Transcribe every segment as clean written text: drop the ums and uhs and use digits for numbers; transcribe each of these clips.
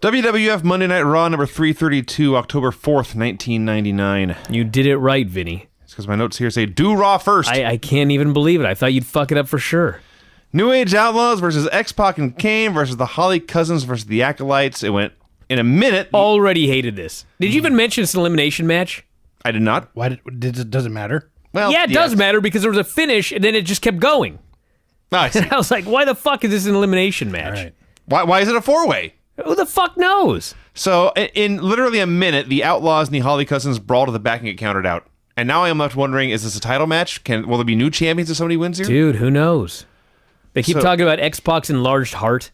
WWF Monday Night Raw number 332, October 4th, 1999. You did it right, Vinny. It's because my notes here say, do Raw first. I can't even believe it. I thought you'd fuck it up for sure. New Age Outlaws versus X-Pac and Kane versus the Holly Cousins versus the Acolytes. It went in a minute. Already hated this. Did you even mention it's an elimination match? I did not. Why does it matter? Well, yeah, it does matter because there was a finish and then it just kept going. Oh, I see. I was like, why the fuck is this an elimination match? Right. Why is it a four-way? Who the fuck knows? So, in literally a minute, the Outlaws and the Holly Cousins brawl to the back and get countered out. And now I am left wondering, is this a title match? Will there be new champions if somebody wins here? Dude, who knows? They keep talking about X-Pac's enlarged heart.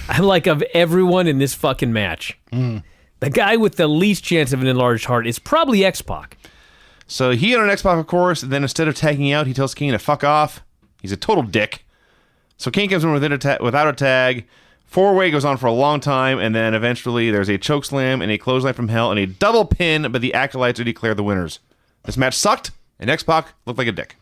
I'm like, of everyone in this fucking match, the guy with the least chance of an enlarged heart is probably X-Pac. So he had an X-Pac, of course, and then instead of tagging out, he tells Kane to fuck off. He's a total dick. So Kane comes in without a tag. Four-way goes on for a long time, and then eventually there's a chokeslam and a clothesline from hell and a double pin, but the Acolytes are declared the winners. This match sucked, and X-Pac looked like a dick.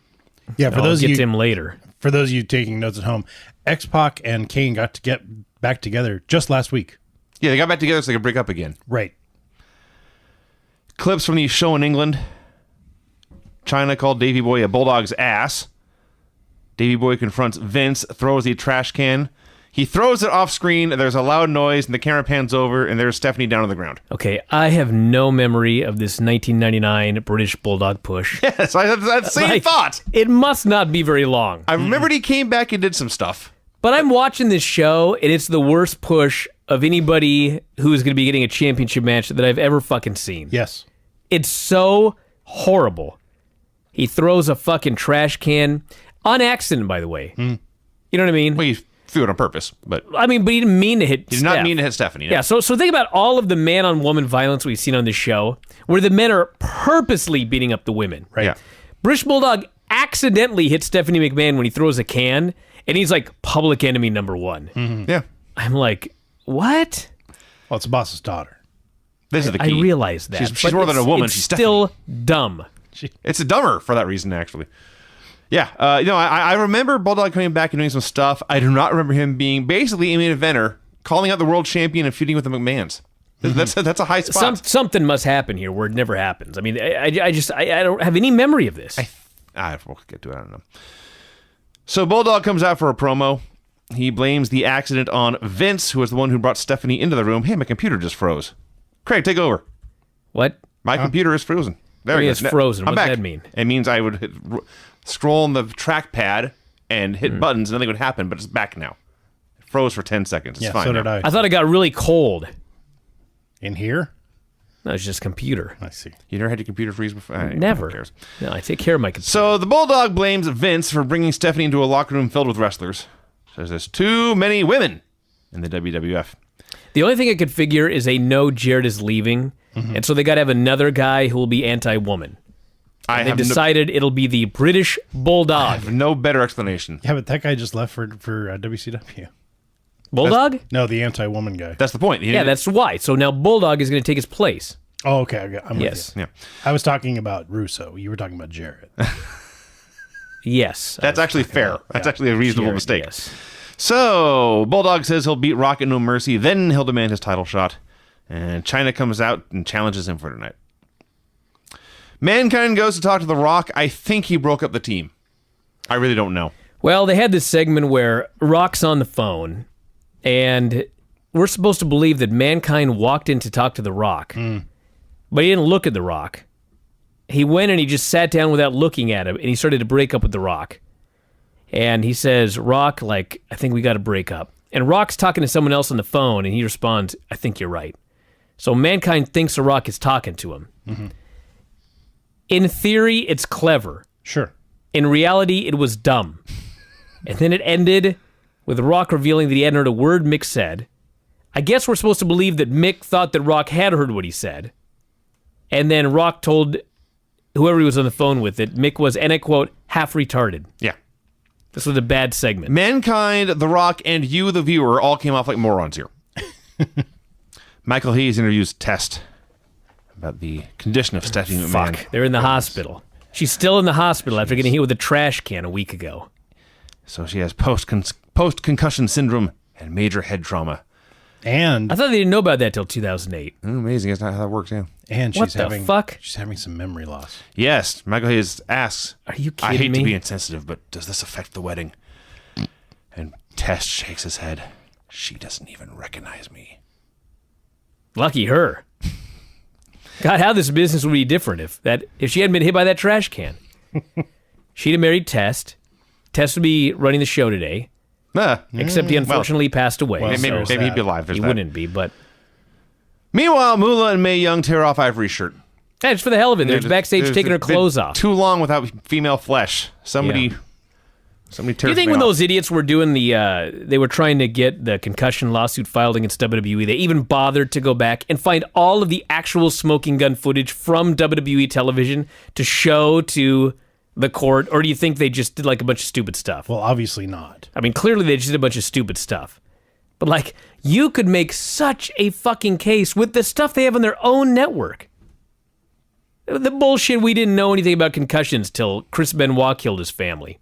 Yeah, for those I'll of get to you him later. For those of you taking notes at home, X-Pac and Kane got to get back together just last week. Yeah, they got back together so they could break up again. Right. Clips from the show in England. China called Davey Boy a bulldog's ass. Davey Boy confronts Vince, throws the trash can. He throws it off screen, there's a loud noise, and the camera pans over, and there's Stephanie down on the ground. Okay, I have no memory of this 1999 British Bulldog push. Yes, I had that same thought. It must not be very long. I remembered he came back and did some stuff. But I'm watching this show, and it's the worst push of anybody who is going to be getting a championship match that I've ever fucking seen. Yes. It's so horrible. He throws a fucking trash can on accident, by the way. You know what I mean? Well, he threw it on purpose, but I mean, but he didn't mean to hit. he did not mean to hit Stephanie. No. Yeah. So think about all of the man-on-woman violence we've seen on this show, where the men are purposely beating up the women. Right. Yeah. British Bulldog accidentally hit Stephanie McMahon when he throws a can, and he's like public enemy number one. Yeah. I'm like, what? Well, it's the boss's daughter. This is the I key. realize that. She's but more than a woman. It's She's still dumb. It's dumber for that reason, actually. Yeah, I remember Bulldog coming back and doing some stuff. I do not remember him being basically a main eventer, calling out the world champion and feuding with the McMahons. That's a high spot. Something must happen here where it never happens. I mean, I don't have any memory of this. We'll get to it. I don't know. So Bulldog comes out for a promo. He blames the accident on Vince, who was the one who brought Stephanie into the room. Hey, my computer just froze. Craig, take over. What? My computer is frozen. There it It's goes. frozen. I'm What does back. that mean? It means I would scroll on the trackpad and hit buttons, and nothing would happen, but it's back now. It froze for 10 seconds. It's fine so now. did I. I thought it got really cold. In here? No, it's just computer. I see. You never had your computer freeze before? Never. Who cares? No, I take care of my computer. So the Bulldog blames Vince for bringing Stephanie into a locker room filled with wrestlers. Says there's too many women in the WWF. The only thing I could figure is they know Jared is leaving, and so they got to have another guy who will be anti-woman. They decided it'll be the British Bulldog. I have no better explanation. Yeah, but that guy just left for WCW. Bulldog? No, the anti-woman guy. That's the point. Yeah, that's why. So now Bulldog is going to take his place. Oh, okay. I'm Yes. with you. Yeah. I was talking about Russo. You were talking about Jarrett. Yes. That's actually fair. That's actually a reasonable Jared, mistake. yes. So Bulldog says he'll beat Rock at No Mercy, then he'll demand his title shot. And China comes out and challenges him for tonight. Mankind goes to talk to The Rock. I think he broke up the team. I really don't know. Well, they had this segment where Rock's on the phone, and we're supposed to believe that Mankind walked in to talk to The Rock, but he didn't look at The Rock. He went and he just sat down without looking at him, and he started to break up with The Rock. And he says, Rock, I think we got to break up. And Rock's talking to someone else on the phone, and he responds, I think you're right. So Mankind thinks The Rock is talking to him. Mm-hmm. In theory, it's clever. Sure. In reality, it was dumb. And then it ended with Rock revealing that he hadn't heard a word Mick said. I guess we're supposed to believe that Mick thought that Rock had heard what he said. And then Rock told whoever he was on the phone with that Mick was, and I quote, half retarded. Yeah. This was a bad segment. Mankind, The Rock, and you, the viewer, all came off like morons here. Michael Hayes interviews Test about the condition of Stephanie McMahon. Fuck, they're in the hospital. She's still in the hospital after getting hit with a trash can a week ago. So she has post-concussion syndrome and major head trauma. And I thought they didn't know about that till 2008. Amazing. That's not how that works, yeah. and What she's the having fuck? she's having some memory loss. Yes, Michael Hayes asks, Are you I kidding hate to me? be insensitive, but does this affect the wedding? And Tess shakes his head. She doesn't even recognize me. Lucky her. God, how this business would be different if she hadn't been hit by that trash can. She'd have married Tess. Tess would be running the show today, except he unfortunately passed away. well, maybe so he'd be alive. There's he that. wouldn't be, but Meanwhile, Moolah and Mae Young tear off Ivory's shirt. hey, it's for the hell of it. They're backstage There's taking her been clothes off. Too long without female flesh. Somebody tears Do you think me when off. those idiots were doing they were trying to get the concussion lawsuit filed against WWE, they even bothered to go back and find all of the actual smoking gun footage from WWE television to show to the court? Or do you think they just did like a bunch of stupid stuff? Well, obviously not. I mean, clearly they just did a bunch of stupid stuff. But like, you could make such a fucking case with the stuff they have on their own network. The bullshit we didn't know anything about concussions till Chris Benoit killed his family.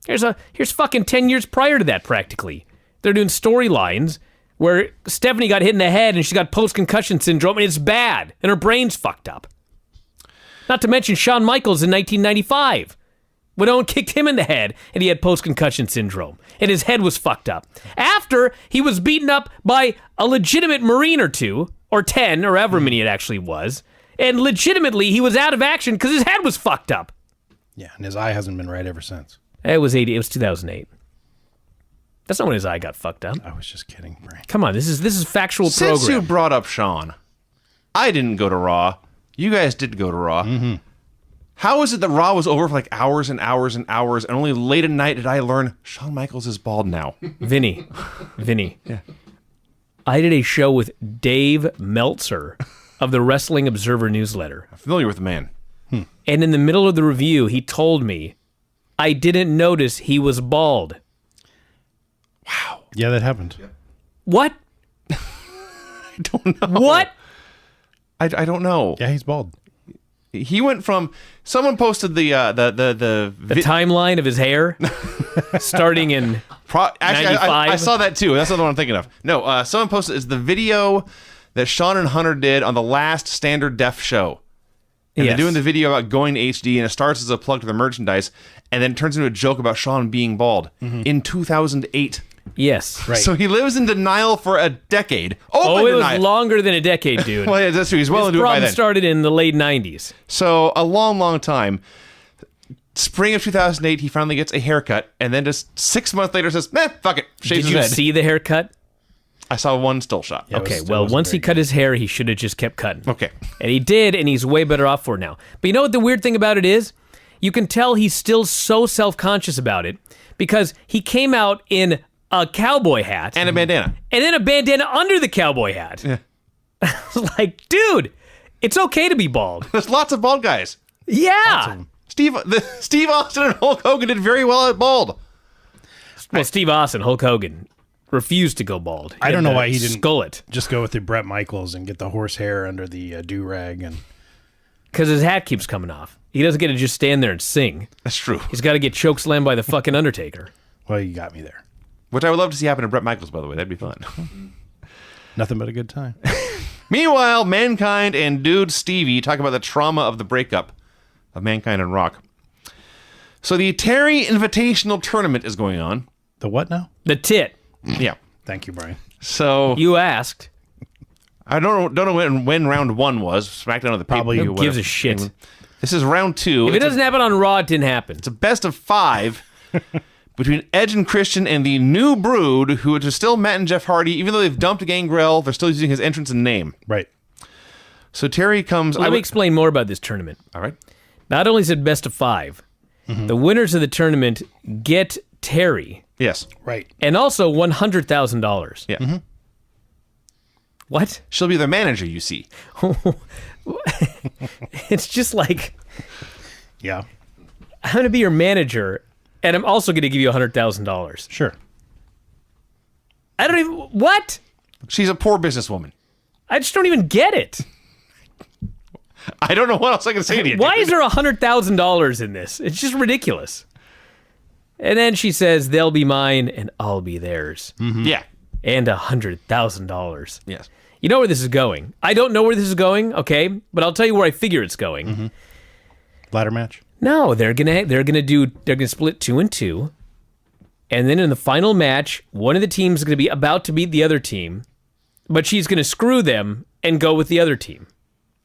Here's fucking 10 years prior to that, practically. They're doing storylines where Stephanie got hit in the head and she's got post-concussion syndrome and it's bad and her brain's fucked up. Not to mention Shawn Michaels in 1995. When Owen kicked him in the head and he had post-concussion syndrome and his head was fucked up. After he was beaten up by a legitimate Marine or two, or 10, or however many it actually was, and legitimately he was out of action because his head was fucked up. Yeah, and his eye hasn't been right ever since. It was 2008. That's not when his eye got fucked up. I was just kidding, Bryan. Come on, this is factual Since you program. brought up Sean, I didn't go to Raw. You guys did go to Raw. Mm-hmm. How is it that Raw was over for like hours and hours and hours, and only late at night did I learn Shawn Michaels is bald now? Vinny. Yeah. I did a show with Dave Meltzer of the Wrestling Observer newsletter. I'm familiar with the man. And in the middle of the review, he told me, I didn't notice he was bald. Wow. Yeah, that happened. What? I don't know. What? I don't know. Yeah, he's bald. He went from someone posted the The timeline of his hair starting in actually 95? I saw that too. That's not the one I'm thinking of. No, someone posted is the video that Sean and Hunter did on the last Standard Def show. And Yes. they're doing the video about going to HD, and it starts as a plug to the merchandise, and then it turns into a joke about Sean being bald in 2008. Yes. Right. So he lives in denial for a decade. Oh, it was denial. longer than a decade, dude. Well, yeah, that's true. He's well This into it by problem then. started in the late 90s. So a long, long time. Spring of 2008, he finally gets a haircut, and then just 6 months later says, fuck it. Shaves Did you his head. see the haircut? I saw one still shot. Yeah, it Okay, was- it well, wasn't once he very cut his hair, he should have just kept cutting. Okay. And he did, and he's way better off for it now. But you know what the weird thing about it is? You can tell he's still so self-conscious about it because he came out in a cowboy hat And a bandana. and then a bandana under the cowboy hat. Yeah. I was like, dude, it's okay to be bald. There's lots of bald guys. Yeah. Steve Austin and Hulk Hogan did very well at bald. Well, Steve Austin, Hulk Hogan, refused to go bald. I don't know why he didn't skull it. just go with the Bret Michaels and get the horse hair under the do-rag. And Because his hat keeps coming off. He doesn't get to just stand there and sing. That's true. He's got to get chokeslammed by the fucking Undertaker. well, you got me there. Which I would love to see happen to Bret Michaels, by the way. That'd be fun. Nothing but a good time. Meanwhile, Mankind and Dude Stevie talk about the trauma of the breakup of Mankind and Rock. So the Terry Invitational Tournament is going on. The what now? The tit. Yeah. Thank you, Bryan. So You asked. I don't know when round one was. SmackDown of the Probably pay-per-view, Who gives a whatever. shit? This is round two. If it doesn't happen on Raw, it didn't happen. It's a best of 5 between Edge and Christian and the New Brood, who are still Matt and Jeff Hardy. Even though they've dumped Gangrel, they're still using his entrance and name. Right. So Terry comes. Let me explain more about this tournament. All right. Not only is it best of 5, the winners of the tournament get Terry Yes. Right. and also $100,000. Yeah. What? She'll be their manager, you see. It's just like, Yeah. I'm going to be your manager, and I'm also going to give you $100,000. Sure. I don't even... What? She's a poor businesswoman. I just don't even get it. I don't know what else I can say to you. Why dude. is there $100,000 in this? It's just ridiculous. And then she says, they'll be mine and I'll be theirs. Yeah. and $100,000. Yes. You know where this is going. I don't know where this is going, okay? But I'll tell you where I figure it's going. Mm-hmm. Ladder match? No, they're gonna split 2 and 2. And then in the final match, one of the teams is gonna be about to beat the other team, but she's gonna screw them and go with the other team.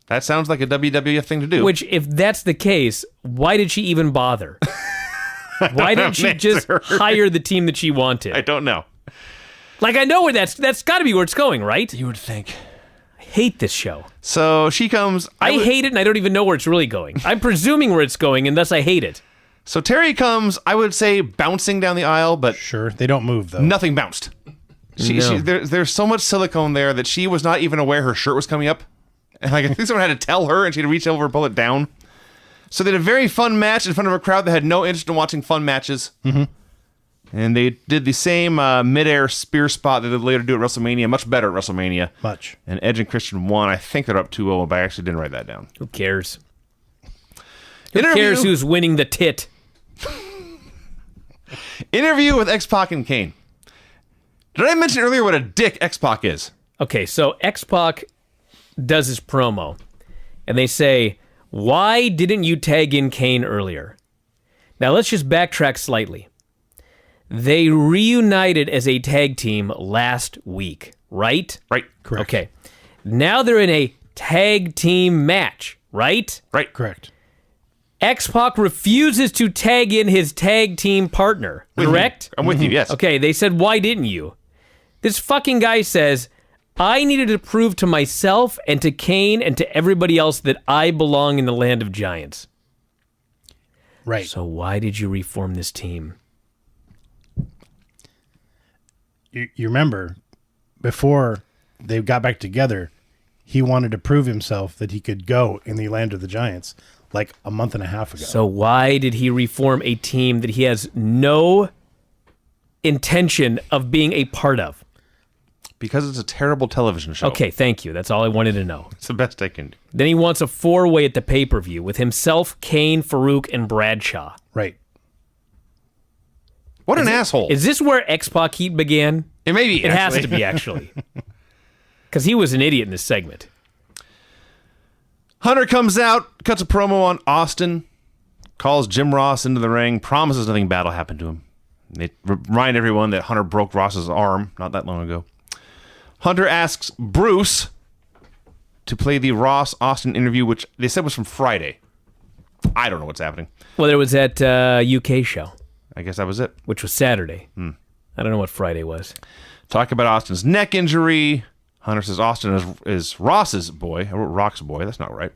That sounds like a WWF thing to do. Which, if that's the case, why did she even bother? Why didn't she just hire the team that she wanted? I don't know. Like, I know where that's got to be where it's going, right? You would think. I hate this show. So she comes. I hate it, and I don't even know where it's really going. I'm presuming where it's going, and thus I hate it. So Terry comes, I would say, bouncing down the aisle, but Sure. They don't move, though. nothing bounced. No. There's so much silicone there that she was not even aware her shirt was coming up. And like, I think someone had to tell her, and she had to reach over and pull it down. So they had a very fun match in front of a crowd that had no interest in watching fun matches. Mm-hmm. And they did the same midair spear spot that they later do at WrestleMania, much better at WrestleMania. Much. And Edge and Christian won. I think they're up 2-0, but I actually didn't write that down. Who cares? Who cares who's winning the tit? Interview with X-Pac and Kane. Did I mention earlier what a dick X-Pac is? Okay, so X-Pac does his promo, and they say, "Why didn't you tag in Kane earlier?" Now let's just backtrack slightly. They reunited as a tag team last week, right? Right. Correct. Okay. Now they're in a tag team match, right? Right. Correct. X-Pac refuses to tag in his tag team partner, correct? I'm with you, yes. Okay, they said, "Why didn't you?" This fucking guy says, "I needed to prove to myself and to Kane and to everybody else that I belong in the land of giants." Right. So why did you reform this team? You remember, before they got back together, he wanted to prove himself that he could go in the land of the giants like a month and a half ago. So why did he reform a team that he has no intention of being a part of? Because it's a terrible television show. Okay, thank you. That's all I wanted to know. It's the best I can do. Then he wants a 4-way at the pay-per-view with himself, Kane, Farouk, and Bradshaw. Right. What an asshole. Is this where X-Pac heat began? It may be, It has to be, actually. Because he was an idiot in this segment. Hunter comes out, cuts a promo on Austin, calls Jim Ross into the ring, promises nothing bad will happen to him. They remind everyone that Hunter broke Ross's arm not that long ago. Hunter asks Bruce to play the Ross-Austin interview, which they said was from Friday. I don't know what's happening. Well, there was that UK show, I guess that was it. which was Saturday. I don't know what Friday was. Talk about Austin's neck injury. Hunter says Austin is Ross's boy. I wrote Rock's boy. That's not right.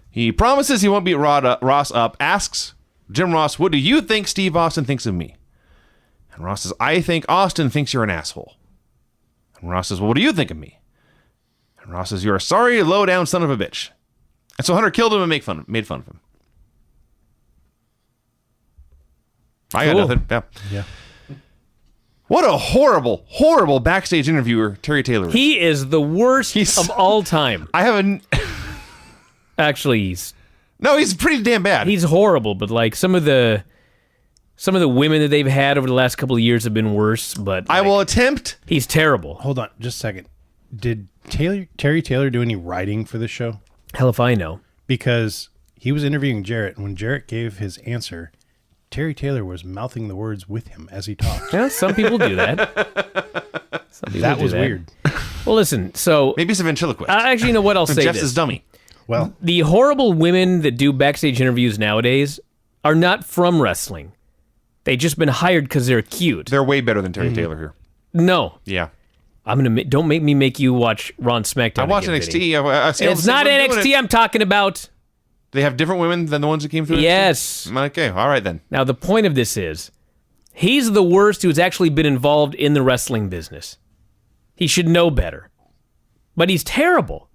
He promises he won't beat Ross up. Asks Jim Ross, "What do you think Steve Austin thinks of me?" And Ross says, "I think Austin thinks you're an asshole." And Ross says, "Well, what do you think of me?" And Ross says, "You're a sorry, low-down son of a bitch." And so Hunter killed him and made fun of him. I got Cool. nothing. Yeah. Yeah. What a horrible, horrible backstage interviewer Terry Taylor is. He is the worst of all time. I haven't. Actually, No, he's pretty damn bad. he's horrible, but like some of the women that they've had over the last couple of years have been worse, but I will attempt. he's terrible. Hold on just a second. Did Terry Taylor do any writing for this show? Hell if I know. Because he was interviewing Jarrett, and when Jarrett gave his answer, Terry Taylor was mouthing the words with him as he talked. Yeah, some people do that. Some people That do was weird. Well, listen, so Maybe it's a ventriloquist. actually, you know what? I'll say Jeff's this. his dummy. Well, The horrible women that do backstage interviews nowadays are not from wrestling. They've just been hired because they're cute. They're way better than Terry Taylor here. No, Yeah. I'm gonna don't make me make you watch Raw and SmackDown. I watch again, Vinny. NXT. I see all It's the same not women doing NXT it. I'm talking about. They have different women than the ones that came through. Yes. NXT? Okay. All right then. Now the point of this is, he's the worst who's actually been involved in the wrestling business. He should know better, but he's terrible.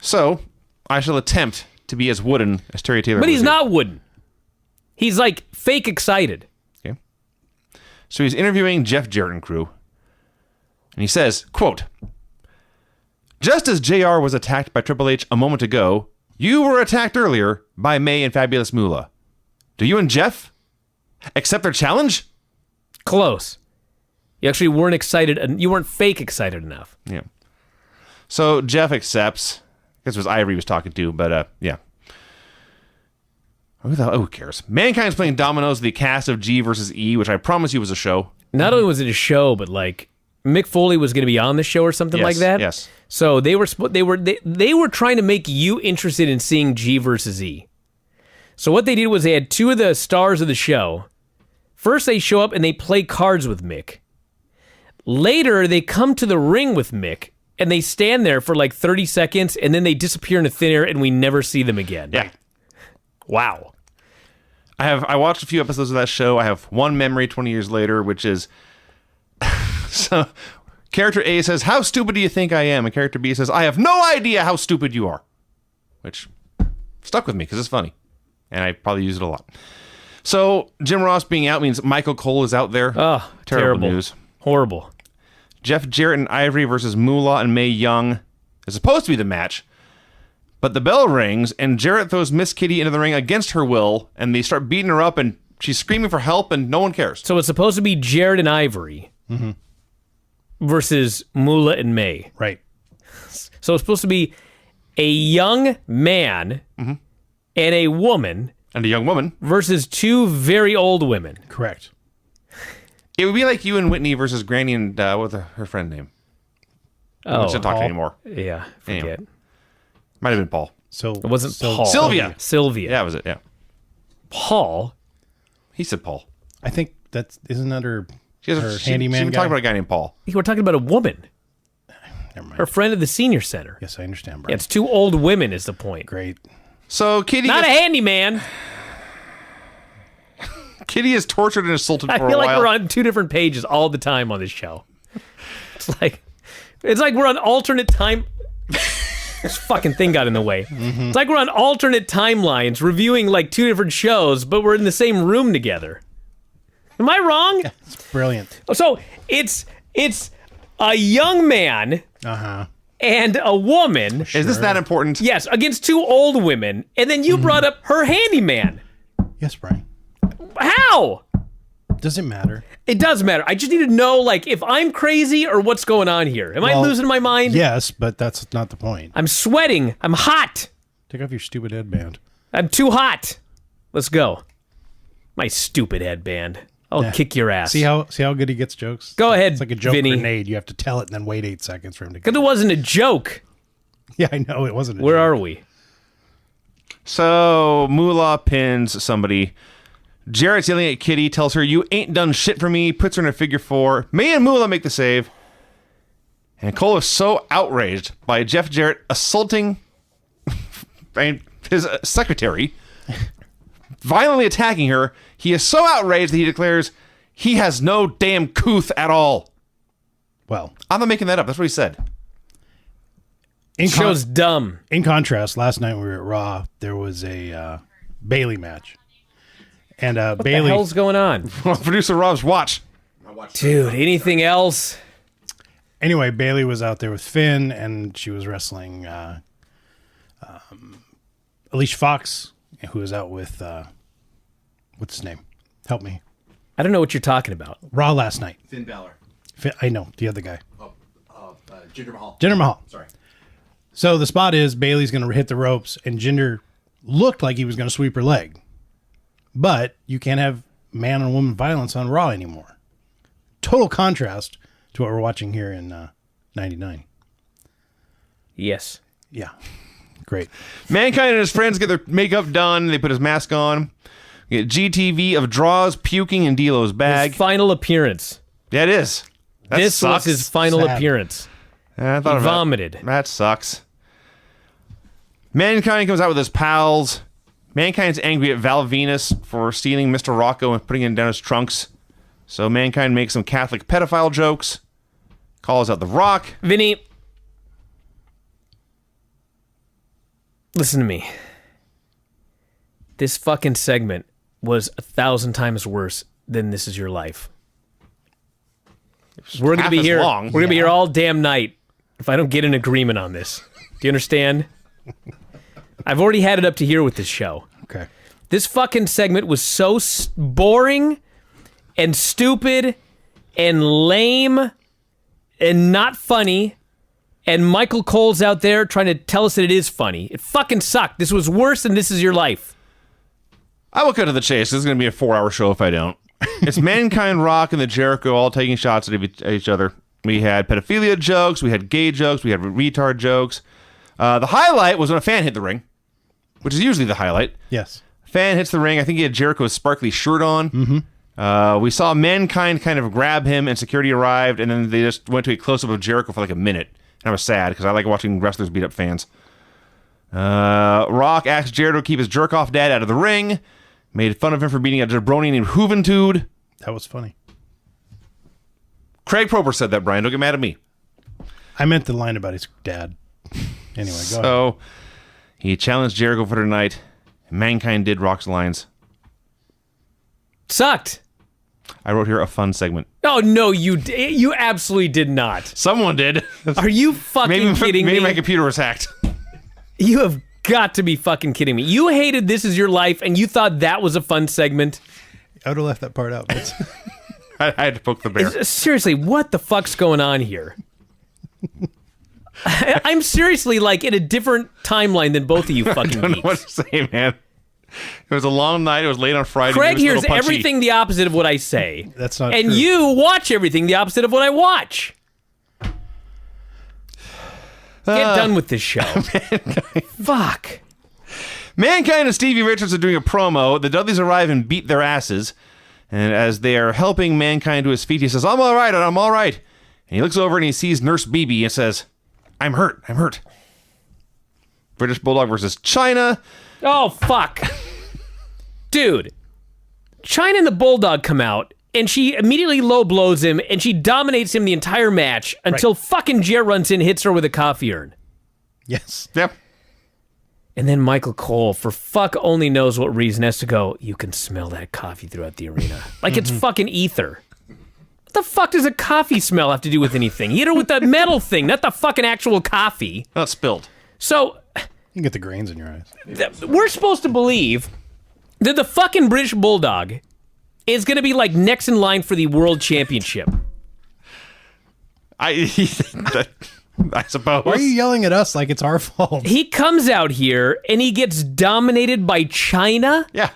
So I shall attempt to be as wooden as Terry Taylor. But was he's here. not wooden. He's like fake excited. Okay. So he's interviewing Jeff Jarrett and crew. And he says, quote, "Just as JR was attacked by Triple H a moment ago, you were attacked earlier by May and Fabulous Moolah. Do you and Jeff accept their challenge?" Close. You actually weren't excited. You weren't fake excited enough. Yeah. So Jeff accepts. I guess it was Ivory he was talking to, but yeah. Who cares? Mankind's playing dominoes with the cast of G versus E, which I promise you was a show. Not only was it a show, but like Mick Foley was going to be on the show or something like that. Yes. So they were trying to make you interested in seeing G versus E. So what they did was they had two of the stars of the show. First, they show up and they play cards with Mick. Later, they come to the ring with Mick and they stand there for like 30 seconds and then they disappear into thin air and we never see them again. Yeah. Wow. I watched a few episodes of that show. I have one memory 20 years later, which is so character A says, "How stupid do you think I am?" And character B says, "I have no idea how stupid you are," which stuck with me because it's funny, and I probably use it a lot. So Jim Ross being out means Michael Cole is out there. Oh, terrible news. Horrible. Jeff Jarrett and Ivory versus Moolah and Mae Young is supposed to be the match. But the bell rings, and Jarrett throws Miss Kitty into the ring against her will, and they start beating her up, and she's screaming for help, and no one cares. So it's supposed to be Jared and Ivory versus Moolah and May. Right. So it's supposed to be a young man and a woman And a young woman. versus two very old women. Correct. It would be like you and Whitney versus Granny and what's her friend name? Oh, We shouldn't talk anymore. yeah, forget. Anyway. Might have been Paul. So It wasn't Paul. Sylvia. Sylvia. Yeah, that was it. Yeah. Paul. He said Paul. I think isn't that her She handyman been guy? talking about a guy named Paul. We're talking about a woman. Never mind. Her friend at the senior center. Yes, I understand, Yeah, Bryan. it's two old women is the point. Great. So Kitty Not a gets, handyman. Kitty is tortured and assaulted I for feel a like while. we're on two different pages all the time on this show. It's like we're on alternate time. This fucking thing got in the way. It's like we're on alternate timelines reviewing like two different shows, but we're in the same room together. Am I wrong? It's brilliant. So it's a young man Uh-huh. and a woman. Is this that important? Yes, against two old women, and then you brought up her handyman. Yes, Bryan. How? Does it matter? It does matter. I just need to know, like, if I'm crazy or what's going on here. Am I Well, losing my mind? Yes, but that's not the point. I'm sweating. I'm hot. Take off your stupid headband. I'm too hot. Let's go. My stupid headband. I'll kick your ass. See how good he gets jokes? Go ahead, It's like a joke Vinny. grenade. You have to tell it and then wait 8 seconds for him to Because it wasn't a joke. Yeah, I know. It wasn't. Where are we? So Moolah pins somebody. Jarrett's yelling at Kitty, tells her, "You ain't done shit for me," puts her in a figure four. May and Moolah make the save. And Cole is so outraged by Jeff Jarrett assaulting his secretary, violently attacking her. He is so outraged that he declares he has no damn couth at all. Well, I'm not making that up. That's what he said. Show's dumb. In contrast, last night we were at Raw. There was a Bailey match, and What Bailey. the hell's going on? Producer Rob's watch. Dude, anything else? Anyway, Bailey was out there with Finn, and she was wrestling Alicia Fox, who was out with what's his name? Help me. I don't know what you're talking about. Raw last night. Finn Balor. I know the other guy. Jinder Mahal. Jinder Mahal. Sorry. So the spot is Bailey's going to hit the ropes, and Jinder looked like he was going to sweep her leg. But you can't have man on woman violence on Raw anymore. Total contrast to what we're watching here in 99. Yes. Yeah. Great. Mankind and his friends get their makeup done. They put his mask on. We get GTV of Draws puking in D'Lo's bag. His final appearance. Yeah, it is. That This sucks. was his final Sad. appearance. Yeah, I thought He of that. vomited. That sucks. Mankind comes out with his pals. Mankind's angry at Val Venus for stealing Mr. Rocco and putting it down his trunks. So Mankind makes some Catholic pedophile jokes. Calls out The Rock. Vinny, listen to me. This fucking segment was 1,000 times worse than This Is Your Life. We're gonna half be as here. long. We're gonna be here all damn night if I don't get an agreement on this. Do you understand? I've already had it up to here with this show. Okay. This fucking segment was so boring and stupid and lame and not funny. And Michael Cole's out there trying to tell us that it is funny. It fucking sucked. This was worse than This Is Your Life. I will cut to the chase. This is going to be a 4-hour show if I don't. It's Mankind, Rock, and the Jericho all taking shots at each other. We had pedophilia jokes. We had gay jokes. We had retard jokes. The highlight was when a fan hit the ring, which is usually the highlight. Yes. Fan hits the ring. I think he had Jericho's sparkly shirt on. Mm-hmm. We saw Mankind kind of grab him, and security arrived, and then they just went to a close-up of Jericho for like a minute. And I was sad because I like watching wrestlers beat up fans. Rock asked Jericho to keep his jerk-off dad out of the ring. Made fun of him for beating a jabroni named Juventud. That was funny. Craig Prober said that, Brian. Don't get mad at me. I meant the line about his dad. Anyway, go ahead. So, he challenged Jericho for tonight. Mankind did Rock's lines. Sucked. I wrote here a fun segment. Oh, no, you absolutely did not. Someone did. Are you fucking kidding me? Maybe my computer was hacked. You have got to be fucking kidding me. You hated This Is Your Life, and you thought that was a fun segment? I would have left that part out. I had to poke the bear. Seriously, what the fuck's going on here? I'm seriously like in a different timeline than both of you fucking I don't know geeks. what to say, man. It was a long night. It was late on Friday. Craig It was a hears little punchy. everything the opposite of what I say. That's not and true. you watch everything the opposite of what I watch. Get done with this show. Fuck. Mankind and Stevie Richards are doing a promo. The Dudleys arrive and beat their asses. And as they are helping Mankind to his feet, he says, I'm all right, I'm all right. And he looks over and he sees Nurse BB and says, I'm hurt. British Bulldog versus China. Oh, fuck. Dude. China and the Bulldog come out, and she immediately low blows him, and she dominates him the entire match until fucking Jer runs in and hits her with a coffee urn. Yes. Yep. And then Michael Cole, for fuck only knows what reason, has to go, you can smell that coffee throughout the arena. Like it's fucking ether. What the fuck does a coffee smell have to do with anything? He hit her with the metal thing, not the fucking actual coffee. Not spilled. So, You can get the grains in your eyes. we're supposed to believe that the fucking British Bulldog is going to be like next in line for the world championship. I suppose. Why are you yelling at us like it's our fault? He comes out here and he gets dominated by China Yeah.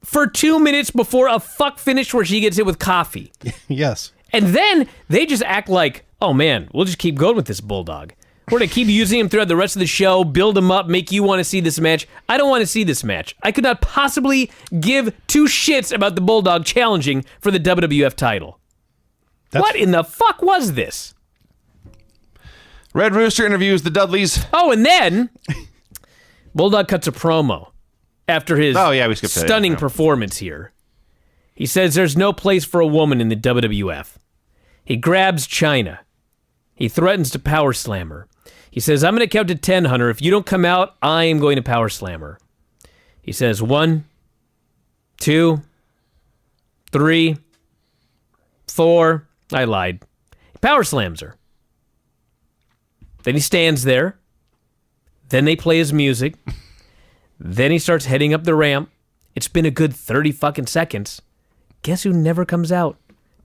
for 2 minutes before a fuck finish where she gets hit with coffee. Yes. And then they just act like, oh man, we'll just keep going with this Bulldog. We're going to keep using him throughout the rest of the show, build him up, make you want to see this match. I don't want to see this match. I could not possibly give two shits about the Bulldog challenging for the WWF title. What in the fuck was this? Red Rooster interviews the Dudleys. Oh, and then Bulldog cuts a promo after his we skipped that, stunning yeah. performance here. He says there's no place for a woman in the WWF. He grabs China. He threatens to power slam her. He says, I'm going to count to 10, Hunter. If you don't come out, I am going to power slam her. He says 1, 2, 3, 4. I lied. He power slams her. Then he stands there. Then they play his music. Then he starts heading up the ramp. It's been a good 30 fucking seconds. Guess who never comes out?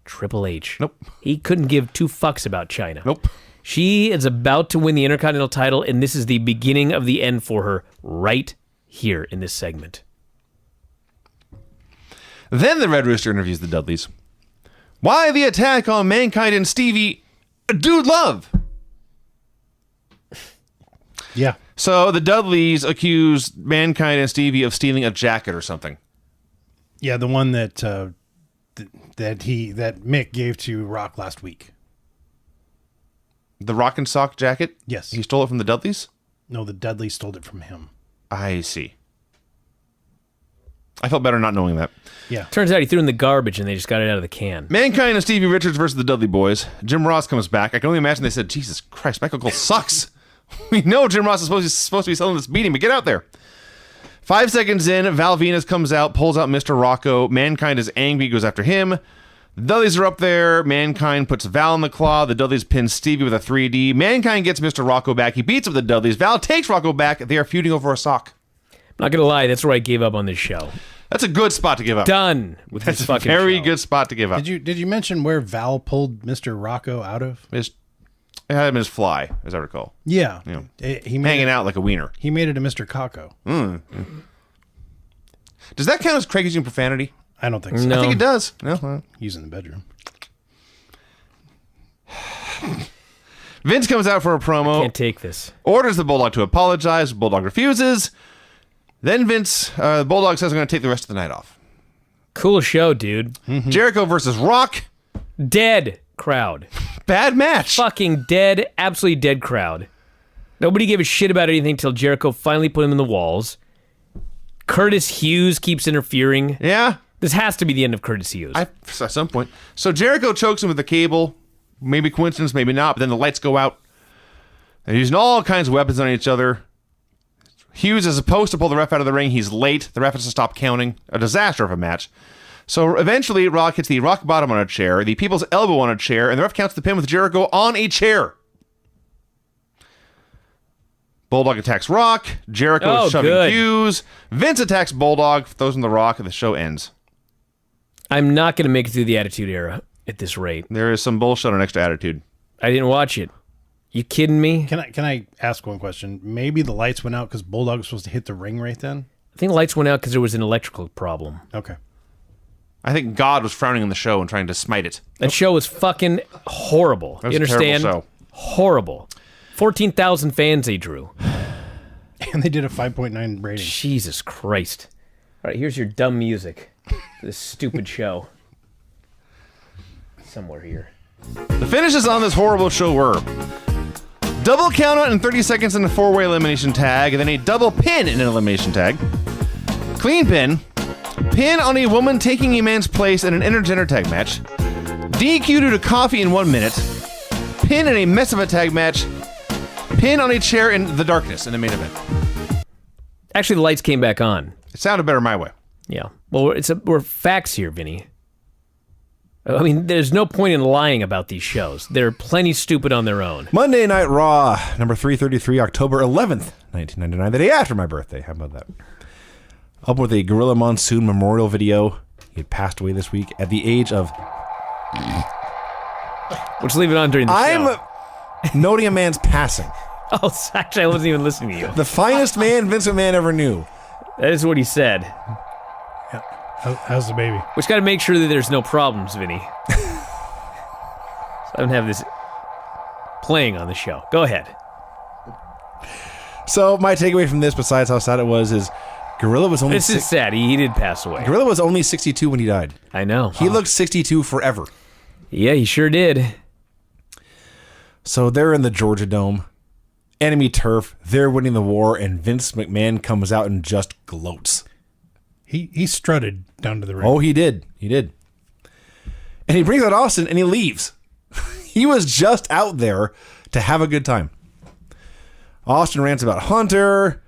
Triple H. Nope. He couldn't give two fucks about China. Nope. She is about to win the Intercontinental title, and this is the beginning of the end for her right here in this segment. Then the Red Rooster interviews the Dudleys. Why the attack on Mankind and Stevie? Dude love. Yeah. So the Dudleys accuse Mankind and Stevie of stealing a jacket or something. Yeah, the one that that Mick gave to Rock last week. The Rock and Sock jacket? Yes. He stole it from the Dudleys? No, the Dudleys stole it from him. I see. I felt better not knowing that. Yeah. Turns out he threw in the garbage and they just got it out of the can. Mankind and Stevie Richards versus the Dudley Boys. Jim Ross comes back. I can only imagine they said, Jesus Christ, Michael Cole sucks. We know Jim Ross is supposed to be selling this beating, but get out there. 5 seconds in, Val Venus comes out, pulls out Mr. Rocco. Mankind is angry, goes after him. The Dudleys are up there. Mankind puts Val in the claw. The Dudleys pin Stevie with a 3D. Mankind gets Mr. Rocco back. He beats up the Dudleys. Val takes Rocco back. They are feuding over a sock. I'm not going to lie, that's where I gave up on this show. That's a good spot to give up. Done with That's this a fucking very show. good spot to give up. Did you mention where Val pulled Mr. Rocco out of? It had him as Fly, as I recall. Yeah. He made Hanging it, out like a wiener. He made it to Mr. Cocco. Does that count as Craig using profanity? I don't think so. No. I think it does. No, well. He's in the bedroom. Vince comes out for a promo, Can't take this. orders the Bulldog to apologize. Bulldog refuses. Then Vince, the Bulldog says, I'm going to take the rest of the night off. Cool show, dude. Jericho versus Rock. Dead crowd. Bad match. Fucking dead, absolutely dead crowd. Nobody gave a shit about anything till Jericho finally put him in the walls. Curtis Hughes keeps interfering. Yeah. This has to be the end of Curtis Hughes. At some point. So Jericho chokes him with the cable. Maybe coincidence, maybe not. But then the lights go out. They're using all kinds of weapons on each other. Hughes is supposed to pull the ref out of the ring. He's late. The ref has to stop counting. A disaster of a match. So eventually, Rock hits the rock bottom on a chair, the people's elbow on a chair, and the ref counts the pin with Jericho on a chair. Bulldog attacks Rock. Jericho is shoving good. Hughes. Vince attacks Bulldog, throws him the Rock, and the show ends. I'm not going to make it through the Attitude Era at this rate. There is some bullshit on Extra Attitude. I didn't watch it. You kidding me? Can I ask one question? Maybe the lights went out because Bulldog was supposed to hit the ring right then? I think the lights went out because there was an electrical problem. Okay. I think God was frowning on the show and trying to smite it. That show was fucking horrible. That was You a terrible understand? show. Horrible. 14,000 fans they drew. And they did a 5.9 rating. Jesus Christ. All right, here's your dumb music for this stupid show. Somewhere here. The finishes on this horrible show were double count out in 30 seconds in a 4-way elimination tag, and then a double pin in an elimination tag. Clean pin. Pin on a woman taking a man's place in an intergender tag match. DQ due to coffee in 1 minute. Pin in a mess of a tag match. Pin on a chair in the darkness in the main event. Actually, the lights came back on. It sounded better my way. Yeah. Well, we're facts here, Vinny. I mean, there's no point in lying about these shows. They're plenty stupid on their own. Monday Night Raw, number 333, October 11th, 1999, the day after my birthday. How about that? Up with a Gorilla Monsoon memorial video. He had passed away this week at the age of... Let's leave it on during the show. I'm noting a man's passing. Oh, actually, I wasn't even listening to you. The finest man Vince McMahon ever knew. That is what he said. How's the baby? We just got to make sure that there's no problems, Vinny. So I don't have this playing on the show. Go ahead. So my takeaway from this, besides how sad it was, is Gorilla was only This is sad. He did pass away. Gorilla was only 62 when he died. I know. He looked 62 forever. Yeah, he sure did. So they're in the Georgia Dome, enemy turf. They're winning the war, and Vince McMahon comes out and just gloats. He strutted down to the ring. Oh, he did. He did. And he brings out Austin, and he leaves. He was just out there to have a good time. Austin rants about Hunter.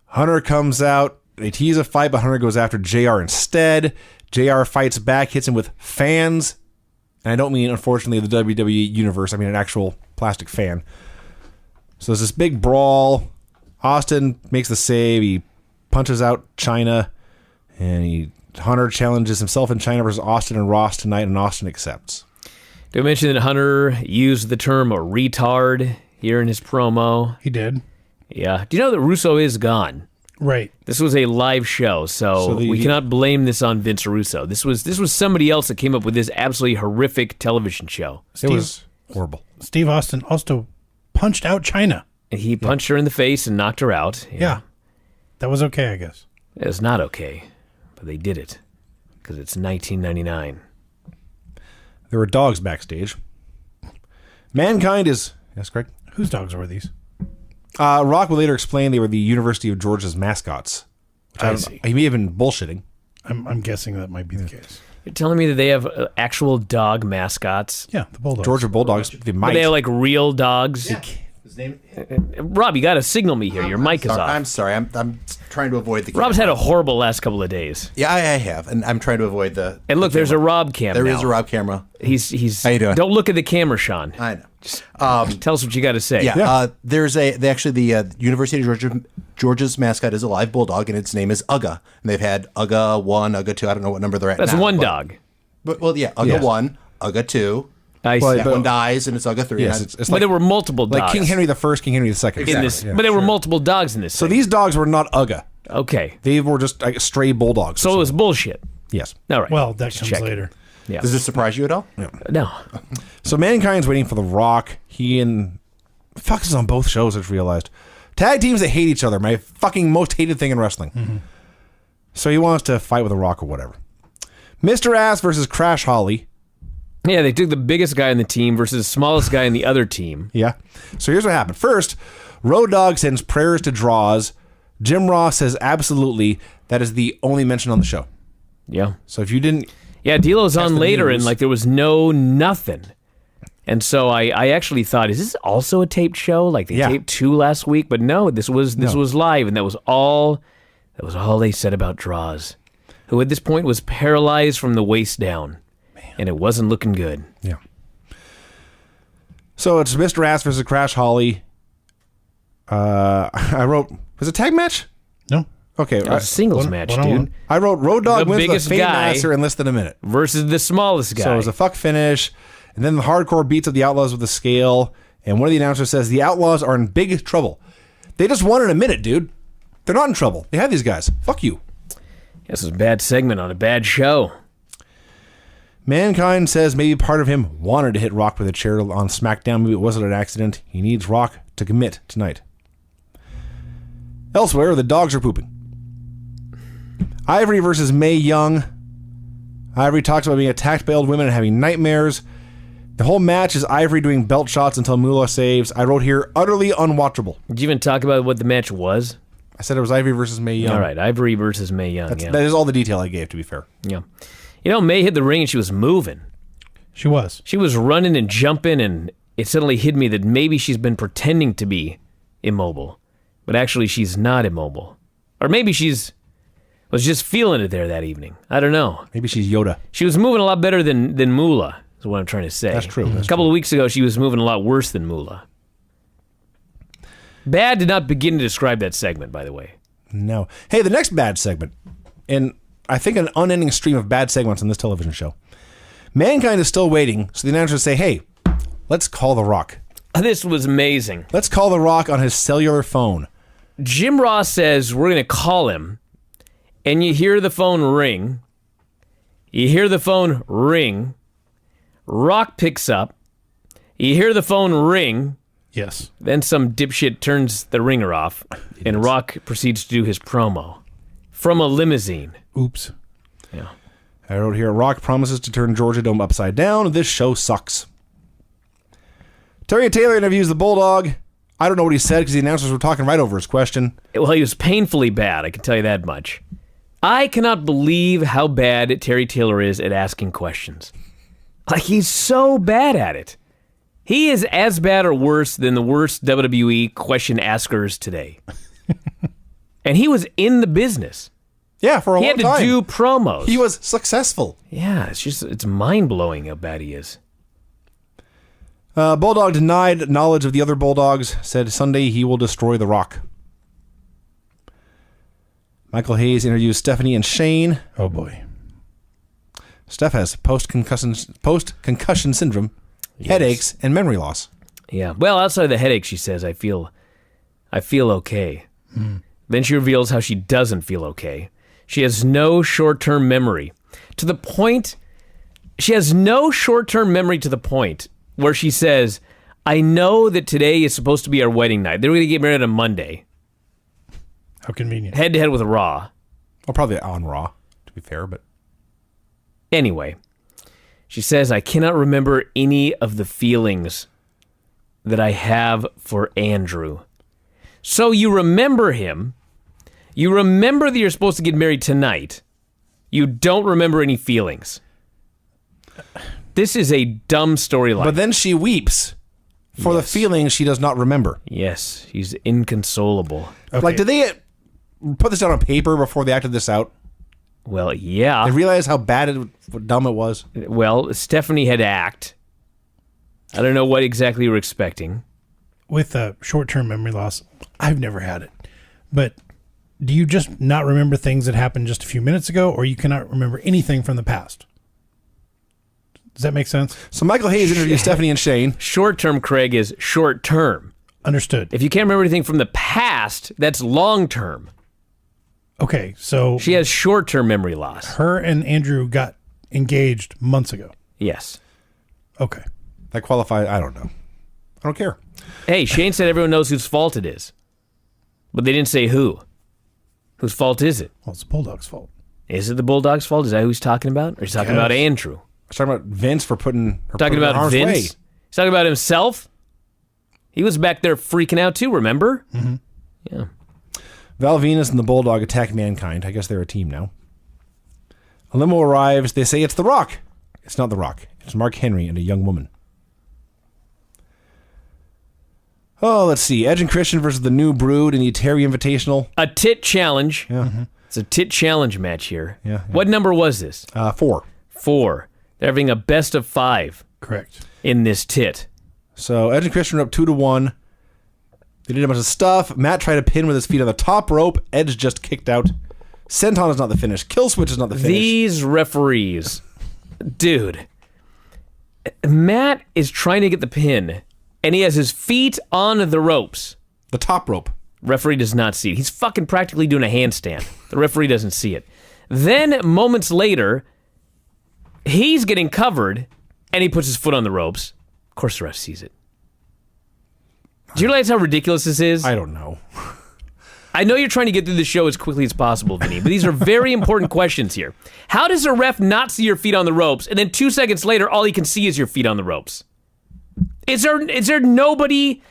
Hunter comes out. They tease a fight, but Hunter goes after JR instead. JR fights back, hits him with fans. And I don't mean, unfortunately, the WWE universe. I mean an actual plastic fan. So there's this big brawl. Austin makes the save. He punches out China. And Hunter challenges himself in China versus Austin and Ross tonight, and Austin accepts. Did I mention that Hunter used the term a retard here in his promo? He did. Yeah. Do you know that Russo is gone? Right. This was a live show, so we cannot blame this on Vince Russo. This was somebody else that came up with this absolutely horrific television show. It was horrible. Steve Austin also punched out China. And he punched her in the face and knocked her out. Yeah. That was okay, I guess. It was not okay, but they did it because it's 1999. There were dogs backstage. Mankind is... Yes, Craig? Whose dogs were these? Rock would later explain they were the University of Georgia's mascots. Which I don't see. know. He may have been bullshitting. I'm guessing that might be the case. You're telling me that they have actual dog mascots? Yeah, the Bulldogs. Georgia Bulldogs, they But might. they have like real dogs? His name. Rob, you got to signal me here. Your mic is off. I'm sorry. I'm trying to avoid the. Rob's had a horrible last couple of days. Yeah, I have, and I'm trying to avoid the. And look, there's a Rob cam There now. is a Rob camera. He's. How you doing? Don't look at the camera, Sean. I know. Tell us what you got to say. Yeah, the University of Georgia's mascot is a live bulldog, and its name is Ugga. And they've had Ugga 1, Ugga 2. I don't know what number they're at That's now. one dog. Ugga 1, Ugga 2. I see. That one dies, and it's Ugga 3. Yes, it's But like, there were multiple dogs. like King Henry the First, King Henry the Second. in this, but there were multiple dogs in this. So these dogs were not Ugga. Okay. They were just like stray bulldogs. So it was bullshit. Yes. All right. Well, that comes check. later. Yeah. Does this surprise you at all? No. So Mankind's waiting for The Rock. He and fuck is on both shows. I just realized tag teams that hate each other. My fucking most hated thing in wrestling. Mm-hmm. So he wants to fight with The Rock or whatever. Mr. Ass versus Crash Holly. Yeah, they took the biggest guy in the team versus the smallest guy in the other team. Yeah. So here's what happened. First, Road Dogg sends prayers to Draws. Jim Ross says absolutely. That is the only mention on the show. Yeah. So if you didn't, Yeah, D'Lo's on the later, news. and like there was nothing. And so I actually thought, is this also a taped show? Like they Yeah. taped 2 last week, but no, this was live, and that was all they said about Draws, who at this point was paralyzed from the waist down, and it wasn't looking good. yeah. So it's Mr. Ass versus Crash Holly. I wrote, was it a tag match? No. Okay. It was a singles One- match, one-on-one. dude, I wrote Road Dogg The wins biggest the Fame guy. Master in less than a minute. versus the smallest guy. So it was a fuck finish. And then the Hardcore beats up the Outlaws with a scale. And one of the announcers says the Outlaws are in big trouble. They just won in a minute, dude. They're not in trouble. They have these guys. Fuck you. This was a bad segment on a bad show. Mankind says maybe part of him wanted to hit Rock with a chair on SmackDown. Maybe it wasn't an accident. He needs Rock to commit tonight. Elsewhere, the dogs are pooping. Ivory versus Mae Young. Ivory talks about being attacked by old women and having nightmares. The whole match is Ivory doing belt shots until Moolah saves. I wrote here, utterly unwatchable. Did you even talk about what the match was? I said it was Ivory versus Mae Young. All right, Ivory versus Mae Young. That is all the detail I gave, to be fair. Yeah. You know, Mae hit the ring and she was moving. She was. She was running and jumping, and it suddenly hit me that maybe she's been pretending to be immobile, but actually she's not immobile. Or maybe was just feeling it there that evening. I don't know. Maybe she's Yoda. She was moving a lot better than Moolah, is what I'm trying to say. That's true. A couple of weeks ago, she was moving a lot worse than Moolah. Bad did not begin to describe that segment, by the way. No. Hey, the next bad segment, and I think an unending stream of bad segments on this television show. Mankind is still waiting, so the announcers say, hey, let's call The Rock. This was amazing. Let's call The Rock on his cellular phone. Jim Ross says we're going to call him, and you hear the phone ring. You hear the phone ring. Rock picks up. You hear the phone ring. Yes. Then some dipshit turns the ringer off, and Rock proceeds to do his promo from a limousine. Oops. Yeah. I wrote here, Rock promises to turn Georgia Dome upside down. This show sucks. Terry Taylor interviews the Bulldog. I don't know what he said because the announcers were talking right over his question. Well, he was painfully bad, I can tell you that much. I cannot believe how bad Terry Taylor is at asking questions. Like, he's so bad at it. He is as bad or worse than the worst WWE question askers today. And he was in the business. Yeah, for a He long had to time. do promos. He was successful. Yeah, it's mind-blowing how bad he is. Bulldog denied knowledge of the other Bulldogs, said Sunday he will destroy The Rock. Michael Hayes interviews Stephanie and Shane. Oh, boy. Steph has post-concussion syndrome, headaches, and memory loss. Yeah. Well, outside of the headache, she says, I feel okay. Then she reveals how she doesn't feel okay. She has no short-term memory. To the point, she has no short-term memory to the point where she says, I know that today is supposed to be our wedding night. They're going to get married on Monday, How convenient. head-to-head with Raw. Well, probably on Raw, to be fair, but... Anyway, she says, I cannot remember any of the feelings that I have for Andrew. So you remember him. You remember that you're supposed to get married tonight. You don't remember any feelings. This is a dumb storyline. But then she weeps for the feelings she does not remember. Yes, he's inconsolable. Okay. Like, did they put this down on paper before they acted this out? Well, yeah. They realized how bad dumb it was. Well, Stephanie had to act. I don't know what exactly you were expecting. With short-term memory loss, I've never had it. But do you just not remember things that happened just a few minutes ago, or you cannot remember anything from the past? Does that make sense? So Michael Hayes interviewed Stephanie and Shane. Short-term, Craig, is short-term. Understood. If you can't remember anything from the past, that's long-term. Okay, so She has short-term memory loss. her and Andrew got engaged months ago. Yes. Okay. That qualifies. I don't know. I don't care. Hey, Shane said everyone knows whose fault it is. But they didn't say who. Whose fault is it? Well, it's the Bulldog's fault. Is it the Bulldog's fault? Is that who he's talking about? Or is he talking about Andrew? I was talking about Vince for putting her Talking putting her in about harm's Vince? way. He's talking about himself? He was back there freaking out too, remember? Mm-hmm. Yeah. Val Venus and the Bulldog attack Mankind. I guess they're a team now. A limo arrives. They say it's The Rock. It's not The Rock. It's Mark Henry and a young woman. Oh, let's see. Edge and Christian versus the New Brood in the Terry Invitational. A tit challenge. Yeah. Mm-hmm. It's a tit challenge match here. Yeah. What number was this? 4. 4. They're having a best of 5 Correct. in this tit. So Edge and Christian are up 2-1. They did a bunch of stuff. Matt tried to pin with his feet on the top rope. Edge just kicked out. Senton is not the finish. Kill switch is not the finish. These referees, dude, Matt is trying to get the pin, and he has his feet on the ropes. The top rope. Referee does not see it. He's fucking practically doing a handstand. The referee doesn't see it. Then, moments later, he's getting covered, and he puts his foot on the ropes. Of course the ref sees it. Do you realize how ridiculous this is? I don't know. I know you're trying to get through the show as quickly as possible, Vinny, but these are very important questions here. How does a ref not see your feet on the ropes, and then 2 seconds later, all he can see is your feet on the ropes? Is there nobody...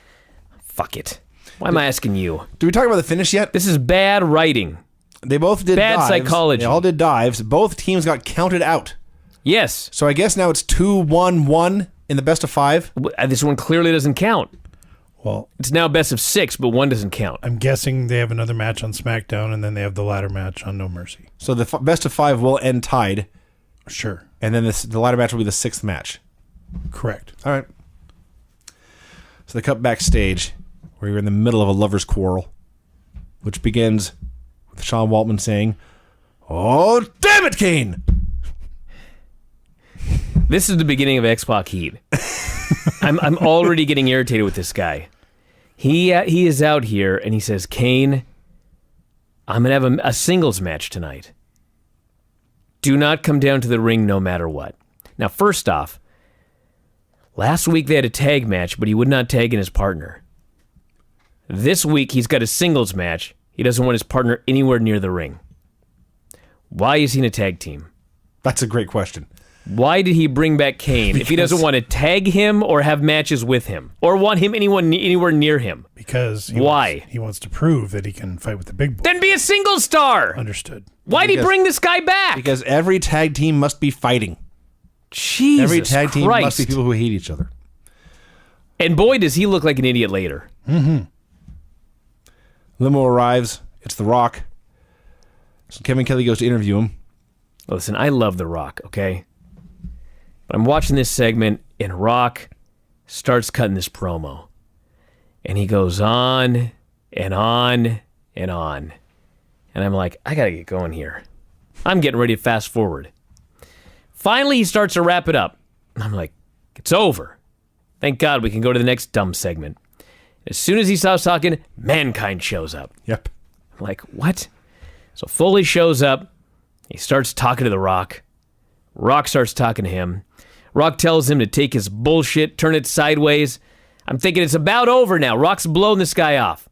Fuck it. Why am I asking you? Did we talk about the finish yet? This is bad writing. They both did Bad dives. psychology. They all did dives. Both teams got counted out. Yes. So I guess now it's 2-1-1 in the best of 5. This one clearly doesn't count. Well, It's now best of 6, but 1 doesn't count. I'm guessing they have another match on SmackDown, and then they have the ladder match on No Mercy. So the best of 5 will end tied, Sure. and then the ladder match will be the 6th match. Correct. All right. So they cut backstage, where you're in the middle of a lover's quarrel, which begins with Sean Waltman saying, "Oh, damn it, Kane!" This is the beginning of X-Pac heat. I'm already getting irritated with this guy. He is out here and he says, Kane, I'm gonna have a singles match tonight. Do not come down to the ring no matter what. Now, first off, last week they had a tag match, but he would not tag in his partner. This week he's got a singles match. He doesn't want his partner anywhere near the ring. Why is he in a tag team? That's a great question. Why did he bring back Kane if he doesn't want to tag him or have matches with him or want him anywhere near him? Because Why? He wants to prove that he can fight with the big boy. Then be a single star. Understood. Why'd he bring this guy back? Because every tag team must be fighting. Jesus Every tag team Christ. must be people who hate each other. And boy, does he look like an idiot later. Limo arrives. It's The Rock. So Kevin Kelly goes to interview him. Listen, I love The Rock, okay? But I'm watching this segment, and Rock starts cutting this promo. And he goes on and on and on. And I'm like, I gotta get going here. I'm getting ready to fast forward. Finally, he starts to wrap it up. I'm like, it's over. Thank God we can go to the next dumb segment. As soon as he stops talking, Mankind shows up. Yep. I'm like, what? So Foley shows up. He starts talking to The Rock. Rock starts talking to him. Rock tells him to take his bullshit, turn it sideways. I'm thinking it's about over now. Rock's blowing this guy off.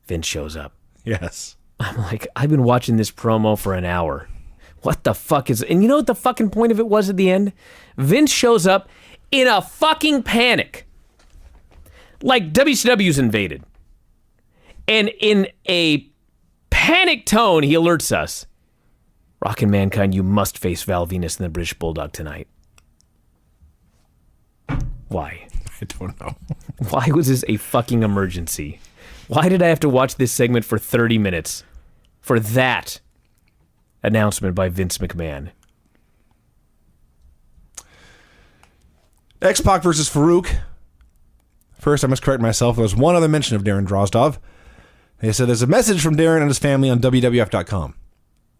Vince shows up. Yes. I'm like, I've been watching this promo for an hour. What the fuck is... And you know what the fucking point of it was at the end? Vince shows up in a fucking panic. Like WCW's invaded. And in a panic tone, he alerts us. Rock and Mankind, you must face Val Venus and the British Bulldog tonight. Why? I don't know. Why was this a fucking emergency? Why did I have to watch this segment for 30 minutes? For that announcement by Vince McMahon. X-Pac versus Farouk. First, I must correct myself. There was one other mention of Darren Drozdov. They said there's a message from Darren and his family on WWF.com.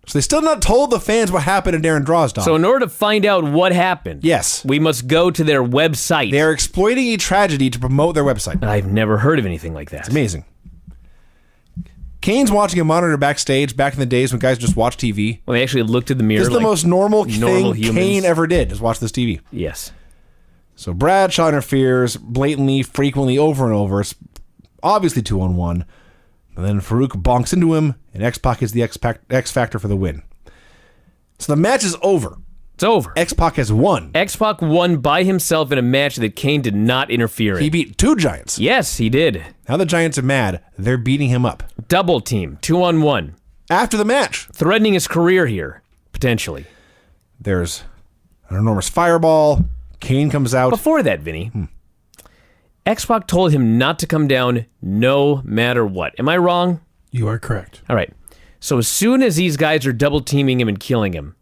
So they still not told the fans what happened to Darren Drozdov. So in order to find out what happened, yes, we must go to their website. They're exploiting a tragedy to promote their website. I've never heard of anything like that. It's amazing. Kane's watching a monitor backstage back in the days when guys just watched TV. Well, they actually looked at the mirror. This is the most normal thing humans. Kane ever did, is watch this TV. Yes. So Bradshaw interferes blatantly, frequently, over and over. It's obviously 2-on-1. And then Farouk bonks into him, and X-Pac is the X Factor for the win. So the match is over. It's over. X-Pac has won. X-Pac won by himself in a match that Kane did not interfere in. He beat two Giants. Yes, he did. Now the Giants are mad. They're beating him up. Double team, 2-on-1. After the match, Threatening his career here, potentially. there's an enormous fireball. Kane comes out. Before that, Vinny, X-Pac told him not to come down no matter what. Am I wrong? You are correct. All right. So as soon as these guys are double teaming him and killing him,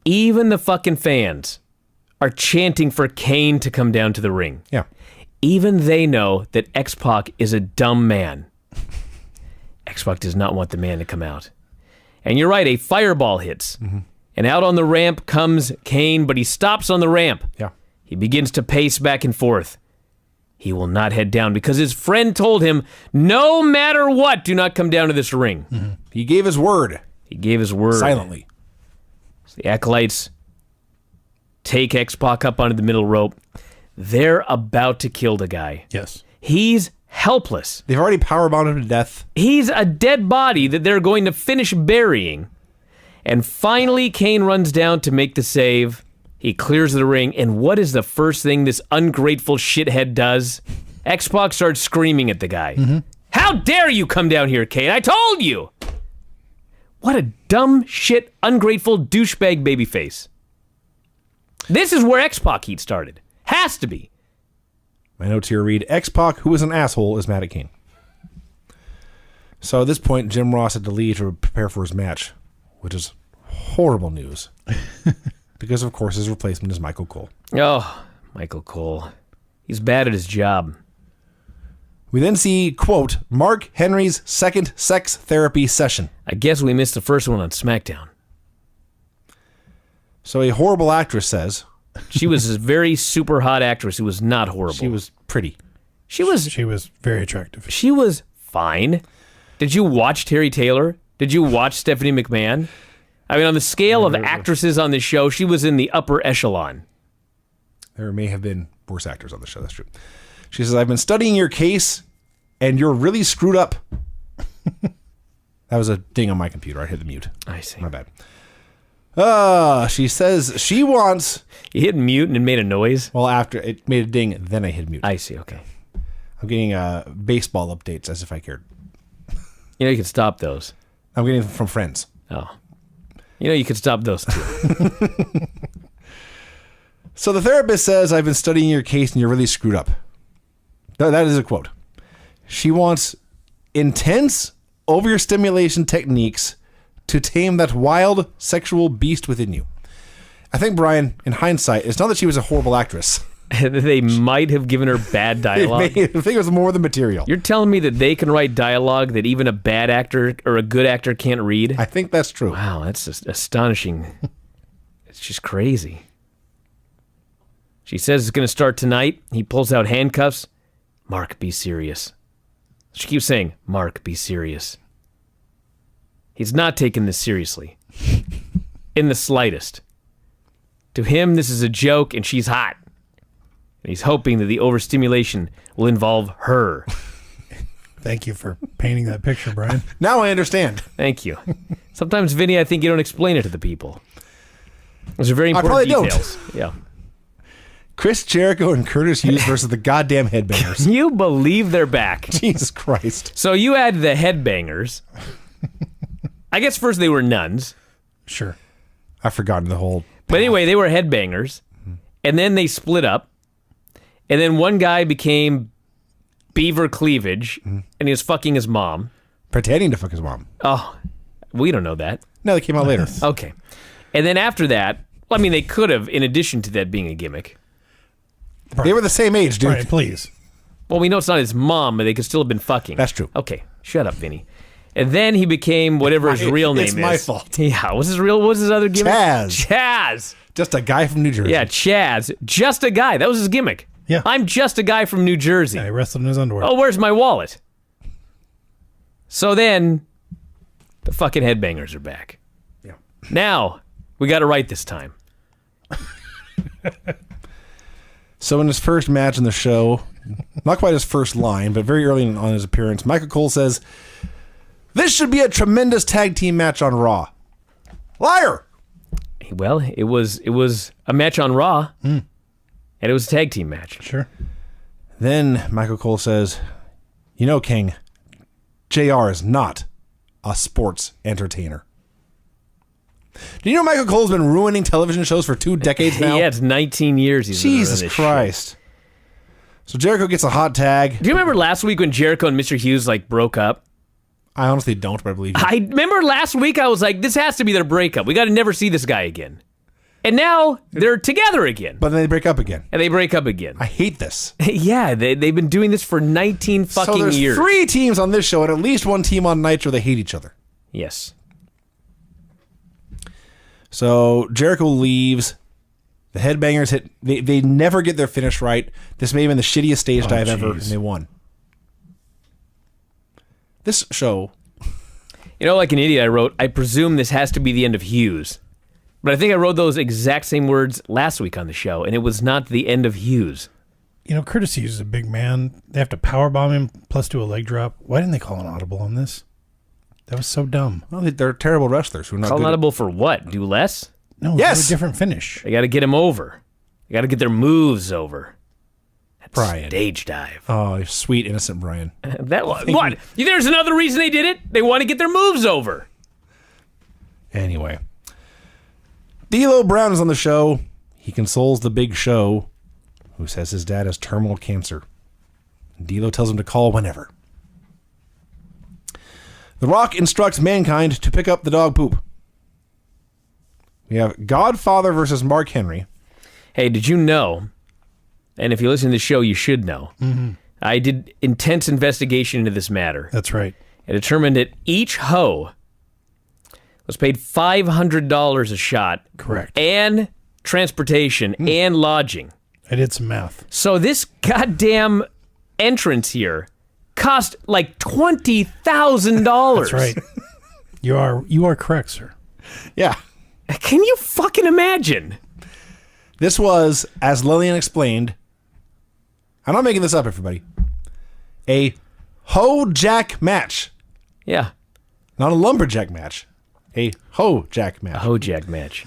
even the fucking fans are chanting for Kane to come down to the ring. Yeah. Even they know that X-Pac is a dumb man. X-Pac does not want the man to come out. And you're right, a fireball hits. And out on the ramp comes Kane, but he stops on the ramp. Yeah. He begins to pace back and forth. He will not head down because his friend told him, no matter what, do not come down to this ring. He gave his word. He gave his word. Silently. So the Acolytes take X-Pac up onto the middle rope. They're about to kill the guy. Yes. He's helpless. They've already powerbombed him to death. He's a dead body that they're going to finish burying. And finally, Kane runs down to make the save. He clears the ring, and what is the first thing this ungrateful shithead does? X-Pac starts screaming at the guy. How dare you come down here, Kane? I told you! What a dumb, shit, ungrateful douchebag babyface. This is where X-Pac heat started. Has to be. My notes here read, X-Pac, who is an asshole, is mad at Kane. So at this point, Jim Ross had to leave to prepare for his match, which is horrible news. Because, of course, his replacement is Michael Cole. Oh, Michael Cole. He's bad at his job. We then see, quote, Mark Henry's second sex therapy session. I guess we missed the first one on SmackDown. So a horrible actress says... She was a very super hot actress who was not horrible. She was pretty. She was very attractive. She was fine. Did you watch Terry Taylor? Did you watch Stephanie McMahon? I mean, on the scale of actresses on the show, she was in the upper echelon. There may have been worse actors on the show, that's true. She says, I've been studying your case, and you're really screwed up. That was a ding on my computer. I hit the mute. I see. My bad. She says she wants... You hit mute and it made a noise? Well, after it made a ding, then I hit mute. I see, okay. I'm getting baseball updates as if I cared. You know, you could stop those. I'm getting them from friends. Oh. You know, you could stop those too. So the therapist says, I've been studying your case and you're really screwed up. That is a quote. She wants intense overstimulation techniques to tame that wild sexual beast within you. I think, Bryan, in hindsight, it's not that she was a horrible actress. They might have given her bad dialogue. I think it was more than material. You're telling me that they can write dialogue that even a bad actor or a good actor can't read? I think that's true. Wow, that's just astonishing. It's just crazy. She says it's going to start tonight. He pulls out handcuffs. Mark, be serious. She keeps saying, Mark, be serious. He's not taking this seriously. In the slightest. To him, this is a joke, and she's hot. And he's hoping that the overstimulation will involve her. Thank you for painting that picture, Bryan. Now I understand. Thank you. Sometimes, Vinny, I think you don't explain it to the people. Those are very important probably details. Yeah. Chris Jericho and Curtis Hughes versus the goddamn Headbangers. Can you believe they're back? Jesus Christ. So you had the Headbangers. I guess first they were nuns. Sure. I've forgotten the whole... But anyway, they were Headbangers. And then they split up. And then one guy became Beaver Cleavage. And he was fucking his mom. Pretending to fuck his mom. Oh, we don't know that. No, they came out later. Okay. And then after that, well, I mean, they could have, in addition to that being a gimmick. They were the same age, dude. Brian, please. Well, we know it's not his mom, but they could still have been fucking. That's true. Okay, shut up, Vinny. And then he became whatever his real name is. It's my fault. Yeah, what's his other gimmick? Chaz. Chaz. Just a guy from New Jersey. Yeah, Chaz. Just a guy. That was his gimmick. Yeah. I'm just a guy from New Jersey. Yeah, he wrestled in his underwear. Oh, where's my wallet? So then, the fucking headbangers are back. Yeah. Now, we got it right this time. So in his first match in the show, not quite his first line, but very early on his appearance, Michael Cole says, "This should be a tremendous tag team match on Raw." Liar! Well, it was a match on Raw, and it was a tag team match. Sure. Then Michael Cole says, "You know, King, JR is not a sports entertainer." Do you know Michael Cole's been ruining television shows for 2 decades now? Yeah, it's 19 years he's been doing Jesus this Christ. shit. So Jericho gets a hot tag. Do you remember last week when Jericho and Mr. Hughes broke up? I honestly don't, but I believe you. I remember last week I was like, this has to be their breakup. We got to never see this guy again. And now they're together again. But then they break up again. And they break up again. I hate this. Yeah, they've been doing this for 19 fucking So there's years. 3 teams on this show and at least 1 team on Nitro. They hate each other. Yes. So Jericho leaves. The headbangers hit. They never get their finish right. This may have been the shittiest stage dive ever, and they won. This show. You know, like an idiot, I wrote, I presume this has to be the end of Hughes. But I think I wrote those exact same words last week on the show, and it was not the end of Hughes. You know, Curtis Hughes is a big man. They have to powerbomb him plus do a leg drop. Why didn't they call an audible on this? That was so dumb. Well, they're terrible wrestlers who are not Call good. audible for what? Do less? No, Yes! do a different finish. They got to get him over. They got to get their moves over. That's Bryan. stage dive. Oh, sweet innocent Bryan. That what? There's another reason they did it. They want to get their moves over. Anyway, D'Lo Brown is on the show. He consoles the Big Show, who says his dad has terminal cancer. D'Lo tells him to call whenever. The Rock instructs Mankind to pick up the dog poop. We have Godfather versus Mark Henry. Hey, did you know, and if you listen to the show, you should know, I did intense investigation into this matter. That's right. and determined that each hoe was paid $500 a shot. Correct. And transportation and lodging. I did some math. So this goddamn entrance here cost like $20,000. That's right. You are correct, sir. Yeah. Can you fucking imagine? This was, as Lillian explained, I'm not making this up, everybody, a hoe jack match. Yeah. Not a lumberjack match. A hoe jack match. A Hojack match.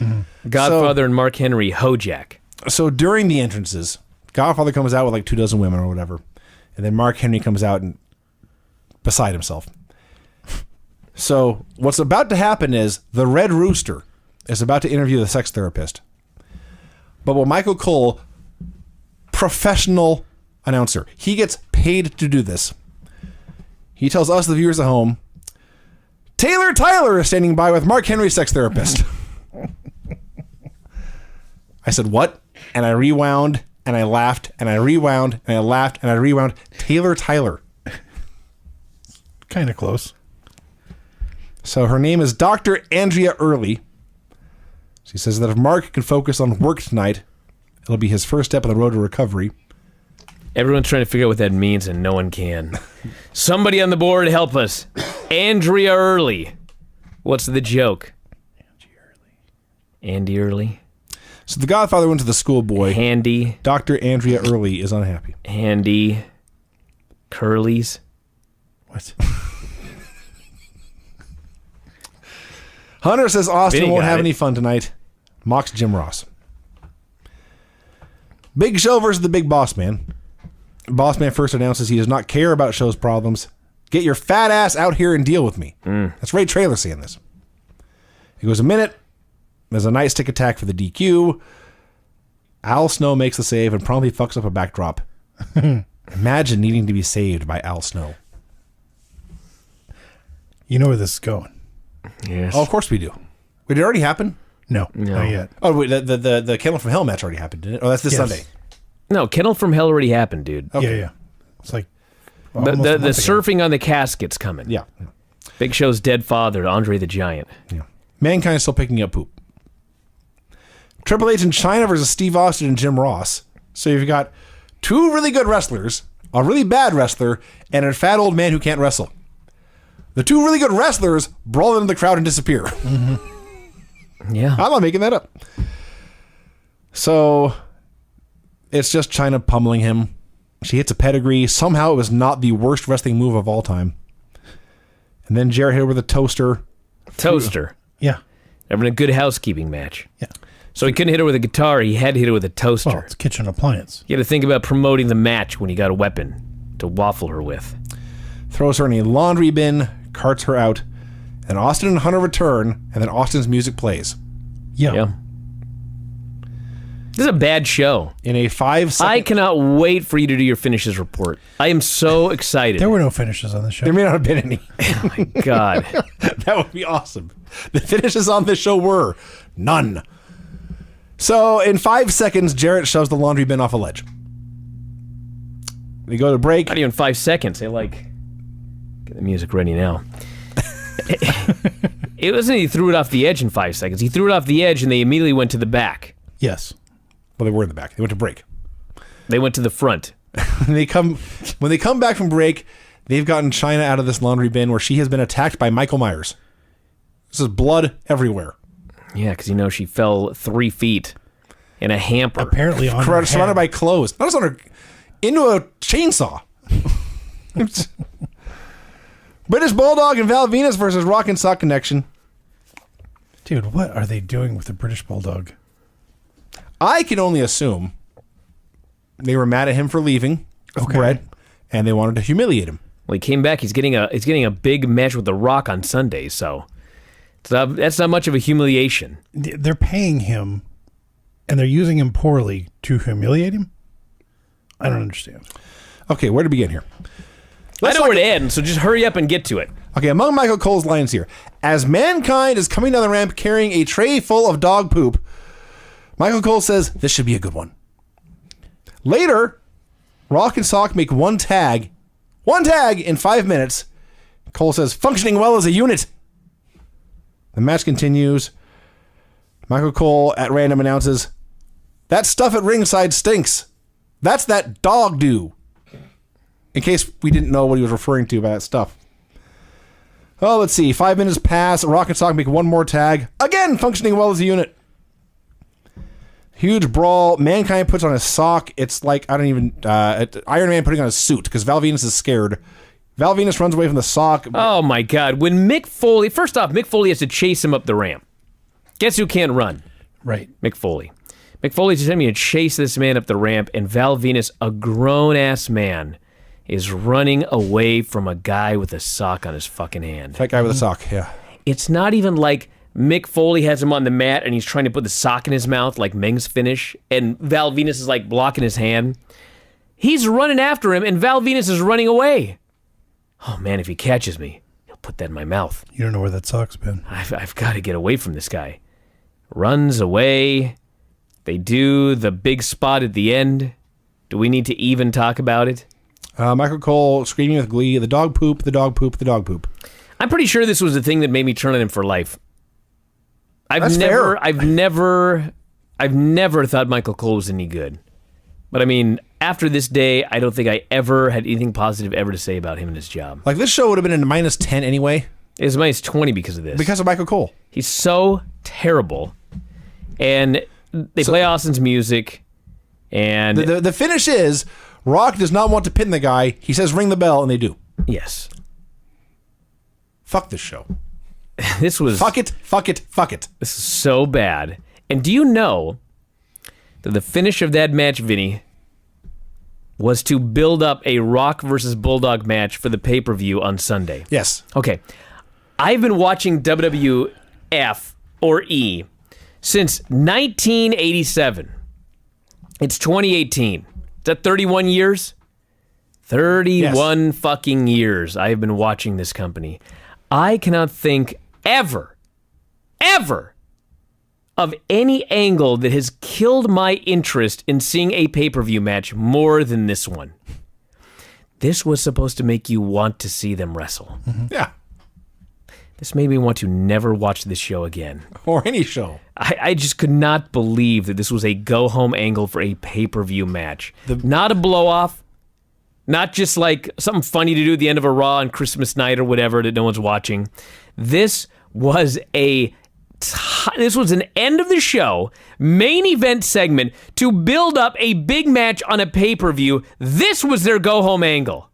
Godfather and Mark Henry, Hojack. So during the entrances, Godfather comes out with like 24 women or whatever. And then Mark Henry comes out and beside himself. So what's about to happen is the Red Rooster is about to interview the sex therapist. But what Michael Cole, professional announcer, he gets paid to do this. He tells us, the viewers at home, Taylor Tyler is standing by with Mark Henry's sex therapist. I said, what? And I rewound, and I laughed, and I rewound, and I laughed, and I rewound. Taylor Tyler. Kind of close. So her name is Dr. Andrea Early. She says that if Mark can focus on work tonight, it'll be his first step on the road to recovery. Everyone's trying to figure out what that means, and no one can. Somebody on the board help us. Andrea Early. What's the joke? Andy Early. So the Godfather went to the schoolboy. Handy. Dr. Andrea Early is unhappy. Handy. Curlies. What? Hunter says Austin Vinny won't got have it. any fun tonight. Mocks Jim Ross. Big Show versus the Big Boss Man. Boss Man first announces he does not care about Show's problems. Get your fat ass out here and deal with me. That's Ray Traylor saying this. It goes a minute. There's a nice stick attack for the DQ. Al Snow makes the save and promptly fucks up a backdrop. Imagine needing to be saved by Al Snow. You know where this is going. Yes. Oh, of course we do. Wait, did it already happen? No, not yet. Oh, wait, the Kennel from Hell match already happened, didn't it? Oh, that's this Yes. Sunday. No, Kennel from Hell already happened, dude. Yeah. It's like The, almost a the month ago. surfing on the casket's coming. Yeah. Big Show's dead father, Andre the Giant. Yeah. Mankind is still picking up poop. Triple H in China versus Steve Austin and Jim Ross. So you've got two really good wrestlers, a really bad wrestler, and a fat old man who can't wrestle. The two really good wrestlers brawl into the crowd and disappear. Yeah. I'm not making that up. So it's just China pummeling him. She hits a pedigree. Somehow it was not the worst wrestling move of all time. And then Jarrett hit her with a toaster. Toaster. Yeah. Having a good housekeeping match. Yeah. So he couldn't hit her with a guitar. He had to hit her with a toaster. Well, it's a kitchen appliance. You had to think about promoting the match when you got a weapon to waffle her with. Throws her in a laundry bin, carts her out. And Austin and Hunter return, and then Austin's music plays. Yeah. Yeah. This is a bad show. In a 5-second... I cannot wait for you to do your finishes report. I am so excited. There were no finishes on the show. There may not have been any. Oh my God. That would be awesome. The finishes on this show were none. So in 5 seconds, Jarrett shoves the laundry bin off a ledge. They go to break. Not even 5 seconds. They get the music ready now. It wasn't he threw it off the edge in 5 seconds. He threw it off the edge and they immediately went to the back. Yes. Well, they were in the back. They went to break. They went to the front. When they come back from break, they've gotten China out of this laundry bin where she has been attacked by Michael Myers. This is blood everywhere. Yeah, because she fell 3 feet in a hamper. Apparently on her Surrounded head. by clothes. Not just on her, into a chainsaw. British Bulldog and Val Venus versus Rock and Sock Connection. Dude, what are they doing with the British Bulldog? I can only assume they were mad at him for leaving with Brett, and they wanted to humiliate him. Well, he came back. He's getting a big match with The Rock on Sunday, so that's not much of a humiliation. They're paying him, and they're using him poorly to humiliate him? I don't understand. Okay, where to begin here? I know where to end, so just hurry up and get to it. Okay, among Michael Cole's lines here. As Mankind is coming down the ramp carrying a tray full of dog poop, Michael Cole says, this should be a good one. Later, Rock and Sock make one tag in 5 minutes. Cole says, functioning well as a unit. The match continues. Michael Cole at random announces, that stuff at ringside stinks. That's that dog do. In case we didn't know what he was referring to by that stuff. Oh, let's see. 5 minutes pass. Rock and Sock make one more tag. Again, functioning well as a unit. Huge brawl. Mankind puts on a sock. It's like, I don't even... Iron Man putting on a suit because Val Venus is scared. Val Venus runs away from the sock. Oh, my God. When Mick Foley... First off, Mick Foley has to chase him up the ramp. Guess who can't run? Right. Mick Foley. Mick Foley's telling me to chase this man up the ramp, and Val Venus, a grown-ass man, is running away from a guy with a sock on his fucking hand. That guy with a sock, yeah. It's not even like Mick Foley has him on the mat and he's trying to put the sock in his mouth like Meng's finish, and Val Venus is like blocking his hand. He's running after him, and Val Venus is running away. Oh man, if he catches me, he'll put that in my mouth. You don't know where that sock's been. I've got to get away from this guy. Runs away. They do the big spot at the end. Do we need to even talk about it? Michael Cole screaming with glee, the dog poop, the dog poop, the dog poop. I'm pretty sure this was the thing that made me turn on him for life. That's fair. I've never thought Michael Cole was any good. But I mean, after this day, I don't think I ever had anything positive ever to say about him and his job. Like, this show would have been in -10 anyway. It was -20 because of this. Because of Michael Cole. He's so terrible. And they play Austin's music, and... The finish is, Rock does not want to pin the guy. He says, ring the bell, and they do. Yes. Fuck this show. This was... Fuck it, fuck it, fuck it. This is so bad. And do you know that the finish of that match, Vinny, was to build up a Rock versus Bulldog match for the pay-per-view on Sunday? Yes. Okay. I've been watching WWF or E since 1987. It's 2018. Is that 31 years? 31 fucking years I have been watching this company. I cannot think ever of any angle that has killed my interest in seeing a pay-per-view match more than this one. This was supposed to make you want to see them wrestle. Yeah. This made me want to never watch this show again. Or any show. I just could not believe that this was a go-home angle for a pay-per-view match. Not a blow-off. Not just like something funny to do at the end of a Raw on Christmas night or whatever that no one's watching. This was an end of the show, main event segment to build up a big match on a pay-per-view. This was their go-home angle.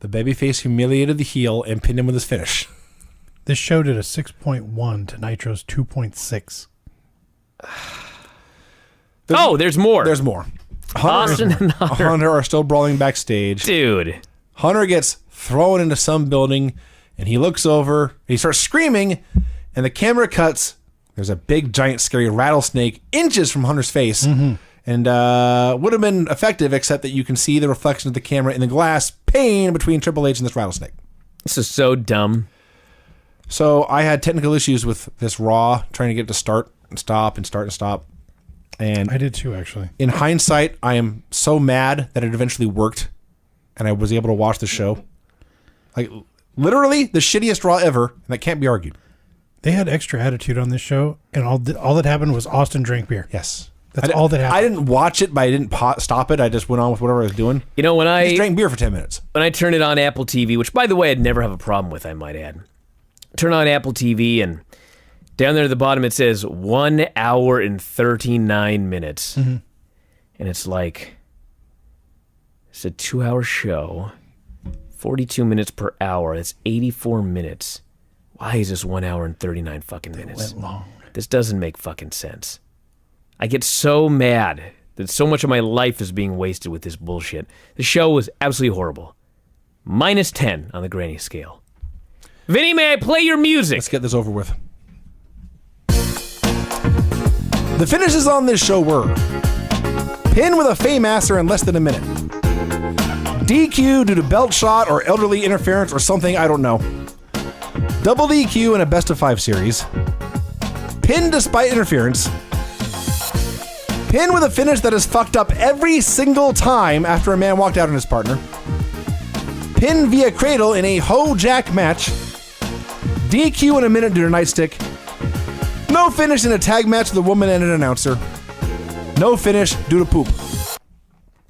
The babyface humiliated the heel and pinned him with his finish. This show did a 6.1 to Nitro's 2.6. There's more. There's more. Austin and Hunter are still brawling backstage. Dude. Hunter gets thrown into some building, and he looks over, and he starts screaming, and the camera cuts. There's a big, giant, scary rattlesnake inches from Hunter's face, and would have been effective, except that you can see the reflection of the camera in the glass pane between Triple H and this rattlesnake. This is so dumb. So I had technical issues with this Raw, trying to get it to start and stop and start and stop. And I did too, actually. in hindsight, I am so mad that it eventually worked and I was able to watch the show. Like, literally the shittiest Raw ever, and that can't be argued. They had extra attitude on this show, and all that happened was Austin drank beer. Yes. That's all that happened. I didn't watch it, but I didn't stop it. I just went on with whatever I was doing. You know, when I just I drank beer for 10 minutes. turn it on Apple TV, which, by the way, I'd never have a problem with, I might add. Turn on Apple TV, and down there at the bottom it says 1 hour and 39 minutes. And it's like, it's a 2-hour show, 42 minutes per hour. That's 84 minutes. Why is this 1 hour and 39 fucking minutes? Went long. This doesn't make fucking sense. I get so mad that so much of my life is being wasted with this bullshit. The show was absolutely horrible. Minus 10 on the granny scale. Vinny, may I play your music? Let's get this over with. The finishes on this show were pin with a Faymaster in less than a minute, DQ due to belt shot or elderly interference or something, I don't know, double DQ in a best of 5 series, pin despite interference, pin with a finish that is fucked up every single time after a man walked out on his partner, pin via cradle in a Ho Jack match, DQ in a minute due to nightstick, no finish in a tag match with a woman and an announcer, no finish due to poop.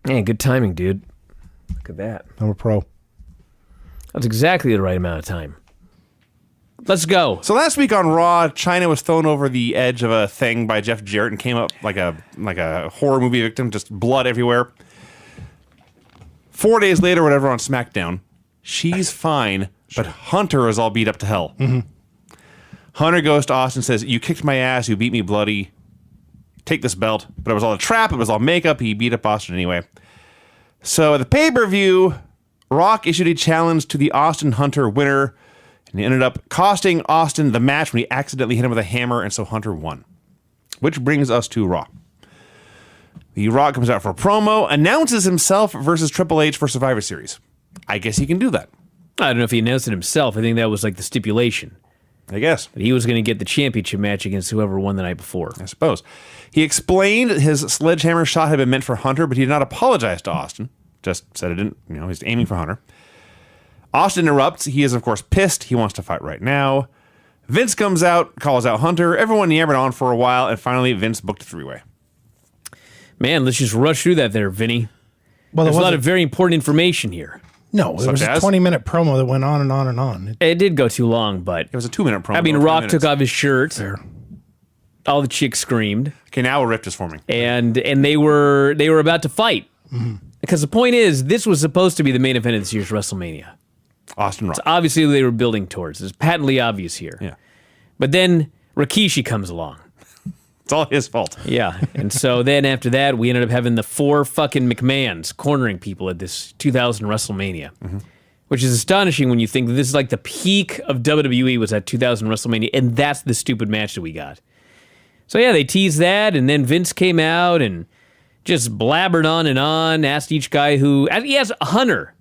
Man, good timing, dude. Look at that. I'm a pro. That's exactly the right amount of time. Let's go. So last week on Raw, China was thrown over the edge of a thing by Jeff Jarrett and came up like a horror movie victim, just blood everywhere. 4 days later, whatever, on SmackDown, she's fine, but Hunter is all beat up to hell. Hunter goes to Austin and says, "You kicked my ass, you beat me bloody. Take this belt." But it was all a trap, it was all makeup, he beat up Austin anyway. So at the pay-per-view, Rock issued a challenge to the Austin Hunter winner, and he ended up costing Austin the match when he accidentally hit him with a hammer, and so Hunter won. Which brings us to Raw. The Rock comes out for a promo, announces himself versus Triple H for Survivor Series. I guess he can do that. I don't know if he announced it himself. I think that was like the stipulation. I guess. That he was going to get the championship match against whoever won the night before. I suppose. He explained his sledgehammer shot had been meant for Hunter, but he did not apologize to Austin. Just said it didn't, he's aiming for Hunter. Austin interrupts. He is, of course, pissed. He wants to fight right now. Vince comes out, calls out Hunter. Everyone yammered on for a while, and finally Vince booked a 3-way. Man, let's just rush through that there, Vinny. Well, There's a lot of very important information here. No, it was a 20-minute promo that went on and on and on. It did go too long, but It was a 2-minute promo. I mean, about 3 Rock minutes. took off his shirt. Fair. All the chicks screamed, Okay, now a rift is forming. and they were about to fight. Because the point is, this was supposed to be the main event of this year's WrestleMania. Austin Rock. Obviously, they were building towards. It's patently obvious here. Yeah. But then Rikishi comes along. It's all his fault. Yeah. And so then after that, we ended up having the 4 fucking McMahons cornering people at this 2000 WrestleMania. Which is astonishing when you think that this is like the peak of WWE was at 2000 WrestleMania, and that's the stupid match that we got. So yeah, they teased that, and then Vince came out and just blabbered on, asked each guy he has Hunter,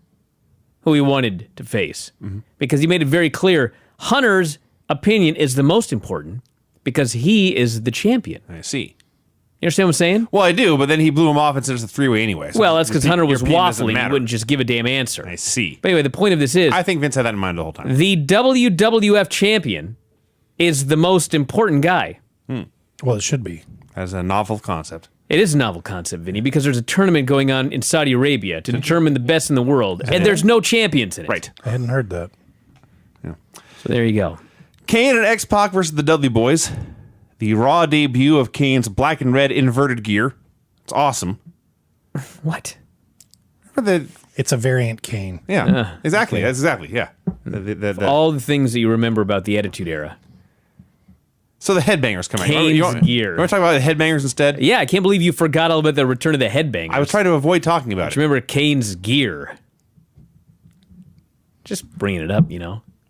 who he wanted to face. Because he made it very clear, Hunter's opinion is the most important, because he is the champion. I see. You understand what I'm saying? Well, I do, but then he blew him off and said it's a three-way anyway. So Well, that's because Hunter was your opinion doesn't waffling. He matter. wouldn't just give a damn answer. I see. But anyway, the point of this is I think Vince had that in mind the whole time. the WWF champion is the most important guy. Well, it should be. As a novel concept. It is a novel concept, Vinny, because there's a tournament going on in Saudi Arabia to determine the best in the world, and there's no champions in it. Right. I hadn't heard that. So there you go. Kane and X-Pac versus the Dudley Boys. The Raw debut of Kane's black and red inverted gear. It's awesome. What? Remember the... It's a variant Kane. Yeah, exactly. That's exactly, yeah. All the things that you remember about the Attitude Era. So the headbangers come out. Kane's You want gear. to talk about the headbangers instead? Yeah, I can't believe you forgot all about the return of the headbangers. I was trying to avoid talking about it. Remember Kane's gear. Just bringing it up,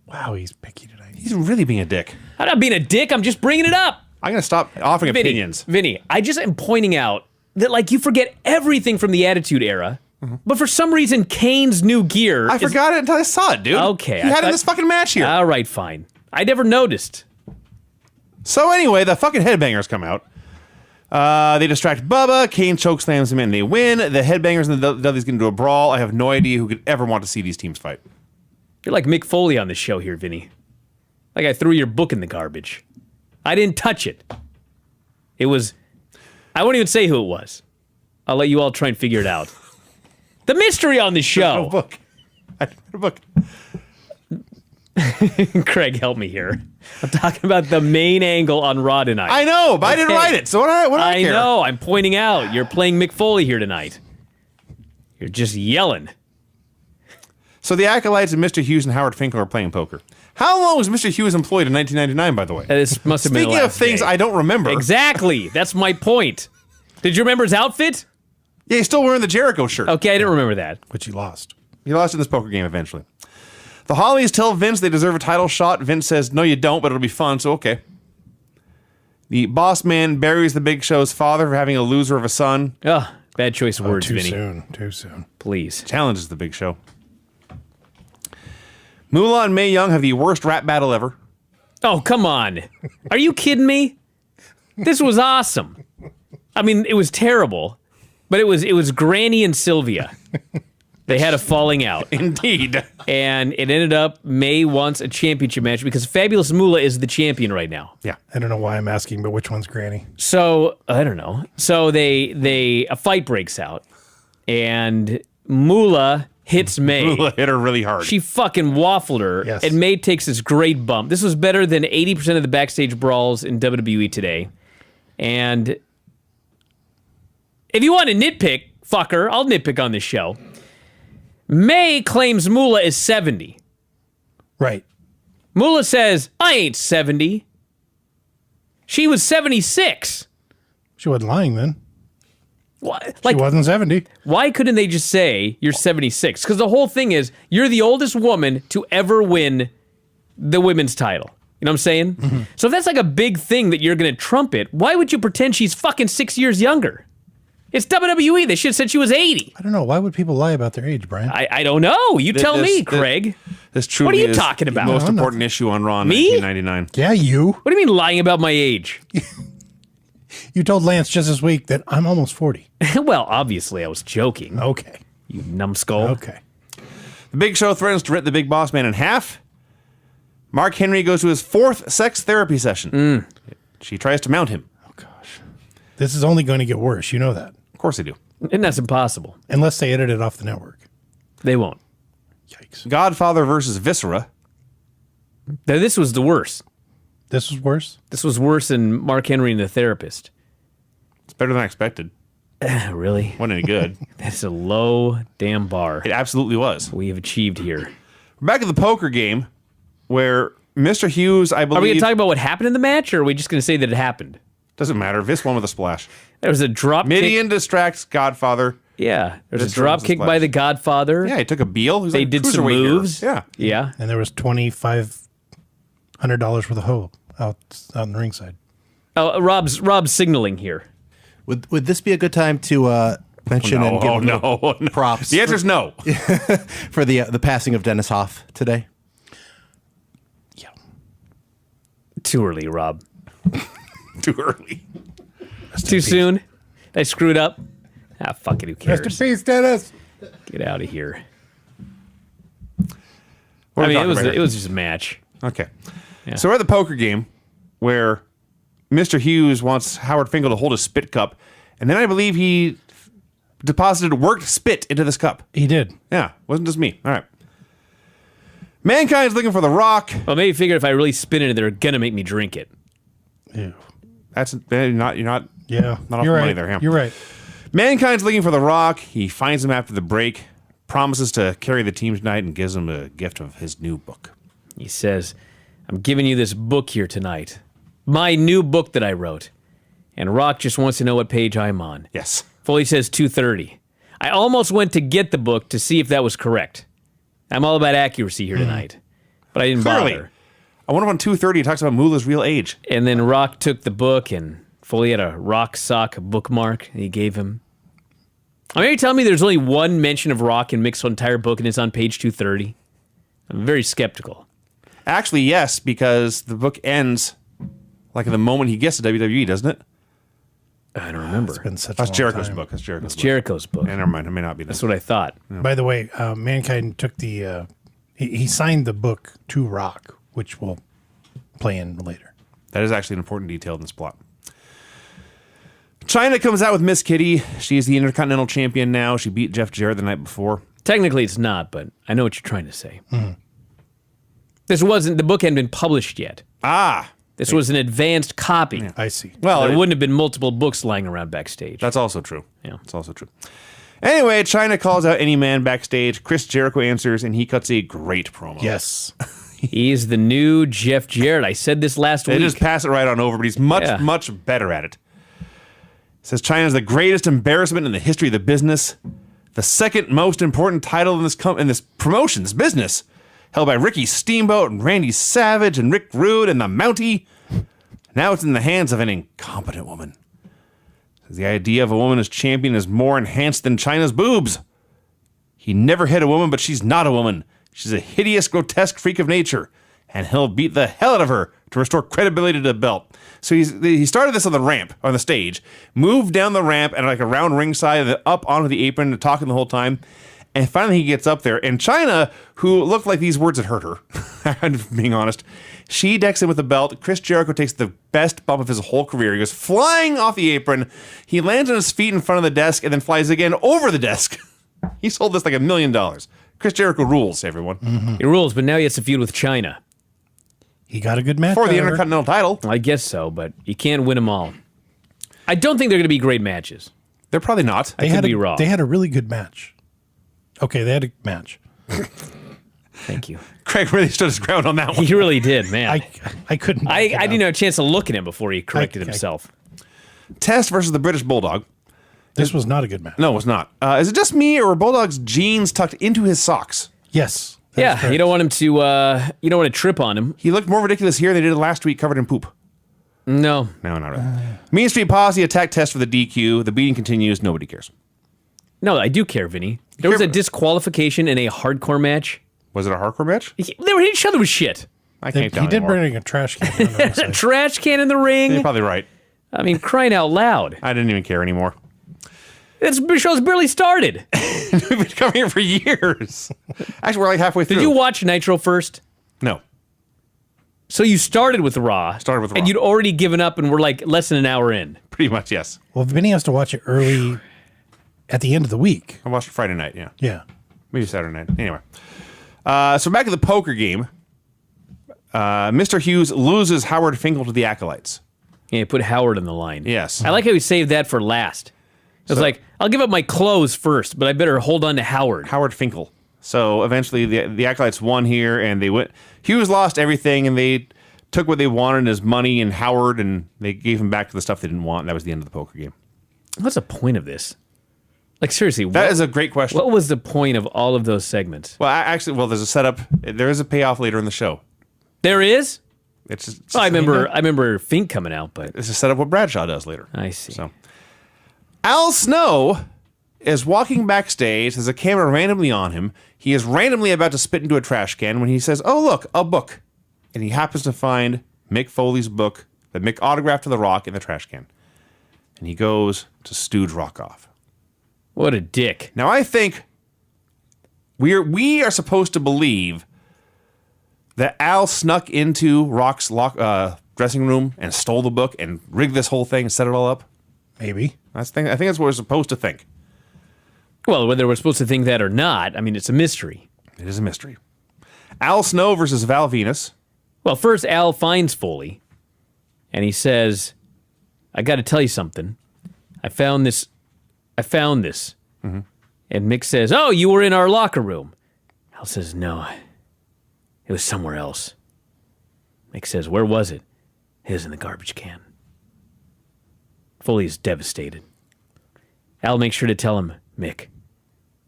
Wow, he's picky tonight. He's really being a dick. I'm not being a dick, I'm just bringing it up. I'm going to stop offering opinions. Vinny, I just am pointing out that, you forget everything from the Attitude Era, but for some reason, Kane's new gear I forgot it until I saw it, dude. Okay, He I had it in thought- this fucking match here. All right, fine. I never noticed. So anyway, the fucking headbangers come out. They distract Bubba. Kane chokeslams him and they win. The headbangers and the Dudleys get into a brawl. I have no idea who could ever want to see these teams fight. You're like Mick Foley on the show here, Vinny. Like I threw your book in the garbage. I didn't touch it. It was... I won't even say who it was. I'll let you all try and figure it out. The mystery on the No show. book. I read a book. Craig, help me here. I'm talking about the main angle on Raw tonight. I know, but I didn't Okay. write it. So what do I care? I know. I'm pointing out. You're playing Mick Foley here tonight. You're just yelling. So the Acolytes and Mr. Hughes and Howard Finkel are playing poker. How long was Mr. Hughes employed in 1999, by the way? This must have been the Speaking of last things day. I don't remember. Exactly. That's my point. Did you remember his outfit? Yeah, he's still wearing the Jericho shirt. Okay, I didn't remember that. Which he lost. He lost in this poker game eventually. The Hollies tell Vince they deserve a title shot. Vince says, no, you don't, but it'll be fun, so okay. The boss man buries the Big Show's father for having a loser of a son. Ugh, bad choice of words, Too Vinny. soon. Too soon. Please. Challenges the Big Show. Moolah and Mae Young have the worst rap battle ever. Oh, come on. Are you kidding me? This was awesome. I mean, it was terrible, but it was Granny and Sylvia. They had a falling out. Indeed. And it ended up May wants a championship match because Fabulous Moolah is the champion right now. Yeah. I don't know why I'm asking, but which one's Granny? So, I don't know. So a fight breaks out and Moolah hits May. Moolah hit her really hard. She fucking waffled her, Yes. and May takes this great bump. This was better than 80% of the backstage brawls in WWE today. And if you want to nitpick, fucker, I'll nitpick on this show. May claims Moolah is 70. Right. Moolah says, I ain't 70. She was 76. She wasn't lying then. What? She wasn't 70. Why couldn't they just say you're 76? Because the whole thing is you're the oldest woman to ever win the women's title. You know what I'm saying? Mm-hmm. So if that's like a big thing that you're going to trumpet, why would you pretend she's fucking 6 years younger? It's WWE. They should have said she was 80. I don't know. Why would people lie about their age, Brian? I don't know. You tell me, Craig. This truly What are you is talking about? the most I'm not- important issue on Raw in Me? 1999. Yeah, you. What do you mean lying about my age? You told Lance just this week that I'm almost 40. Well, obviously I was joking. Okay. You numbskull. Okay. The Big Show threatens to rip the Big Boss Man in half. Mark Henry goes to his 4th sex therapy session. She tries to mount him. Oh, gosh. This is only going to get worse. You know that. Of course they do. And that's impossible. Unless they edit it off the network. They won't. Yikes. Godfather versus Viscera. Now, this was the worst. This was worse? This was worse than Mark Henry and the Therapist. It's better than I expected. Really? Wasn't any good. That's a low damn bar It absolutely was. we have achieved here. We're back at the poker game where Mr. Hughes, I Are we going believe... to talk about what happened in the match, or are we just going to say that it happened? Doesn't matter. Vis won with a splash. There was a drop kick. Midian distracts Godfather. Yeah. There's This a drop was a kick by splash. the Godfather. Yeah, he took a Beal. They did some moves. Yeah. Yeah. And there was $2,500 worth of hope out on the ringside. Oh, Rob's signaling here. Would this be a good time to mention and give a little no. props The answer's no. for the passing of Dennis Hoff today? Yeah. Too early, Rob. Too early. Too soon. I screwed up. Ah, fuck it. Who cares? Rest in peace, Dennis. Get out of here. What I are we mean, talking about it here? was just a match. Okay. So we're at the poker game where Mr. Hughes wants Howard Finkel to hold a spit cup, and then I believe he deposited worked spit into this cup. He did. Yeah, wasn't just me. All right. Mankind's looking for the rock. Well, maybe figure if I really spin it, they're gonna make me drink it. Ew. That's you're not Yeah. Not off You're the right. money there, yeah. You're right. Mankind's looking for the rock. He finds him after the break, promises to carry the team tonight, and gives him a gift of his new book. He says, "I'm giving you this book here tonight, my new book that I wrote." And Rock just wants to know what page I'm on. Yes. Foley says 230. I almost went to get the book to see if that was correct. I'm all about accuracy here tonight, but I didn't Clearly. bother. I wonder if on 230 it talks about Moolah's real age. And then Rock took the book, and Foley had a Rock sock bookmark he gave him. I mean, are you telling me there's only one mention of Rock in Mick's entire book, and it's on page 230? I'm very skeptical. Actually, yes, because the book ends like in the moment he gets to WWE, doesn't it? I don't remember. It's been such a That's long Jericho's time. book. That's Jericho's book. Jericho's book. Yeah, never mind. It may not be this. That's what I thought. By the way, Mankind took the he signed the book to Rock, which we'll play in later. That is actually an important detail in this plot. China comes out with Miss Kitty. She is the Intercontinental Champion now. She beat Jeff Jarrett the night before. Technically, it's not, but I know what you're trying to say. The book hadn't been published yet. Ah, This was an advanced copy. I see. well, There wouldn't have been multiple books lying around backstage. that's also true. Yeah. It's also true. Anyway, China calls out any man backstage. Chris Jericho answers, and he cuts a great promo. Yes. He's the new Jeff Jarrett. I said this last They week. just pass it right on over, but he's much, Yeah. much better at it. Says China's the greatest embarrassment in the history of the business. The second most important title in this promotion, this business, held by Ricky Steamboat and Randy Savage and Rick Rude and the Mountie. Now it's in the hands of an incompetent woman. Says the idea of a woman as champion is more enhanced than China's boobs. He never hit a woman, but she's not a woman. She's a hideous, grotesque freak of nature, and he'll beat the hell out of her to restore credibility to the belt. So he started this on the ramp, on the stage, moved down the ramp and like around ringside, and then up onto the apron, talking the whole time. And finally he gets up there. And China, who looked like these words had hurt her, I'm being honest, she decks him with the belt. Chris Jericho takes the best bump of his whole career. He goes flying off the apron. He lands on his feet in front of the desk and then flies again over the desk. He sold this like $1 million. Chris Jericho rules, everyone. It rules, but now he has to feud with China. He got a good match For the out of her. Intercontinental title. I guess so, but you can't win them all. I don't think they're going to be great matches. They're probably not. They could had be wrong. They had a really good match. Okay, they had a match. Thank you. Craig really stood his ground on that one. He really did, man. I couldn't. I didn't have a chance to look at him before he corrected I- himself. Test versus the British Bulldog. This was not a good match. No, it was not. Is it just me, or were Bulldog's jeans tucked into his socks? Yes. that is Yeah, correct. you don't want him to. You don't want to trip on him. He looked more ridiculous here than he did last week, covered in poop. No, No, not really. Mean Street Posse attack Test for the DQ. The beating continues. Nobody cares. no, I do care, Vinny. There was a disqualification in a hardcore match. Was it a hardcore match? They were hitting each other with shit. I They- can't tell he did anymore. bring a trash can. down the A outside. trash can in the ring. You're probably right. I mean, crying out loud. I didn't even care anymore. This show's barely started. We've been coming here for years. Actually, we're like halfway through. Did you watch Nitro first? No. So you started with Raw. Started with Raw. And you'd already given up and we're like less than an hour in. Pretty much, yes. Well, Vinny has to watch it early at the end of the week. I watched it Friday night, yeah. Yeah. Maybe Saturday night. Anyway. So back at the poker game, Mr. Hughes loses Howard Finkel to the Acolytes. Yeah, put Howard on the line. Yes. I like how he saved that for last. It was like, I'll give up my clothes first, but I better hold on to Howard. Howard Finkel. So eventually the Acolytes won here, and they went. Hughes lost everything, and they took what they wanted as money and Howard, and they gave him back to the stuff they didn't want, and that was the end of the poker game. What's the point of this? Like, seriously, That is a great question. what was the point of all of those segments? Well, there's a setup. There is a payoff later in the show. There is? It's just, I remember Fink coming out, but It's a setup what Bradshaw does later. I see. So, Al Snow is walking backstage. There's a camera randomly on him. He is randomly about to spit into a trash can when he says, "Oh, look, a book." And he happens to find Mick Foley's book, that Mick autographed to the Rock in the trash can. And he goes to stooge Rock off. What a dick. Now, I think we are supposed to believe that Al snuck into Rock's dressing room and stole the book and rigged this whole thing and set it all up. Maybe. I think that's what we're supposed to think. Well, whether we're supposed to think that or not, I mean, it's a mystery. It is a mystery. Al Snow versus Val Venus. Well, first Al finds Foley, and he says, I got to tell you something. I found this. Mm-hmm. And Mick says, oh, you were in our locker room. Al says, no, it was somewhere else. Mick says, where was it? It was in the garbage can. Foley is devastated. Al makes sure to tell him, Mick,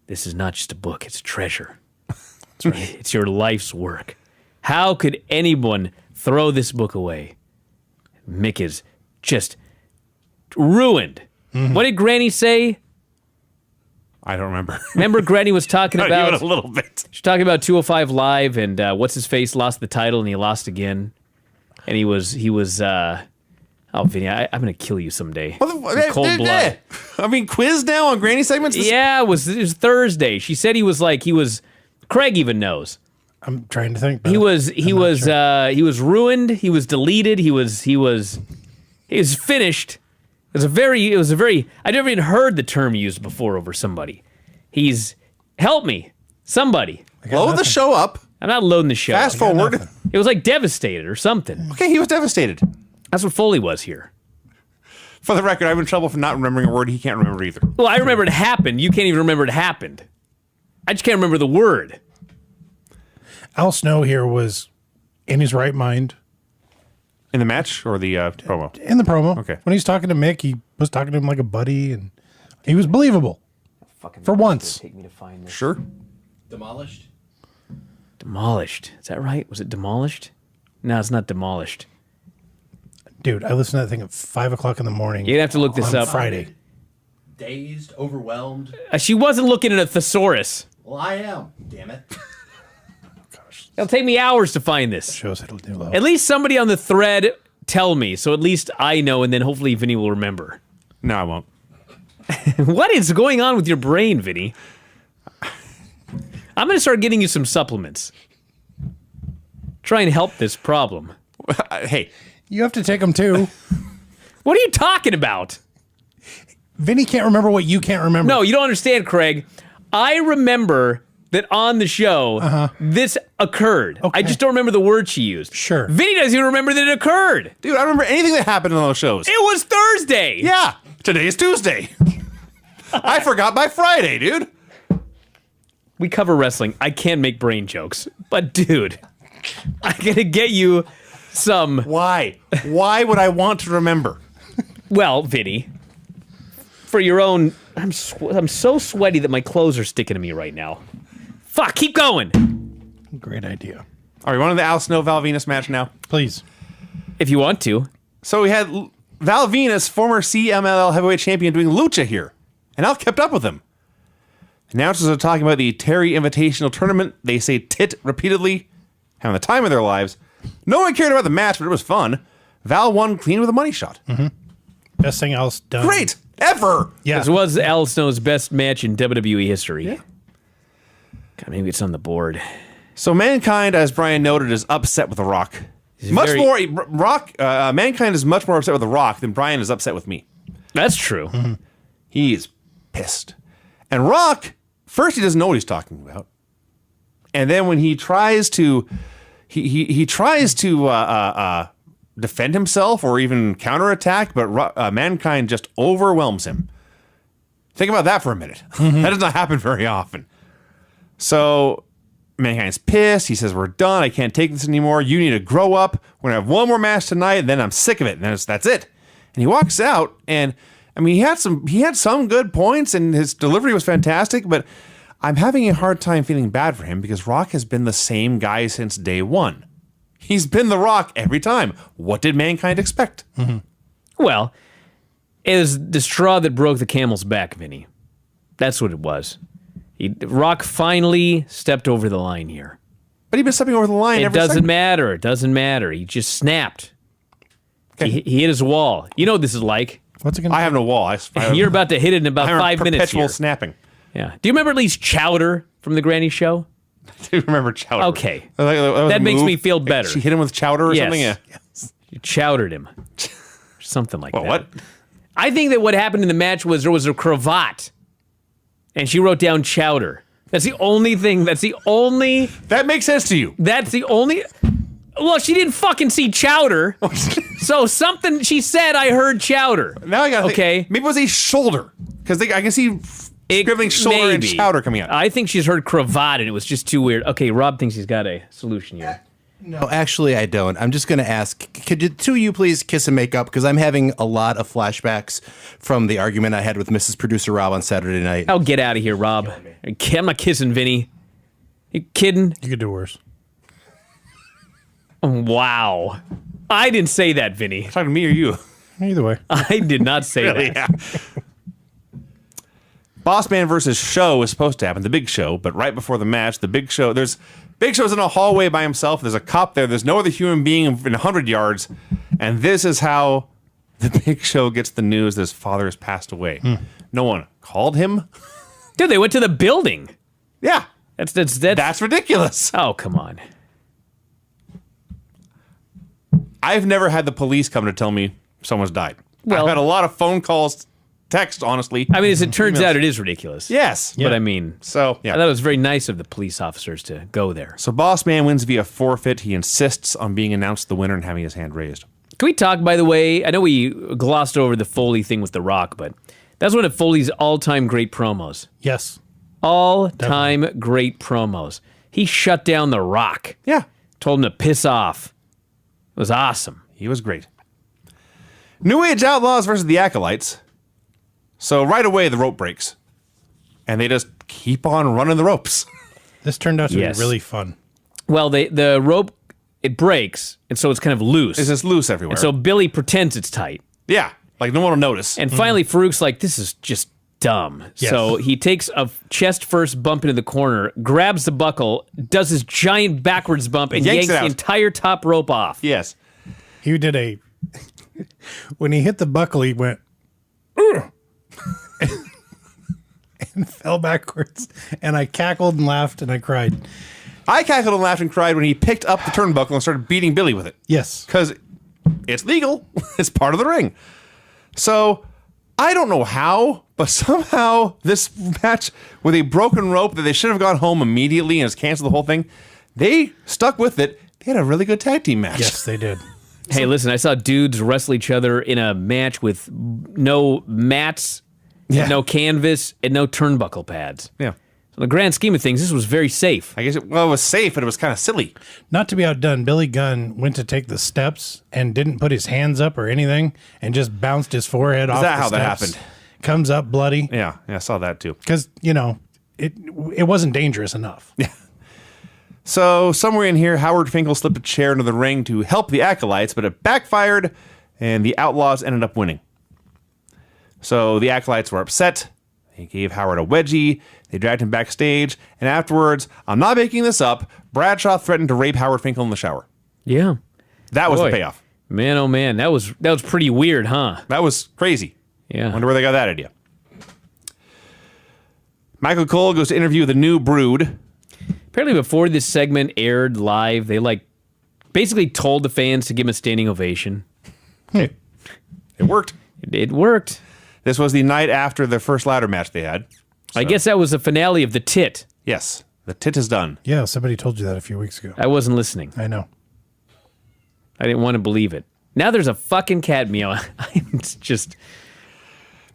this is not just a book, it's treasure. That's right. It's your life's work. How could anyone throw this book away? Mick is just ruined. Mm-hmm. What did Granny say? I don't remember. Remember Granny was talking Not about... even a little bit. She's talking about 205 Live, and what's-his-face lost the title, and he lost again. And he was oh, Vinny, I'm going to kill you someday. Cold blood. I mean, quiz now on Granny segments? Yeah, it was Thursday. She said he was Craig even knows. I'm trying to think. He was ruined. He was deleted. He was finished. It was a very I never even heard the term used before over somebody. Help me, somebody. Load the show up. I'm not loading the show. Fast forward. It was like devastated or something. Okay, he was devastated. That's what Foley was here. For the record, I'm in trouble for not remembering a word he can't remember either. Well, I remember it happened. You can't even remember it happened. I just can't remember the word. Al Snow here was in his right mind. In the match or the promo? In the promo. Okay. When he's talking to Mick, he was talking to him like a buddy, and he was believable. For once. Take me to find this. Sure. Demolished. Demolished. Is that right? Was it demolished? No, it's not demolished. Dude, I listened to that thing at 5 o'clock in the morning. You'd have to look this on up. Friday. Dazed, overwhelmed. She wasn't looking at a thesaurus. Well, I am. Damn it. It'll take me hours to find this. Shows it'll do low. At least somebody on the thread tell me, so at least I know, and then hopefully Vinny will remember. No, I won't. What is going on with your brain, Vinny? I'm going to start getting you some supplements. Try and help this problem. Hey. You have to take them too. What are you talking about? Vinny can't remember what you can't remember. No, you don't understand, Craig. I remember that on the show, this occurred. Okay. I just don't remember the word she used. Sure. Vinny doesn't even remember that it occurred. Dude, I don't remember anything that happened on those shows. It was Thursday. Yeah. Today is Tuesday. I forgot by Friday, dude. We cover wrestling. I can make brain jokes. But, dude, I'm going to get you some... Why? Why would I want to remember? Well, Vinny, for your own... I'm so sweaty that my clothes are sticking to me right now. Fuck, keep going. Great idea. All right, we want to the Al Snow Val Venus match now. Please. If you want to. So we had Val Venus, former CMLL heavyweight champion, doing lucha here. And Al kept up with him. Announcers are talking about the Terry Invitational Tournament. They say tit repeatedly, having the time of their lives. No one cared about the match, but it was fun. Val won clean with a money shot. Mm-hmm. Best thing else done. Great! Ever! Yeah. This was Al Snow's best match in WWE history. Yeah. God, maybe it's on the board. So Mankind, as Bryan noted, is upset with The Rock. Mankind is much more upset with The Rock than Bryan is upset with me. That's true. Mm-hmm. He's pissed. And Rock, first he doesn't know what he's talking about. And then when he tries to he tries to defend himself or even counterattack, but Mankind just overwhelms him. Think about that for a minute. Mm-hmm. That does not happen very often. So Mankind's pissed. He says, we're done. I can't take this anymore. You need to grow up. We're going to have one more match tonight, and then I'm sick of it. And then that's it. And he walks out, and I mean, he had some good points, and his delivery was fantastic, but I'm having a hard time feeling bad for him because Rock has been the same guy since day one. He's been The Rock every time. What did Mankind expect? Mm-hmm. Well, it was the straw that broke the camel's back, Vinny. That's what it was. Rock finally stepped over the line here. But he's been stepping over the line It every doesn't second. matter. It doesn't matter. He just snapped. He hit his wall. You know what this is like. What's it going to I have no wall. You're about to hit it in about I 5 minutes perpetual here. snapping. Yeah. Do you remember at least Chowder from the Granny Show? I do remember Chowder. Okay. Was That a makes move. me feel better. She hit him with Chowder or Yes. something? Yeah. You chowdered him. Something like Well, that. what? I think that what happened in the match was there was a cravat, and she wrote down Chowder. That's the only thing. That's the only. That makes sense to you. Well, she didn't fucking see Chowder. So something she said, I heard Chowder. Now I got to Okay. think. Maybe it was a shoulder. Because I can see scribbling shoulder and Maybe. Chowder coming out. I think she's heard cravat, and it was just too weird. Okay, Rob thinks he's got a solution here. No, actually, I don't. I'm just going to ask, could the two of you please kiss and make up? Because I'm having a lot of flashbacks from the argument I had with Mrs. Producer Rob on Saturday night. Oh, get out of here, Rob. I'm not kissing Vinny. You kidding? You could do worse. Wow. I didn't say that, Vinny. Talking to me or you? Either way. I did not say that. Yeah. Boss Man versus Show was supposed to happen, the Big Show, but right before the match, the Big Show's in a hallway by himself. There's a cop there. There's no other human being in 100 yards. And this is how the Big Show gets the news that his father has passed away. No one called him. Dude, they went to the building. Yeah. That's ridiculous. Oh, come on. I've never had the police come to tell me someone's died. Well- I've had a lot of phone calls, text, honestly. I mean, as it turns out, it is ridiculous. Yes. But I mean, So, I thought it was very nice of the police officers to go there. So Boss Man wins via forfeit. He insists on being announced the winner and having his hand raised. Can we talk, by the way? I know we glossed over the Foley thing with The Rock, but that's one of Foley's all-time great promos. Yes. All-time great promos. He shut down The Rock. Yeah. Told him to piss off. It was awesome. He was great. New Age Outlaws versus the Acolytes. So right away, the rope breaks. And they just keep on running the ropes. This turned out to Yes. be really fun. Well, the rope, it breaks, and so it's kind of loose. It's just loose everywhere. So Billy pretends it's tight. yeah, like no one will notice. And finally, Farouk's like, this is just dumb. Yes. So he takes a chest first bump into the corner, grabs the buckle, does his giant backwards bump, and Yanks yanks it the out. entire top rope off. Yes. He did a. When he hit the buckle, he went. "Ugh," and fell backwards. And I cackled and laughed and I cried. I cackled and laughed and cried when he picked up the turnbuckle and started beating Billy with it. Yes. Because it's legal. It's part of the ring. So I don't know how, but somehow this match with a broken rope that they should have gone home immediately and just canceled the whole thing, they stuck with it. They had a really good tag team match. Yes, they did. Hey, listen, I saw dudes wrestle each other in a match with no mats, Yeah. no canvas, and no turnbuckle pads. Yeah. So in the grand scheme of things, this was very safe. I guess it was safe, but it was kind of silly. Not to be outdone, Billy Gunn went to take the steps and didn't put his hands up or anything and just bounced his forehead off that the how that steps. happened? Comes up bloody. Yeah, I saw that too. Because, it wasn't dangerous enough. Yeah. So somewhere in here, Howard Finkel slipped a chair into the ring to help the Acolytes, but it backfired, and the Outlaws ended up winning. So the Acolytes were upset. They gave Howard a wedgie. They dragged him backstage, and afterwards, I'm not making this up, Bradshaw threatened to rape Howard Finkel in the shower. Yeah. That was Boy. the payoff. Man, oh man, that was pretty weird, huh? That was crazy. Yeah. Wonder where they got that idea. Michael Cole goes to interview the new Brood. Apparently, before this segment aired live, they basically told the fans to give him a standing ovation. It worked. It worked. This was the night after the first ladder match they had. I guess that was the finale of the tit. Yes, the tit is done. Yeah, somebody told you that a few weeks ago. I wasn't listening. I know. I didn't want to believe it. Now there's a fucking cat meow. It's just...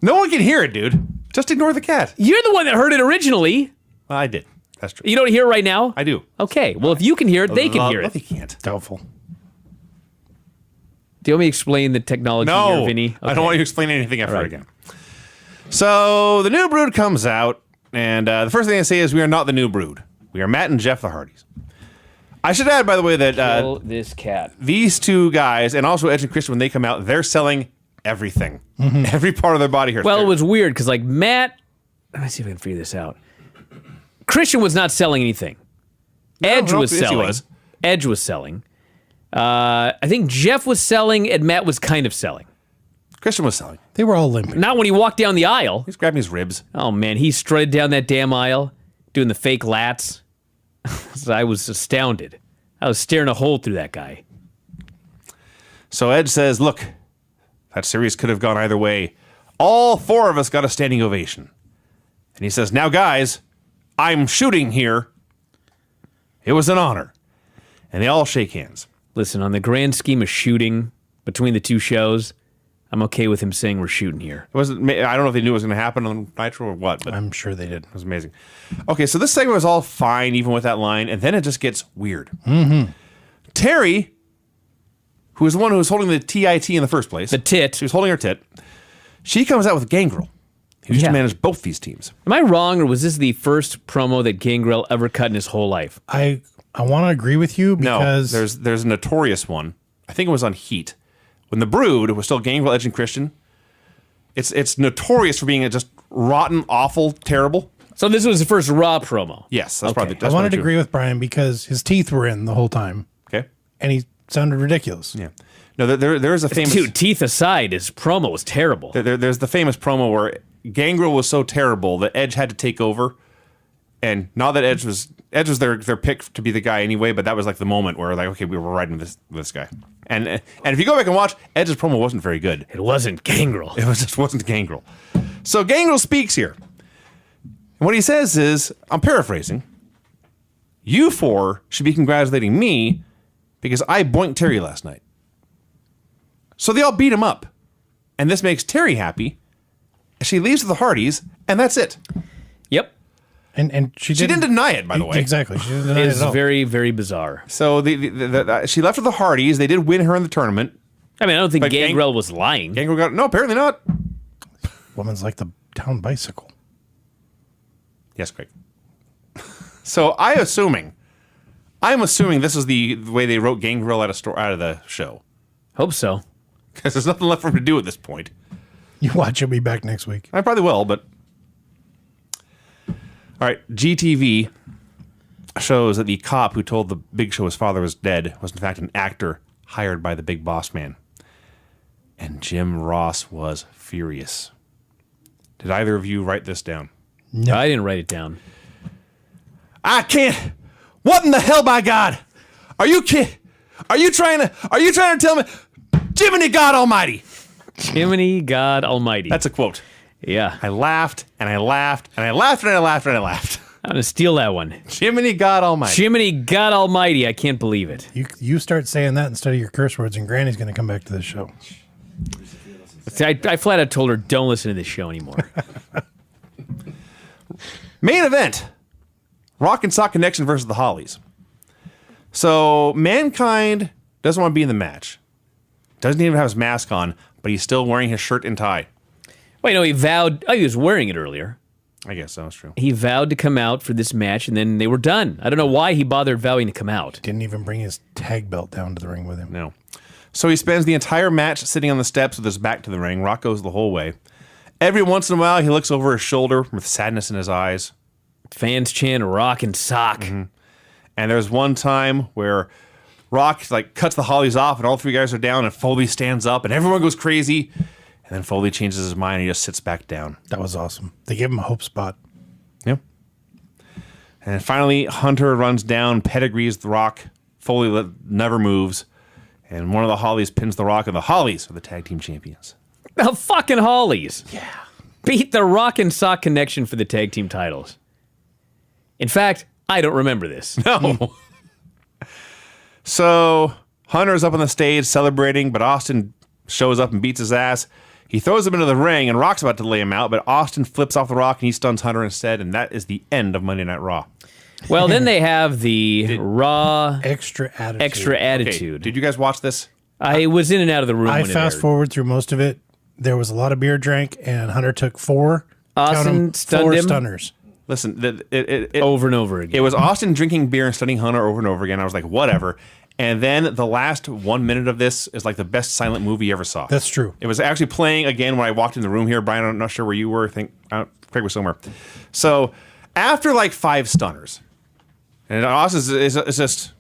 No one can hear it, dude. Just ignore the cat. You're the one that heard it originally. Well, I did. That's true. You don't hear it right now? I do. Okay, well, if you can hear it, they can hear No, it. they can't. Doubtful. Do you want me to explain the technology No, here, Vinny? I don't want you to explain anything after All it right. again. So the new Brood comes out, and the first thing they say is, we are not the new Brood. We are Matt and Jeff the Hardys. I should add, by the way, that Kill this cat. these two guys, and also Edge and Christian, when they come out, they're selling everything. Every part of their body here. Well, it was weird because, Matt... Let me see if I can figure this out. Christian was not selling anything. Edge no, was yes, he selling. was. Edge was selling. I think Jeff was selling and Matt was kind of selling. Christian was selling. They were all limping. Not when he walked down the aisle. He's grabbing his ribs. Oh, man, he strutted down that damn aisle, doing the fake lats. I was astounded. I was staring a hole through that guy. So Edge says, look, that series could have gone either way. All 4 of us got a standing ovation. And he says, now, guys, I'm shooting here. It was an honor. And they all shake hands. Listen, on the grand scheme of shooting between the two shows, I'm okay with him saying we're shooting here. It wasn't. I don't know if they knew it was going to happen on Nitro or what, but I'm sure they did. it was amazing. Okay, so this segment was all fine, even with that line, and then it just gets weird. Terry, who was the one who was holding the TIT in the first place, The tit. she was holding her tit. She comes out with Gangrel, who used to manage both these teams. Am I wrong, or was this the first promo that Gangrel ever cut in his whole life? I want to agree with you No, because there's a notorious one. I think it was on Heat when the Brood was still Gangrel, Edge, and Christian. It's notorious for being just rotten, awful, terrible. So this was the first Raw promo. Yes, that's Okay. probably. I That's wanted to probably agree with Bryan because his teeth were in the whole time true. Okay. and he sounded ridiculous. Yeah. No, there is a famous. Dude, teeth aside, his promo was terrible. There's the famous promo where Gangrel was so terrible that Edge had to take over, and not that Edge was their pick to be the guy anyway, but that was like the moment where like, okay, we were riding this guy, and if you go back and watch, Edge's promo wasn't very good. It wasn't Gangrel. It just wasn't Gangrel. So Gangrel speaks here, and what he says is, I'm paraphrasing, you 4 should be congratulating me because I boinked Terry last night. So they all beat him up, and this makes Terry happy. She leaves with the Hardys, and that's it. Yep. And she Didn't deny it, by the way. Exactly. She didn't deny It it is at all. very, very bizarre. So she left with the Hardys. They did win her in the tournament. I mean, I don't think But Gangrel was lying. Gangrel got no, apparently not. Woman's like the town bicycle. Yes, Craig. So I'm assuming this is the way they wrote Gangrel out of the show Hope so. because there's nothing left for him to do at this point. You watch, he'll be back next week. I probably will, but all right. GTV shows that the cop who told the Big Show his father was dead was in fact an actor hired by the Big Boss Man, and Jim Ross was furious. Did either of you write this down? No, I didn't write it down. I can't. What in the hell, by God? Are you kidding? Are you trying to tell me, Jiminy God Almighty? Jiminy God Almighty. That's a quote. Yeah. I laughed and I laughed and I laughed and I laughed and I laughed. I'm going to steal that one. Jiminy God Almighty. Jiminy God Almighty. I can't believe it. You start saying that instead of your curse words, and Granny's going to come back to this show. I flat out told her, don't listen to this show anymore. Main event: Rock and Sock Connection versus the Hollies. So Mankind doesn't want to be in the match. Doesn't even have his mask on, but he's still wearing his shirt and tie. Wait, no, he vowed. Oh, he was wearing it earlier. I guess that was true. He vowed to come out for this match, and then they were done. I don't know why he bothered vowing to come out. Didn't even bring his tag belt down to the ring with him. No. So he spends the entire match sitting on the steps with his back to the ring. Rock goes the whole way. Every once in a while, he looks over his shoulder with sadness in his eyes. Fans chant Rock and Sock. Mm-hmm. And there's one time where Rock like cuts the Hollies off, and all 3 guys are down, and Foley stands up, and everyone goes crazy. And then Foley changes his mind, and he just sits back down. That was awesome. They gave him a hope spot. Yep. And finally, Hunter runs down, pedigrees the Rock. Foley never moves. And one of the Hollies pins the Rock, and the Hollies are the tag team champions. The fucking Hollies. Yeah. Beat the Rock and Sock Connection for the tag team titles. In fact, I don't remember this. No. So Hunter's up on the stage celebrating, but Austin shows up and beats his ass. He throws him into the ring, and Rock's about to lay him out, but Austin flips off the Rock, and he stuns Hunter instead, and that is the end of Monday Night Raw. Well, then they have the Raw Extra attitude. Extra Okay, Attitude. did you guys watch this? I was in and out of the room I when it fast aired. forward through most of it. There was a lot of beer drank, and Hunter took 4. count 'em, Austin stunned 4 him. stunners. Listen, it Over and over again. It was Austin drinking beer and stunning Hunter over and over again. I was like, whatever. And then the last 1 minute of this is like the best silent movie you ever saw. That's true. It was actually playing again when I walked in the room here. Brian, I'm not sure where you were. I think Craig was somewhere. So after like 5 stunners, and Austin is just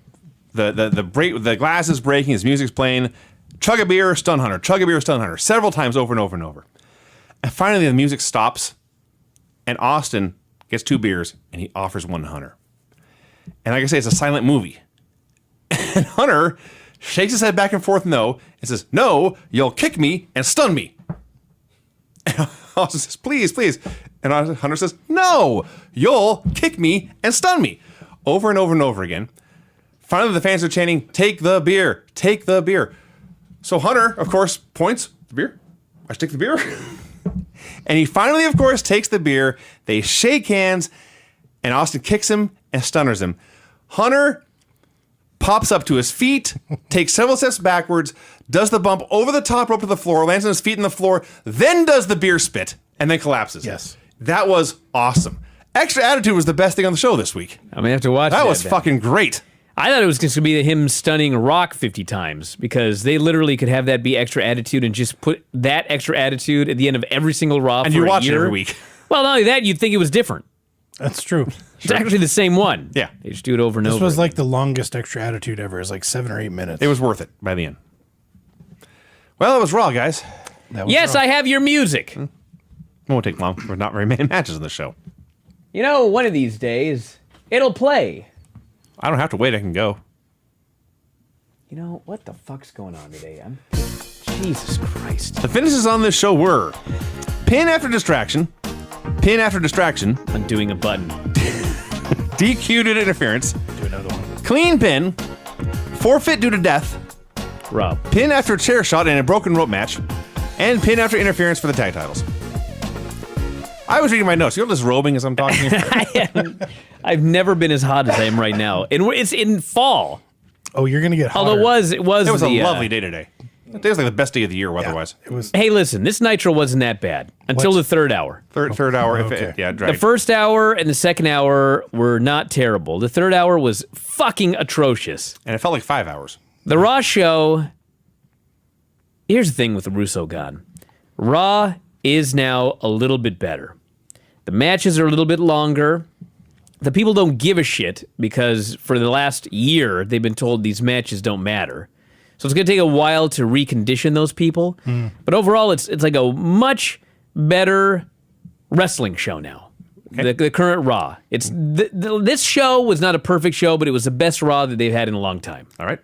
The glass is breaking. His music's playing. Chug a beer, stun Hunter. Chug a beer, stun Hunter. Several times over and over and over. And finally, the music stops, and Austin gets 2 beers, and he offers one to Hunter. And like I say, it's a silent movie. And Hunter shakes his head back and forth no, and says, "No, you'll kick me and stun me." And Austin says, "Please, please." And Hunter says, "No, you'll kick me and stun me." Over and over and over again. Finally, the fans are chanting, "Take the beer, take the beer." So Hunter, of course, points, "The beer? I should take the beer?" And he finally, of course, takes the beer. They shake hands, and Austin kicks him and stunners him. Hunter pops up to his feet, takes several steps backwards, does the bump over the top rope to the floor, lands on his feet on the floor, then does the beer spit, and then collapses. Yes. That was awesome. Extra Attitude was the best thing on the show this week. I'm gonna have to watch That was then. fucking great. I thought it was going to be him stunning Rock 50 times because they literally could have that be Extra Attitude and just put that Extra Attitude at the end of every single Raw And for you a watch it year. every week. Well, not only that, you'd think it was different. That's true. It's actually the same one. Yeah. They just do it over and This over. was like the longest Extra Attitude ever. It was like 7 or 8 minutes. It was worth it by the end. Well, it was Raw, guys. That was Yes, wrong. I have your music. It won't take long. There's not very many matches on the show. You know, one of these days, it'll play. I don't have to wait. I can go. You know, what the fuck's going on today? Jesus Christ. The finishes on this show were pin after distraction, pin after distraction, Undoing a button. DQ due to interference, Do another one. clean pin, forfeit due to death, Rob. pin after chair shot in a broken rope match, and pin after interference for the tag titles. I was reading my notes. You're just robing as I'm talking. I've never been as hot as I am right now. And it's in fall. Oh, you're gonna get hotter. Although it was It was a the, lovely day today. It was like the best day of the year weather-wise. It was. Hey, listen, this Nitro wasn't that bad until What? the third hour. Third hour. okay. Yeah, The dragged. first hour and the second hour were not terrible. The third hour was fucking atrocious. And it felt like 5 hours. The Raw show. Here's the thing with the Russo God. Raw is now a little bit better. The matches are a little bit longer. The people don't give a shit because for the last year they've been told these matches don't matter. So it's going to take a while to recondition those people. But overall, it's like a much better wrestling show now. The current Raw. It's this show was not a perfect show, but it was the best Raw that they've had in a long time. All right.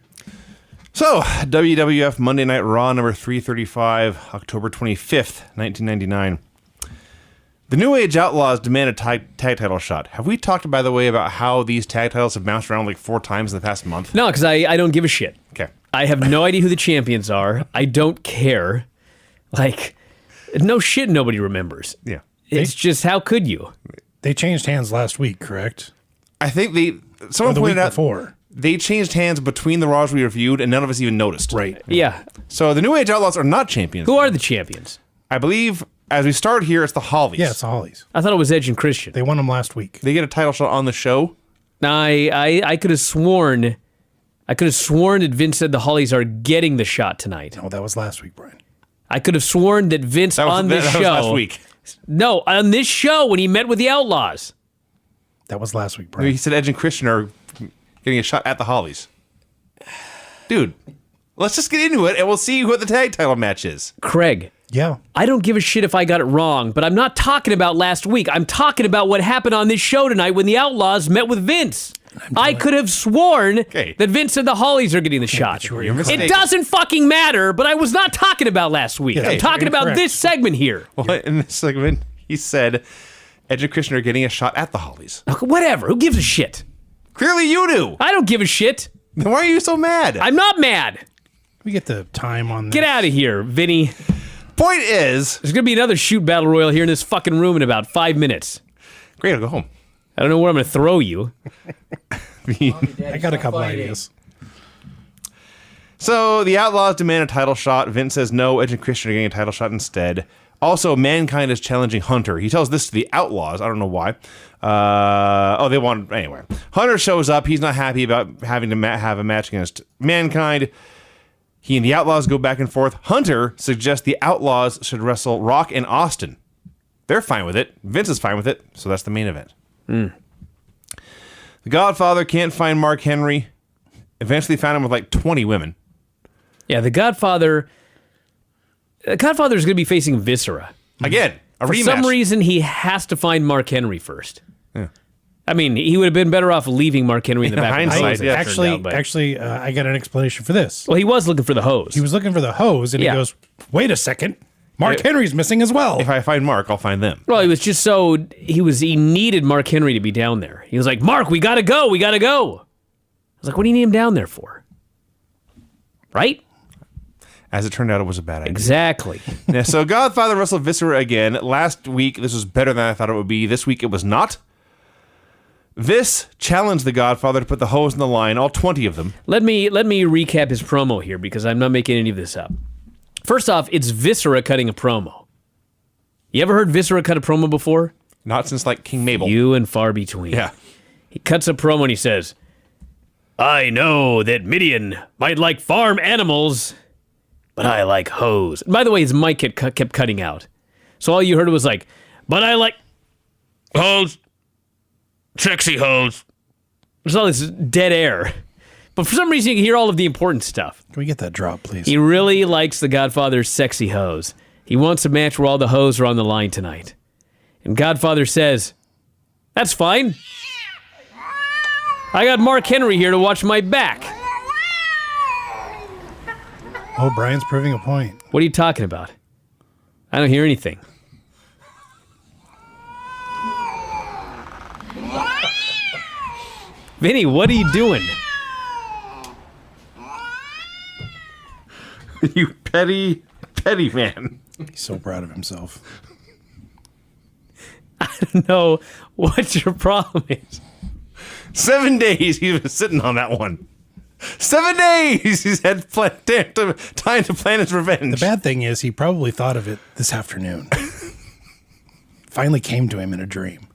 So, WWF Monday Night Raw number 335, October 25th, 1999. The New Age Outlaws demand a tag title shot. Have we talked, by the way, about how these tag titles have bounced around like 4 times in the past month? No, because I don't give a shit. Okay. I have no idea who the champions are. I don't care. Like, no shit nobody remembers. Yeah. It's just, how could you? They changed hands last week, correct? I think Or someone the week pointed out before. they changed hands between the Raws we reviewed, and none of us even noticed. Right. Yeah. So the New Age Outlaws are not champions. Who are the champions? I believe, as we start here, it's the Hollies. Yeah, it's the Hollies. I thought it was Edge and Christian. They won them last week. They get a title shot on the show. I could have sworn that Vince said the Hollies are getting the shot tonight. Oh, that was last week, Brian. I could have sworn that Vince That was, on this that show. was last week. No, on this show when he met with the Outlaws. That was last week, He Brian. said Edge and Christian are getting a shot at the Hollies. Dude, let's just get into it, and we'll see what the tag title match is. Craig, Yeah. I don't give a shit if I got it wrong, but I'm not talking about last week. I'm talking about what happened on this show tonight when the Outlaws met with Vince. I could have sworn Okay. that Vince and the Hollies are getting the shot. You're mistaken. It doesn't fucking matter, but I was not talking about last week. I'm talking you're about incorrect. this segment here. Well, in this segment, he said Edge and Christian are getting a shot at the Hollies. Whatever. Who gives a shit? Clearly you do. I don't give a shit. Then why are you so mad? I'm not mad. We get the time on this. Get out of here, Vinny. Point is, There's going to be another shoot battle royal here in this fucking room in about 5 minutes. great, I'll go home. I don't know where I'm going to throw you. I got a couple ideas. So the Outlaws demand a title shot. Vince says no. Edge and Christian are getting a title shot instead. Also, Mankind is challenging Hunter. He tells this to the Outlaws. I don't know why. They want... Anyway. Hunter shows up. He's not happy about having to have a match against Mankind. He and the Outlaws go back and forth. Hunter suggests the Outlaws should wrestle Rock and Austin. They're fine with it. Vince is fine with it. So that's the main event. The Godfather can't find Mark Henry. Eventually found him with like 20 women. Yeah, the Godfather. The Godfather is going to be facing Viscera. Again, a For rematch. some reason, he has to find Mark Henry first. Yeah. I mean, he would have been better off leaving Mark Henry in the back of the hindsight, hose. yeah. I got an explanation for this. Well, he was looking for the hose. He was looking for the hose, and Yeah. he goes, "Wait a second, Mark Henry's missing as well." If I find Mark, I'll find them. Well, he was just he needed Mark Henry to be down there. He was like, Mark, we gotta go. I was like, what do you need him down there for? Right? As it turned out, it was a bad idea. Exactly. Yeah, so Godfather wrestled Viscera again. Last week, this was better than I thought it would be. This week, it was not. Vis challenged the Godfather to put the hose in the line, all 20 of them. Let me recap his promo here because I'm not making any of this up. First off, it's Viscera cutting a promo. You ever heard Viscera cut a promo before? Not since like King Mabel. Few and far between. Yeah. He cuts a promo and he says, I know that Midian might like farm animals, but I like hoes. And by the way, his mic kept cutting out. So all you heard was like, but I like hoes. Sexy hoes. There's all this dead air. But for some reason, you can hear all of the important stuff. Can we get that drop, please? He really likes the Godfather's sexy hoes. He wants a match where all the hoes are on the line tonight. And Godfather says, that's fine. I got Mark Henry here to watch my back. Oh, Brian's proving a point. What are you talking about? I don't hear anything. Vinny, what are you doing? You petty man. He's so proud of himself. I don't know what your problem is. 7 days he was sitting on that one. 7 days he's had time to plan his revenge. The bad thing is he probably thought of it this afternoon. Finally came to him in a dream.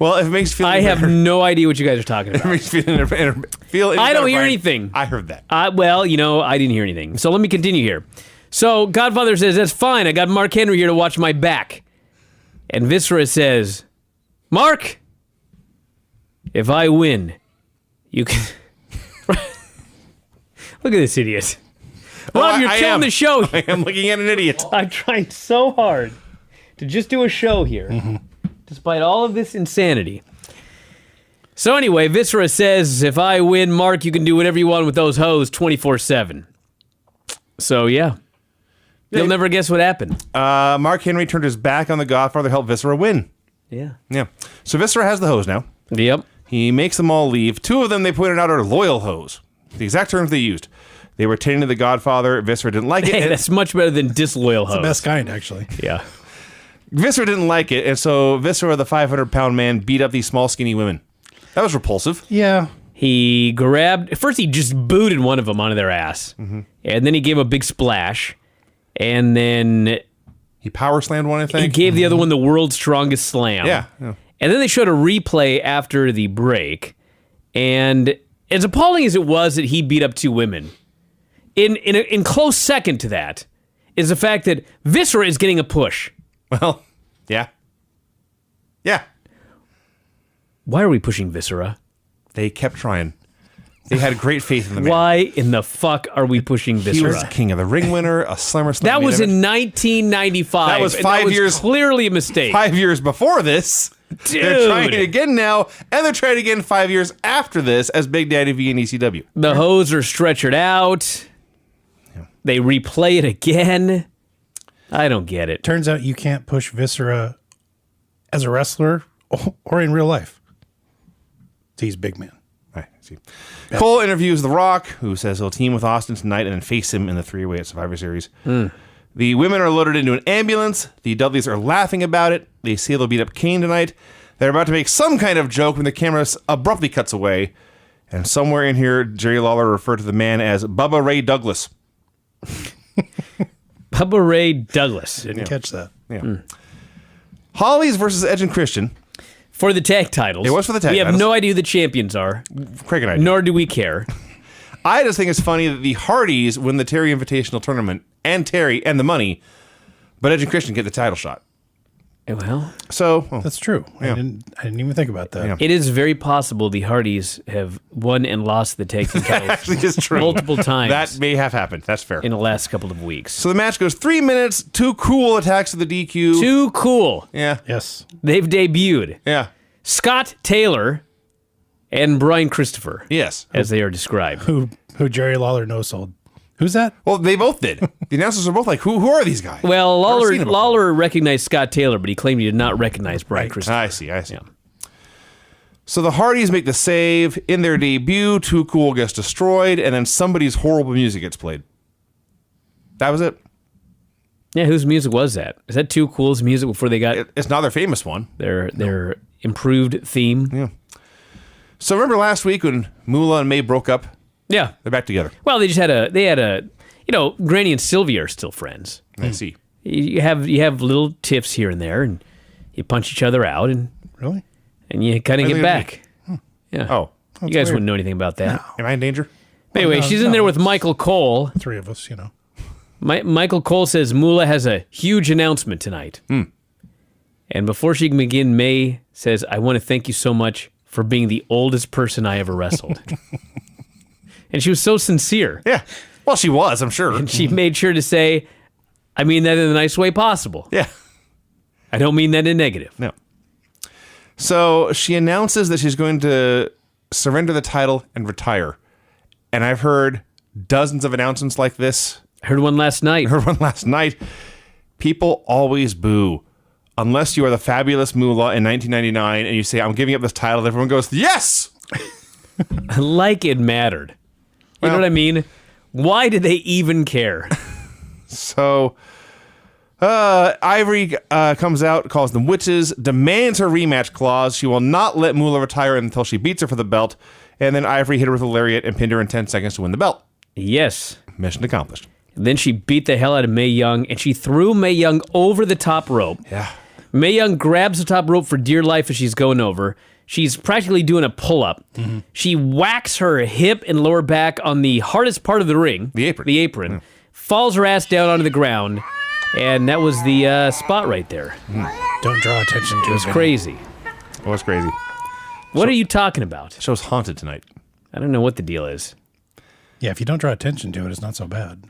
Well, if it makes you feel I have better, no idea what you guys are talking it about. makes you feel any I don't better, hear Brian, anything. I heard that. Well, I didn't hear anything. So let me continue here. So Godfather says, that's fine. I got Mark Henry here to watch my back. And Viscera says, Mark, if I win, you can... Look at this idiot. Rob, you're I killing am. the show. I am looking at an idiot. I'm trying so hard to just do a show here, despite all of this insanity. So anyway, Viscera says, if I win, Mark, you can do whatever you want with those hoes 24/7. So yeah. You'll never guess what happened. Mark Henry turned his back on the Godfather, helped Viscera win. Yeah. Yeah. So Viscera has the hose now. Yep. He makes them all leave. Two of them, they pointed out, are loyal hoes. The exact terms they used. They were tending to the Godfather. Viscera didn't like it. Hey, that's much better than disloyal hoes. The best kind, actually. Yeah. Viscera didn't like it, and so Viscera, the 500-pound man, beat up these small, skinny women. That was repulsive. Yeah. He first he just booted one of them onto their ass. And then he gave a big splash. And then He power slammed one, I he think. gave the other one the world's strongest slam. Yeah. And then they showed a replay after the break. And as appalling as it was that he beat up two women, in close second to that is the fact that Viscera is getting a push. Well, yeah. Yeah. Why are we pushing Viscera? They kept trying. They had great faith in the man. Why in the fuck are we pushing Viscera? He was the king of the ring winner, a SummerSlam. That was main in event. 1995. That was and 5 years- Clearly a mistake. 5 years before this. They're Dude. trying it again now, and they're trying it again 5 years after this as Big Daddy V and ECW. The hose are stretchered out. They replay it again. I don't get it. Turns out you can't push Viscera as a wrestler or in real life. He's big man. Right, see. Cole interviews The Rock, who says he'll team with Austin tonight and then face him in the three-way at Survivor Series. The women are loaded into an ambulance. The Dudleys are laughing about it. They say they'll beat up Kane tonight. They're about to make some kind of joke when the camera abruptly cuts away. And somewhere in here, Jerry Lawler referred to the man as Bubba Ray Douglas. Bubba Ray Douglas. Didn't catch that. Yeah. Hollies versus Edge and Christian. For the tag titles. It was for the tag We have titles. no idea who the champions are, Craig and I do. nor do we care. I just think it's funny that the Hardys win the Terry Invitational Tournament and Terry and the money, but Edge and Christian get the title shot. Well, So, That's true. I didn't even think about that. Yeah. it is very possible the Hardys have won and lost the tag team titles actually, it's true. multiple times That may have happened. That's fair. in the last couple of weeks. So the match goes 3 minutes. Too Cool attacks to the DQ. Too Cool. Yeah. Yes. They've debuted Yeah. Scott Taylor and Bryan Christopher, Yes. as they are described. Who Jerry Lawler no sold. Who's that? Well, they both did. The announcers are both like, who are these guys? Well, Never seen him before. Lawler recognized Scott Taylor, but he claimed he did not recognize Bryan Christopher. I see. Yeah. So the Hardys make the save in their debut. Too Cool gets destroyed, and then somebody's horrible music gets played. That was it. Yeah, whose music was that? Is that Too Cool's music before they got It's not their famous one. their improved theme? Yeah. So remember last week when Moolah and May broke up? Yeah. They're back together. Well, they had a Granny and Sylvia are still friends. I see. You have little tiffs here and there, and you punch each other out, and Really? you kind of get think back. Yeah. Oh, you guys weird. wouldn't know anything about that. am I in danger? But anyway, no, she's in no. there with Michael Cole. Three of us, Michael Cole says Moolah has a huge announcement tonight. And before she can begin, May says, I want to thank you so much for being the oldest person I ever wrestled. And she was so sincere. Yeah. Well, she was, I'm sure. And she made sure to say, I mean that in the nice way possible. Yeah. I don't mean that in negative. No. So she announces that she's going to surrender the title and retire. And I've heard dozens of announcements like this. I heard one last night. I heard one last night. People always boo. Unless you are the fabulous Moolah in 1999 and you say, I'm giving up this title, everyone goes, yes! Like it mattered. You know Well- what I mean? Why did they even care? So Ivory comes out, calls them witches, demands her rematch clause. She will not let Moolah retire until she beats her for the belt. And then Ivory hit her with a lariat and pinned her in 10 seconds to win the belt. Yes. Mission accomplished. Then she beat the hell out of Mae Young, and she threw Mae Young over the top rope. Yeah. Mae Young grabs the top rope for dear life as she's going over. She's practically doing a pull-up. She whacks her hip and lower back on the hardest part of the ring. The apron. The apron. Falls her ass down onto the ground. And that was the spot right there. Don't draw attention to it. It was crazy. It was crazy. What are you talking about? Show's haunted tonight. I don't know what the deal is. Yeah, if you don't draw attention to it, it's not so bad.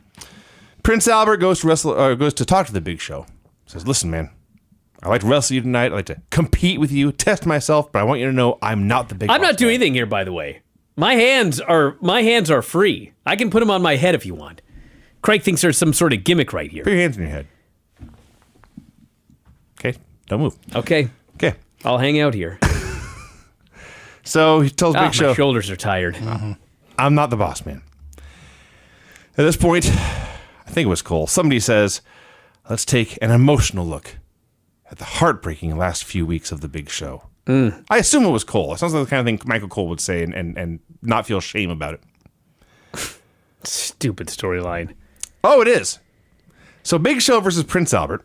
Prince Albert goes to talk to the Big Show. Says, listen, man, I like to wrestle you tonight. I like to compete with you, test myself, but I want you to know I'm not the big I'm boss not doing man." anything here, by the way. My hands are free. I can put them on my head if you want. Craig thinks there's some sort of gimmick right here. Put your hands in your head. Okay, don't move. Okay, Okay. I'll hang out here. So he tells Big My Show, shoulders are tired. I'm not the boss man. At this point, I think it was Cole. Somebody says, let's take an emotional look at the heartbreaking last few weeks of the Big Show. I assume it was Cole. It sounds like the kind of thing Michael Cole would say and not feel shame about it. Stupid storyline. Oh, it is. So Big Show versus Prince Albert.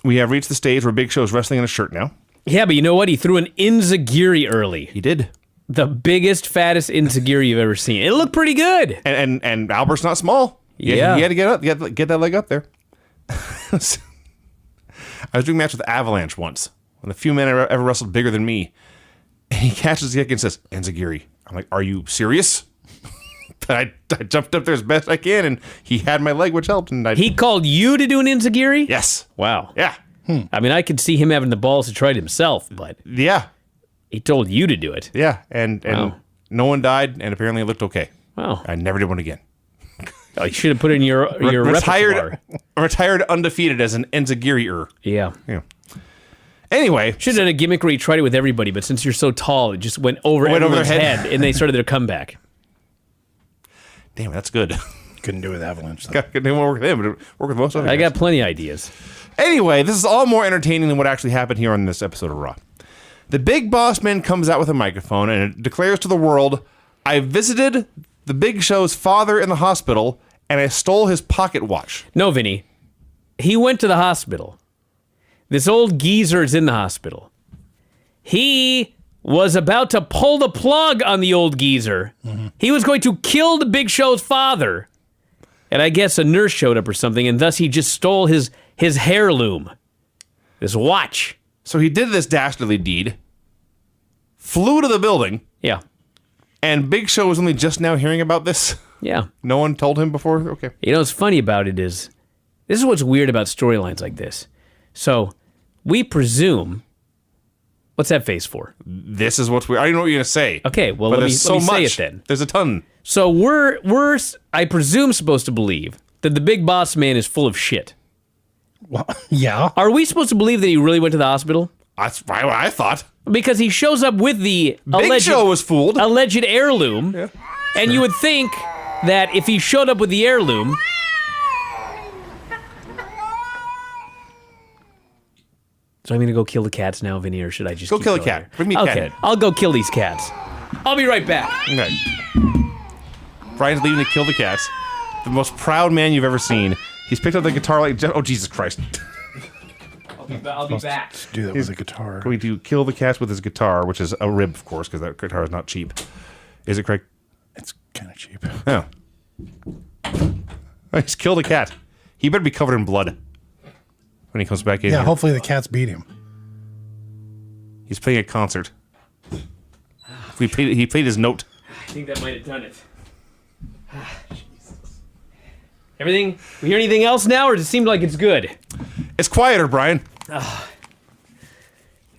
We have reached the stage where Big Show's wrestling in a shirt now. Yeah, but you know what? He threw an Inzagiri early. He did. The biggest, fattest Inzagiri you've ever seen. It looked pretty good. And Albert's not small. Yeah. He had to get up, get that leg up there. I was doing a match with Avalanche once. One of the few men I ever wrestled bigger than me. And he catches the kick and says, Enzigiri. I'm like, are you serious? But I jumped up there as best I can, and he had my leg, which helped. And He called you to do an Inzagiri? Yes. Wow. Yeah. I mean, I could see him having the balls to try it himself, but Yeah. he told you to do it. Yeah. And Wow. no one died, and apparently it looked okay. Wow. I never did one again. Oh, you should have put it in your repertoire. Retired undefeated as an Enzigiri-er. Yeah. Yeah. Anyway, Should have done a gimmick where you tried it with everybody, but since you're so tall, it just went over Went over their everyone's head. head, and they started their comeback. damn, that's good. Couldn't do it with Avalanche. Though. Didn't work with him, but it worked with most other I guys. got plenty of ideas. Anyway, this is all more entertaining than what actually happened here on this episode of Raw. The Big Boss Man comes out with a microphone and it declares to the world, I visited the Big Show's father in the hospital and I stole his pocket watch. No, Vinny. He went to the hospital. This old geezer is in the hospital. He was about to pull the plug on the old geezer. He was going to kill the Big Show's father. And I guess a nurse showed up or something, and thus he just stole his heirloom. This watch. So he did this dastardly deed, flew to the building, Yeah. and Big Show was only just now hearing about this. Yeah. No one told him before? Okay. You know what's funny about it is, this is what's weird about storylines like this. So, we presume, what's that face for? This is what's weird. I don't know what you're going to say. Okay, well, but let me there's so say much. it then. There's a ton. So we're I presume supposed to believe that the big boss man is full of shit. Well, yeah. Are we supposed to believe that he really went to the hospital? That's what I thought. Because he shows up with the Big Show was fooled. alleged heirloom, and you would think that if he showed up with the heirloom, so I'm gonna go kill the cats now, Vinny, or should I just Go keep kill a going cat. here? Bring me a cat Okay, in. I'll go kill these cats. I'll be right back. Okay. Bryan's leaving to kill the cats. The most proud man you've ever seen. He's picked up the guitar like, oh, Jesus Christ. I'll be back. Do that with a guitar. Going to kill the cats with his guitar, which is a rib, of course, because that guitar is not cheap. Is it, Craig? It's kind of cheap. Oh. Oh, he's killed a cat. He better be covered in blood when he comes back in Yeah, here. hopefully the cats beat him. He's playing a concert. He played his note. I think that might have done it. Everything? We hear anything else now, or does it seem like it's good? It's quieter, Bryan.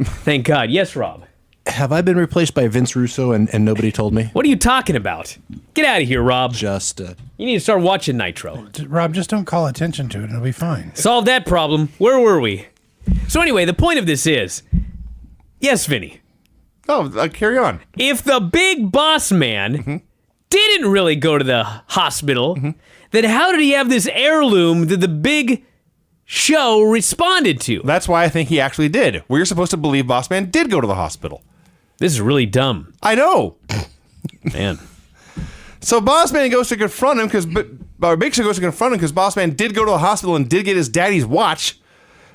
Thank God. Yes, Rob. Have I been replaced by Vince Russo and nobody told me? What are you talking about? Get out of here, Rob. Just, You need to start watching Nitro. Rob, just don't call attention to it and it'll be fine. Solve that problem. Where were we? So anyway, the point of this is, yes, Vinny, Oh, carry on. if the big boss man didn't really go to the hospital, then how did he have this heirloom that the big show responded to? That's why I think he actually did. We're supposed to believe Boss Man did go to the hospital. This is really dumb, I know. man. So Boss Man goes to confront him because Big Show goes to confront him because Boss Man did go to the hospital and did get his daddy's watch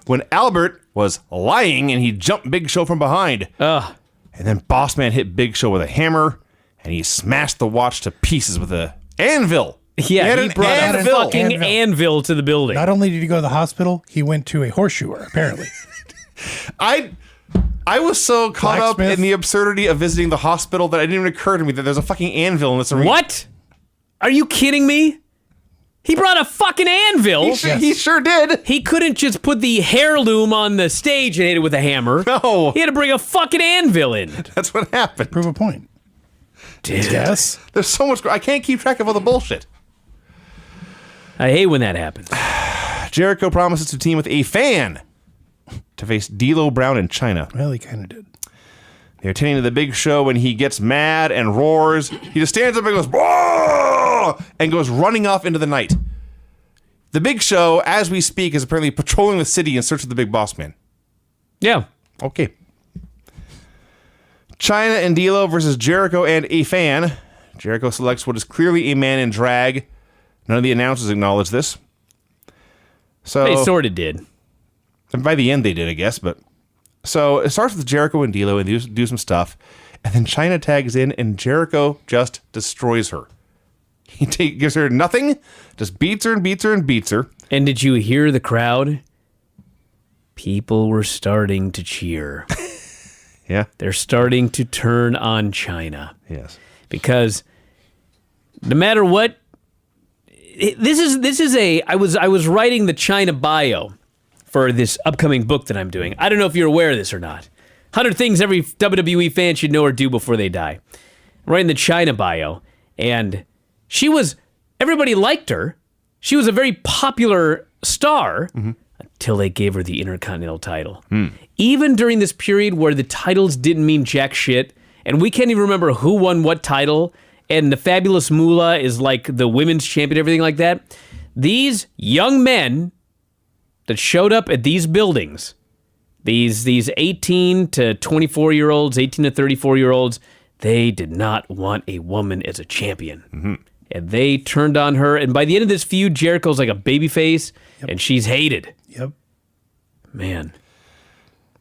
when Albert was lying and he jumped Big Show from behind. Ugh. And then Boss Man hit Big Show with a hammer and he smashed the watch to pieces with a anvil. Yeah, had he an brought a anvil. fucking anvil to the building. Not only did he go to the hospital, he went to a horseshoer, apparently. I was so caught up Blacksmith. in the absurdity of visiting the hospital that it didn't even occur to me that there's a fucking anvil in this arena. What? Are you kidding me? He brought a fucking anvil. He sure did. He couldn't just put the heirloom on the stage and hit it with a hammer. No. He had to bring a fucking anvil in. That's what happened. Prove a point. Dude. Yes. There's so much. I can't keep track of all the bullshit. I hate when that happens. Jericho promises to team with a fan to face D'Lo Brown in China. Well, he kind of did. They're attending to the Big Show when he gets mad and roars. He just stands up and goes, "Whoa!" and goes running off into the night. The Big Show, as we speak, is apparently patrolling the city in search of the Big Boss Man. Yeah. Okay. China and D'Lo versus Jericho and a fan. Jericho selects what is clearly a man in drag. None of the announcers acknowledge this. So They sort of did. and by the end they did, I guess. But so it starts with Jericho and D'Lo and do some stuff, and then China tags in and Jericho just destroys her. He gives her nothing, just beats her and beats her and beats her. And did you hear the crowd? People were starting to cheer. Yeah. They're starting to turn on China. Yes. Because no matter what, I was writing the China bio for this upcoming book that I'm doing. I don't know if you're aware of this or not. 100 things every WWE fan should know or do before they die. I'm writing the China bio, and everybody liked her. She was a very popular star until they gave her the Intercontinental title. Even during this period where the titles didn't mean jack shit, and we can't even remember who won what title, and the Fabulous Moolah is like the women's champion, everything like that. These young men that showed up at these buildings, these 18 to 24-year-olds, 18 to 34-year-olds, they did not want a woman as a champion. And they turned on her. And by the end of this feud, Jericho's like a babyface, and she's hated. Yep. Man.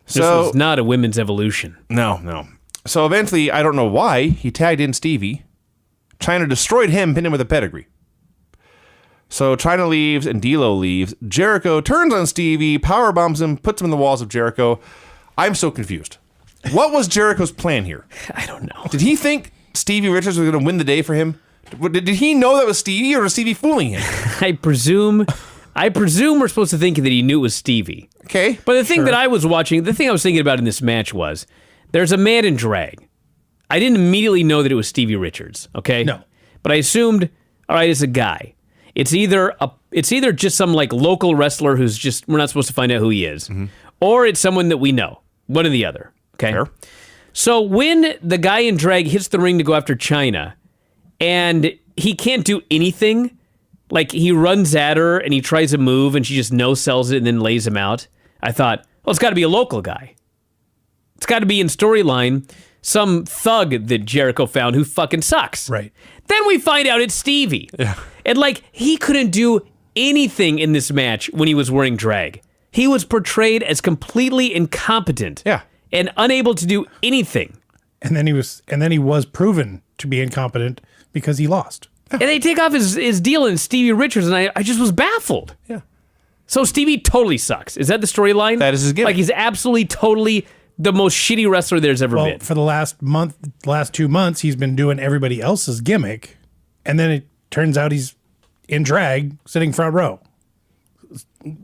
This So was not a women's evolution. no. So eventually, I don't know why, he tagged in Stevie. China destroyed him, pinned him with a pedigree. So China leaves and D'Lo leaves. Jericho turns on Stevie, power bombs him, puts him in the walls of Jericho. I'm so confused. What was Jericho's plan here? I don't know. Did he think Stevie Richards was going to win the day for him? Did he know that was Stevie, or was Stevie fooling him? I presume we're supposed to think that he knew it was Stevie. Okay. But the thing that I was watching, the thing I was thinking about in this match was, there's a man in drag. I didn't immediately know that it was Stevie Richards, okay? No. But I assumed, all right, it's a guy. It's either just some like local wrestler who's just, we're not supposed to find out who he is, or it's someone that we know. One or the other, okay? Fair. So when the guy in drag hits the ring to go after China, and he can't do anything, like he runs at her and he tries a move and she just no-sells it and then lays him out, I thought, well, it's got to be a local guy. It's got to be in storyline some thug that Jericho found who fucking sucks. Right. Then we find out it's Stevie. Yeah. And like, he couldn't do anything in this match when he was wearing drag. He was portrayed as completely incompetent. Yeah. And unable to do anything. And then he was proven to be incompetent because he lost. And they take off his deal in Stevie Richards, and I just was baffled. Yeah. So Stevie totally sucks. Is that the storyline? That is his gimmick. Like, he's absolutely, totally the most shitty wrestler there's ever Well, been. for the last 2 months, he's been doing everybody else's gimmick, and then it turns out he's in drag, sitting front row.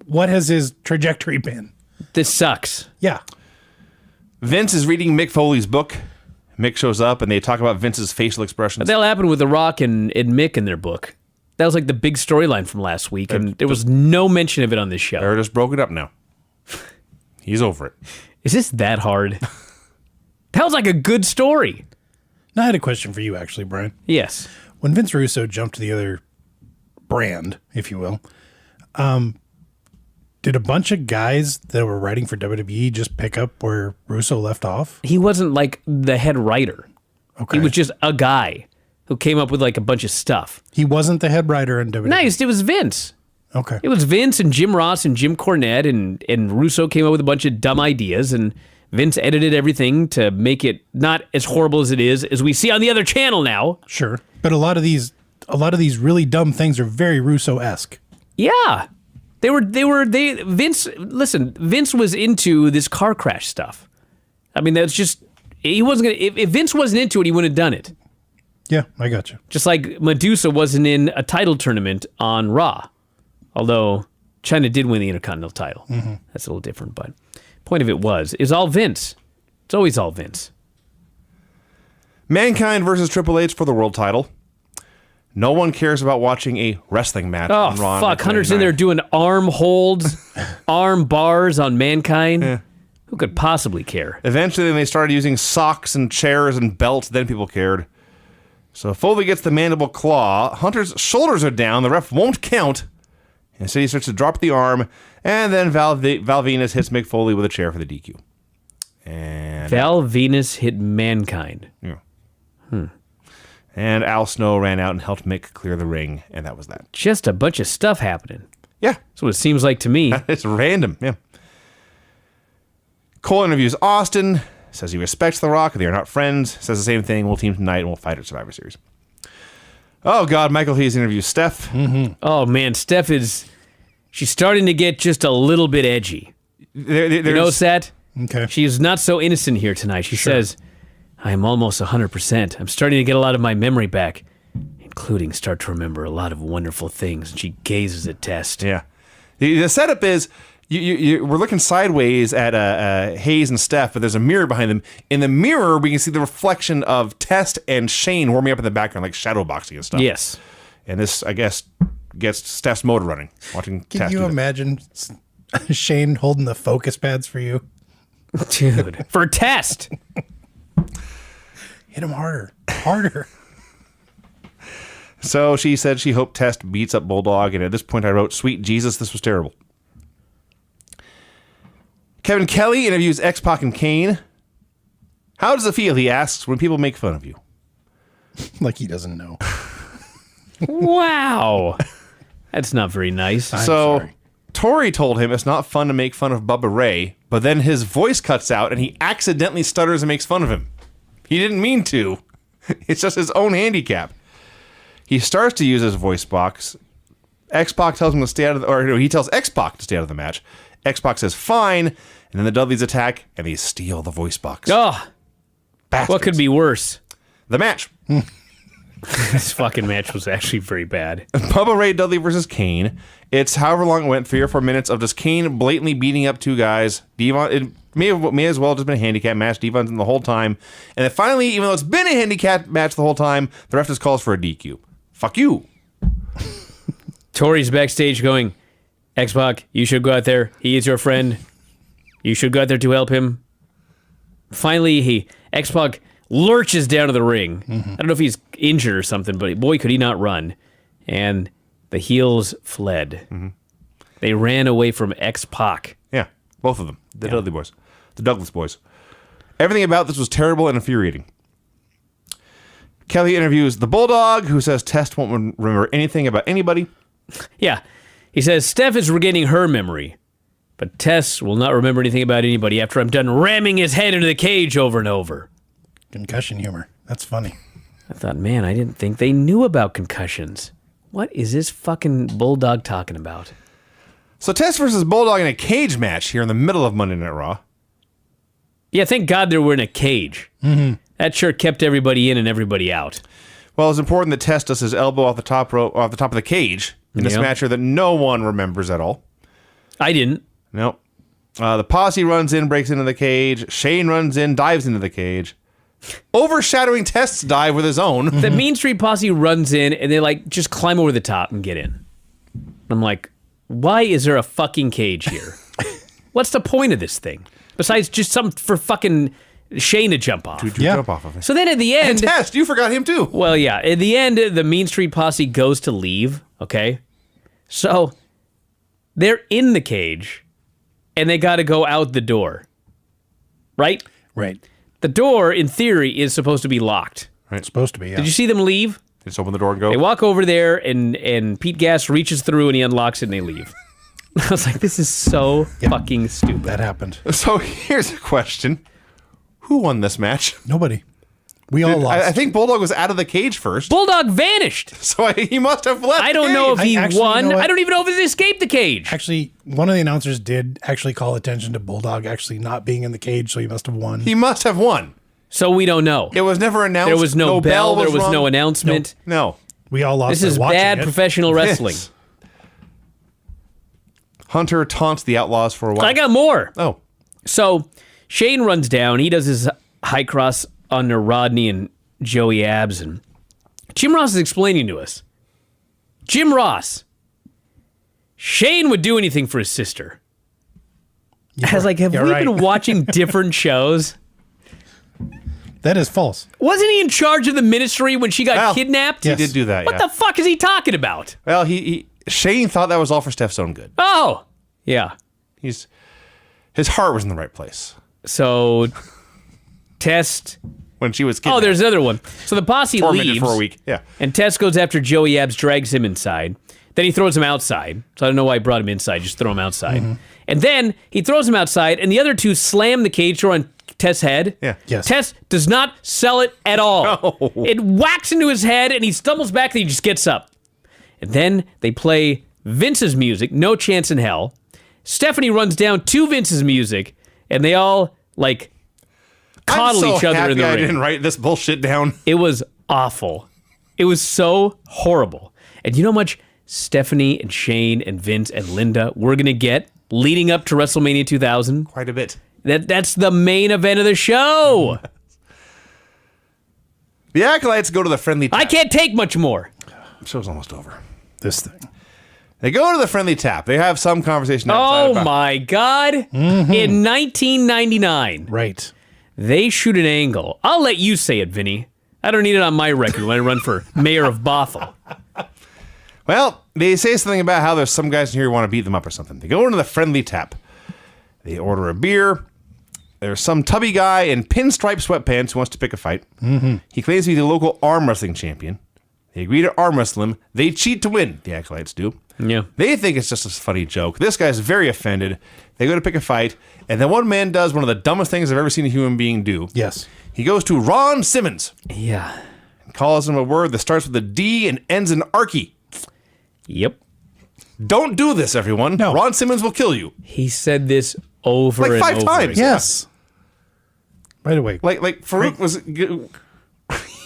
What has his trajectory been? This sucks. Yeah. Vince is reading Mick Foley's book. Mick shows up, and they talk about Vince's facial expressions. That'll happen with The Rock and Mick in their book. That was like the big storyline from last week, and there was no mention of it on this show. They're just broken up now. He's over it. Is this that hard? That was like a good story. Now, I had a question for you, actually, Brian. Yes. When Vince Russo jumped to the other brand, if you will, did a bunch of guys that were writing for WWE just pick up where Russo left off? He wasn't like the head writer. Okay. He was just a guy who came up with like a bunch of stuff. He wasn't the head writer in WWE. Nice. It was Vince. Okay. It was Vince and Jim Ross and Jim Cornette, and Russo came up with a bunch of dumb ideas, and Vince edited everything to make it not as horrible as it is, as we see on the other channel now. Sure. But a lot of these really dumb things are very Russo-esque. Yeah. Vince was into this car crash stuff. I mean, that's just, he wasn't going to, if Vince wasn't into it, he wouldn't have done it. Yeah, I got you. Just like Medusa wasn't in a title tournament on Raw. Although China did win the Intercontinental title. Mm-hmm. That's a little different, but point of it is all Vince. It's always all Vince. Mankind versus Triple H for the world title. No one cares about watching a wrestling match Oh, on Raw. fuck. Hunter's in there doing arm holds, arm bars on Mankind. Yeah. Who could possibly care? Eventually, then they started using socks and chairs and belts. Then people cared. So Foley gets the mandible claw. Hunter's shoulders are down. The ref won't count. Instead, he starts to drop the arm. And then Val Venus hits Mick Foley with a chair for the DQ. And Val Venus hit Mankind. yeah. And Al Snow ran out and helped Mick clear the ring. And that was that. Just a bunch of stuff happening. Yeah. That's what it seems like to me. It's random. Yeah. Cole interviews Austin. Says he respects The Rock. They are not friends. Says the same thing. We'll team tonight and we'll fight at Survivor Series. Oh, God. Michael Hayes interviews Steph. Mm-hmm. Oh, man. Steph she's starting to get just a little bit edgy. You know, Seth? Okay. She's not so innocent here tonight. She says, I am almost 100%. I'm starting to get a lot of my memory back, including start to remember a lot of wonderful things. And she gazes at Test. Yeah. The setup is we're looking sideways at Hayes and Steph, but there's a mirror behind them. In the mirror, we can see the reflection of Test and Shane warming up in the background, like shadow boxing and stuff. Yes. And this, I guess, gets Steph's motor running, watching Can Test you do that. imagine Shane holding the focus pads for you? Dude. For Test. Hit him harder. Harder. So she said she hoped Test beats up Bulldog, and at this point I wrote, sweet Jesus, this was terrible. Kevin Kelly interviews X-Pac and Kane. How does it feel, he asks, when people make fun of you? Like he doesn't know. Wow. That's not very nice. I'm So sorry. Tori told him it's not fun to make fun of Bubba Ray, but then his voice cuts out and he accidentally stutters and makes fun of him. He didn't mean to. It's just his own handicap. He starts to use his voice box, X-Pac tells him to stay out of he tells X-Pac to stay out of the match. X-Pac says fine, and then the Dudleys attack and they steal the voice box. Oh, Bastards. what could be worse? The match. This fucking match was actually very bad. Bubba Ray Dudley versus Kane. It's however long it went, 3 or 4 minutes of just Kane blatantly beating up 2 guys. Devon, it may as well have just been a handicap match. Devon's in the whole time. And then finally, even though it's been a handicap match the whole time, the ref just calls for a DQ. Fuck you. Tori's backstage going, X-Pac, you should go out there. He is your friend. You should go out there to help him. Finally, X-Pac lurches down to the ring. I don't know if he's injured or something, but boy, could he not run. And the heels fled. They ran away from X-Pac. Yeah, both of them. The Dudley boys. The Douglas boys. Everything about this was terrible and infuriating. Kelly interviews the Bulldog, who says Test won't remember anything about anybody. Yeah. He says, Steph is regaining her memory, but Tess will not remember anything about anybody after I'm done ramming his head into the cage over and over. Concussion humor. That's funny. I thought, man, I didn't think they knew about concussions. What is this fucking Bulldog talking about? So Test versus Bulldog in a cage match here in the middle of Monday Night Raw. Yeah, thank God they were in a cage. That sure kept everybody in and everybody out. Well, it's important that Test does his elbow off the top of the cage in this Yep. match here that no one remembers at all. I didn't. Nope. The posse runs in, breaks into the cage. Shane runs in, dives into the cage, overshadowing Test's dive with his own. The Mean Street Posse runs in and they like just climb over the top and get in. I'm like, why is there a fucking cage here? What's the point of this thing? Besides just something for fucking Shane to jump off. To Yeah. jump off of it. So then at the end, And Test, you forgot him too. well, yeah, at the end, the Mean Street Posse goes to leave, okay? So they're in the cage and they got to go out the door, right? Right. The door, in theory, is supposed to be locked. It's supposed to be, yeah. Did you see them leave? Just open the door and go. They walk over there, and Pete Gas reaches through, and he unlocks it, and they leave. I was like, this is so fucking stupid. That happened. So here's a question. Who won this match? Nobody. We all lost. I think Bulldog was out of the cage first, Bulldog vanished. so he must have left. I don't the know if cage. he Actually, won. you know what? I don't even know if he escaped the cage. Actually, one of the announcers did actually call attention to Bulldog actually not being in the cage, so he must have won. He must have won. So we don't know. It was never announced. There was no bell. There was rung. no announcement. No. We all lost. This by is watching bad it. professional wrestling. Yes. Hunter taunts the Outlaws for a while. I got more. Oh. So Shane runs down. He does his high cross under Rodney and Joey Abs, and Jim Ross is explaining to us. Jim Ross. Shane would do anything for his sister. I was like, have we been watching different shows? That is false. Wasn't he in charge of the ministry when she got Well, kidnapped? He did do that, What yeah. the fuck is he talking about? Well, Shane thought that was all for Steph's own good. Oh, yeah. His heart was in the right place So, Test. when she was Oh, kidnapped. there's another one. So the posse tormented leaves. for a week. Yeah. And Test goes after Joey Abs, drags him inside. Then he throws him outside. So I don't know why he brought him inside. Just throw him outside. And then he throws him outside, and the other two slam the cage door on Test's head. Yeah. Yes. Test does not sell it at all. No. It whacks into his head, and he stumbles back, and he just gets up. And then they play Vince's music, No Chance in Hell. Stephanie runs down to Vince's music, and they all, like, coddle I'm so each other happy in the I ring. didn't write this bullshit down. It was awful. It was so horrible. And you know how much Stephanie and Shane and Vince and Linda we're going to get leading up to WrestleMania 2000? Quite a bit. That's the main event of the show. The Acolytes go to the friendly tap. I can't take much more. The show's almost over. This thing. They go to the friendly tap. They have some conversation outside Oh about- my God. In 1999, Right. they shoot an angle. I'll let you say it, Vinny. I don't need it on my record when I run for mayor of Bothell. Well, they say something about how there's some guys in here who want to beat them up or something. They go into the friendly tap. They order a beer. There's some tubby guy in pinstripe sweatpants who wants to pick a fight. He claims to be the local arm wrestling champion. They agree to arm wrestle him. They cheat to win, the Acolytes do. Yeah. They think it's just a funny joke. This guy's very offended. They go to pick a fight, and then one man does one of the dumbest things I've ever seen a human being do. Yes. He goes to Ron Simmons Yeah. and calls him a word that starts with a D and ends in Arky. Yep. Don't do this, everyone. No. Ron Simmons will kill you. He said this over Like and 5 over times. again. Yes. By the way, Like Farouk was,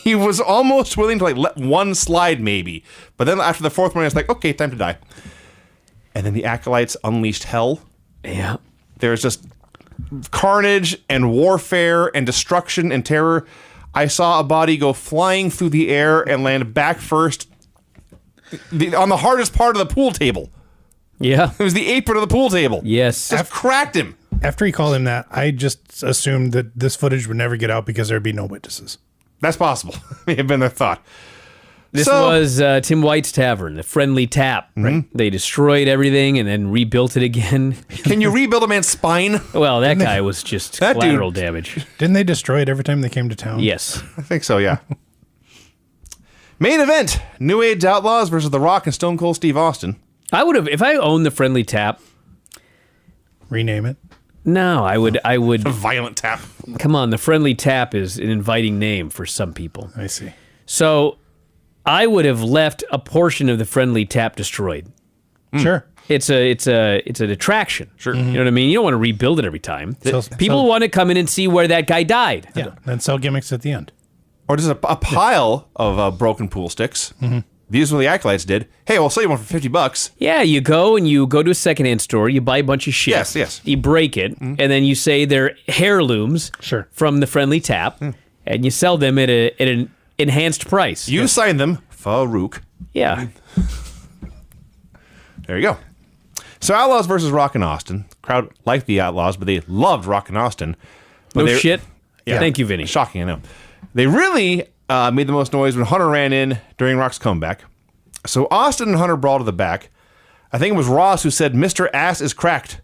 he was almost willing to like let one slide maybe, but then after the 4th one, it's like, okay, time to die. And then the acolytes unleashed hell. Yeah. There's just carnage and warfare and destruction and terror. I saw a body go flying through the air and land back first on the hardest part of the pool table. Yeah. It was the apron of the pool table. Yes. Just cracked him. after he called him that, I just assumed that this footage would never get out because there'd be no witnesses. That's possible. May have been their thought. This So- was Tim White's Tavern, the Friendly Tap. Right? They destroyed everything and then rebuilt it again. Can you rebuild a man's spine? Well, that guy was just That dude- collateral damage. Didn't they destroy it every time they came to town? Yes. I think so, yeah. Main event, New Age Outlaws versus The Rock and Stone Cold Steve Austin. I would have, if I owned the Friendly Tap, Rename it. no, I would, A violent tap. come on, the Friendly Tap is an inviting name for some people. I see. So I would have left a portion of the Friendly Tap destroyed. Sure. It's an attraction. Sure. You know what I mean? You don't want to rebuild it every time. People want to come in and see where that guy died. Yeah. Then sell gimmicks at the end. Or just a pile of broken pool sticks. These are what the Acolytes did. Hey, we'll sell you one for $50. Yeah, you go to a secondhand store, you buy a bunch of shit. Yes, yes. You break it, and then you say they're heirlooms Sure. from the Friendly Tap, and you sell them at an enhanced price. You signed them, Farouk. Yeah. There you go. So Outlaws versus Rock and Austin. Crowd liked the Outlaws, but they loved Rock and Austin. But No they- shit. Yeah. Thank you, Vinny. Shocking, I know. They really made the most noise when Hunter ran in during Rock's comeback. So Austin and Hunter brawled to the back. I think it was Ross who said, Mr. Ass is cracked.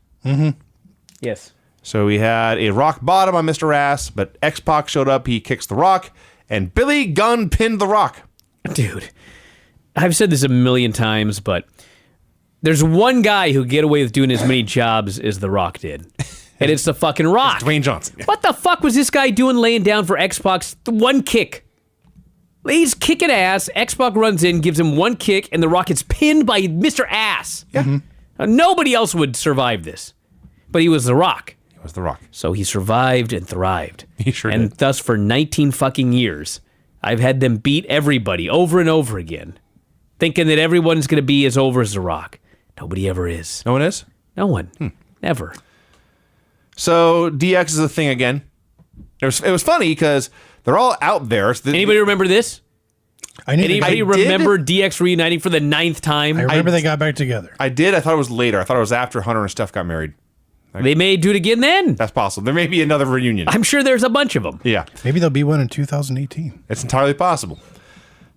Yes. So we had a rock bottom on Mr. Ass, but X-Pac showed up, he kicks the Rock, and Billy Gunn pinned the Rock. Dude, I've said this a million times, but there's one guy who get away with doing as many jobs as The Rock did. And it's the fucking Rock. Dwayne Johnson. What the fuck was this guy doing laying down for X-Pac's one kick? He's kicking ass. X-Pac runs in, gives him one kick, and The Rock gets pinned by Mr. Ass. Yeah. Nobody else would survive this. But he was The Rock. It was the Rock. So he survived and thrived. He sure and did. thus for 19 fucking years, I've had them beat everybody over and over again, thinking that everyone's going to be as over as The Rock. Nobody ever is. No one is? No one. Never. So DX is a thing again. It was funny because they're all out there. So Anybody remember this? Anybody I did. remember DX reuniting for the 9th time? I remember they got back together. I did. I thought it was later. I thought it was after Hunter and Steph got married. They may do it again then. That's possible. There may be another reunion. I'm sure there's a bunch of them. Yeah, Maybe there'll be one in 2018. it's entirely possible.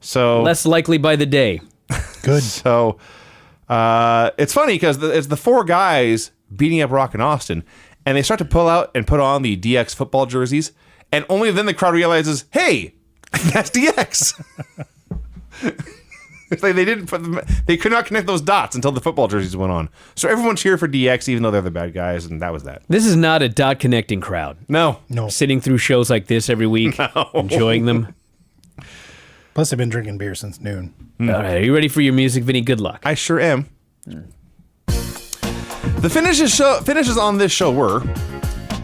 So Less likely by the day. Good. So it's funny because it's the four guys beating up Rock and Austin, and they start to pull out and put on the DX football jerseys, and only then the crowd realizes, hey, that's DX. It's like they didn't put them, they could not connect those dots until the football jerseys went on. So everyone cheered for DX, even though they're the bad guys, and that was that. This is not a dot connecting crowd. No, No. Sitting through shows like this every week, enjoying them. Plus, I've been drinking beer since noon. All right, are you ready for your music, Vinny? Good luck. I sure am. The finishes on this show were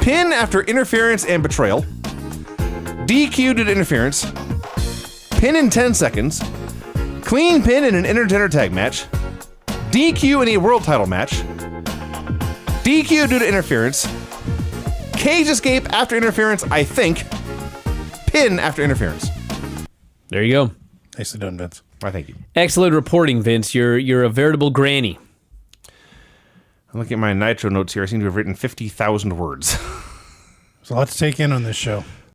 pin after interference and betrayal, DQ due to interference, pin in 10 seconds, clean pin in an intergender tag match, DQ in a world title match, DQ due to interference, cage escape after interference, I think, pin after interference. There you go. Nicely done, Vince. I thank you. Excellent reporting, Vince. You're a veritable granny. I'm looking at my Nitro notes here. I seem to have written 50,000 words. There's a lot to take in on this show.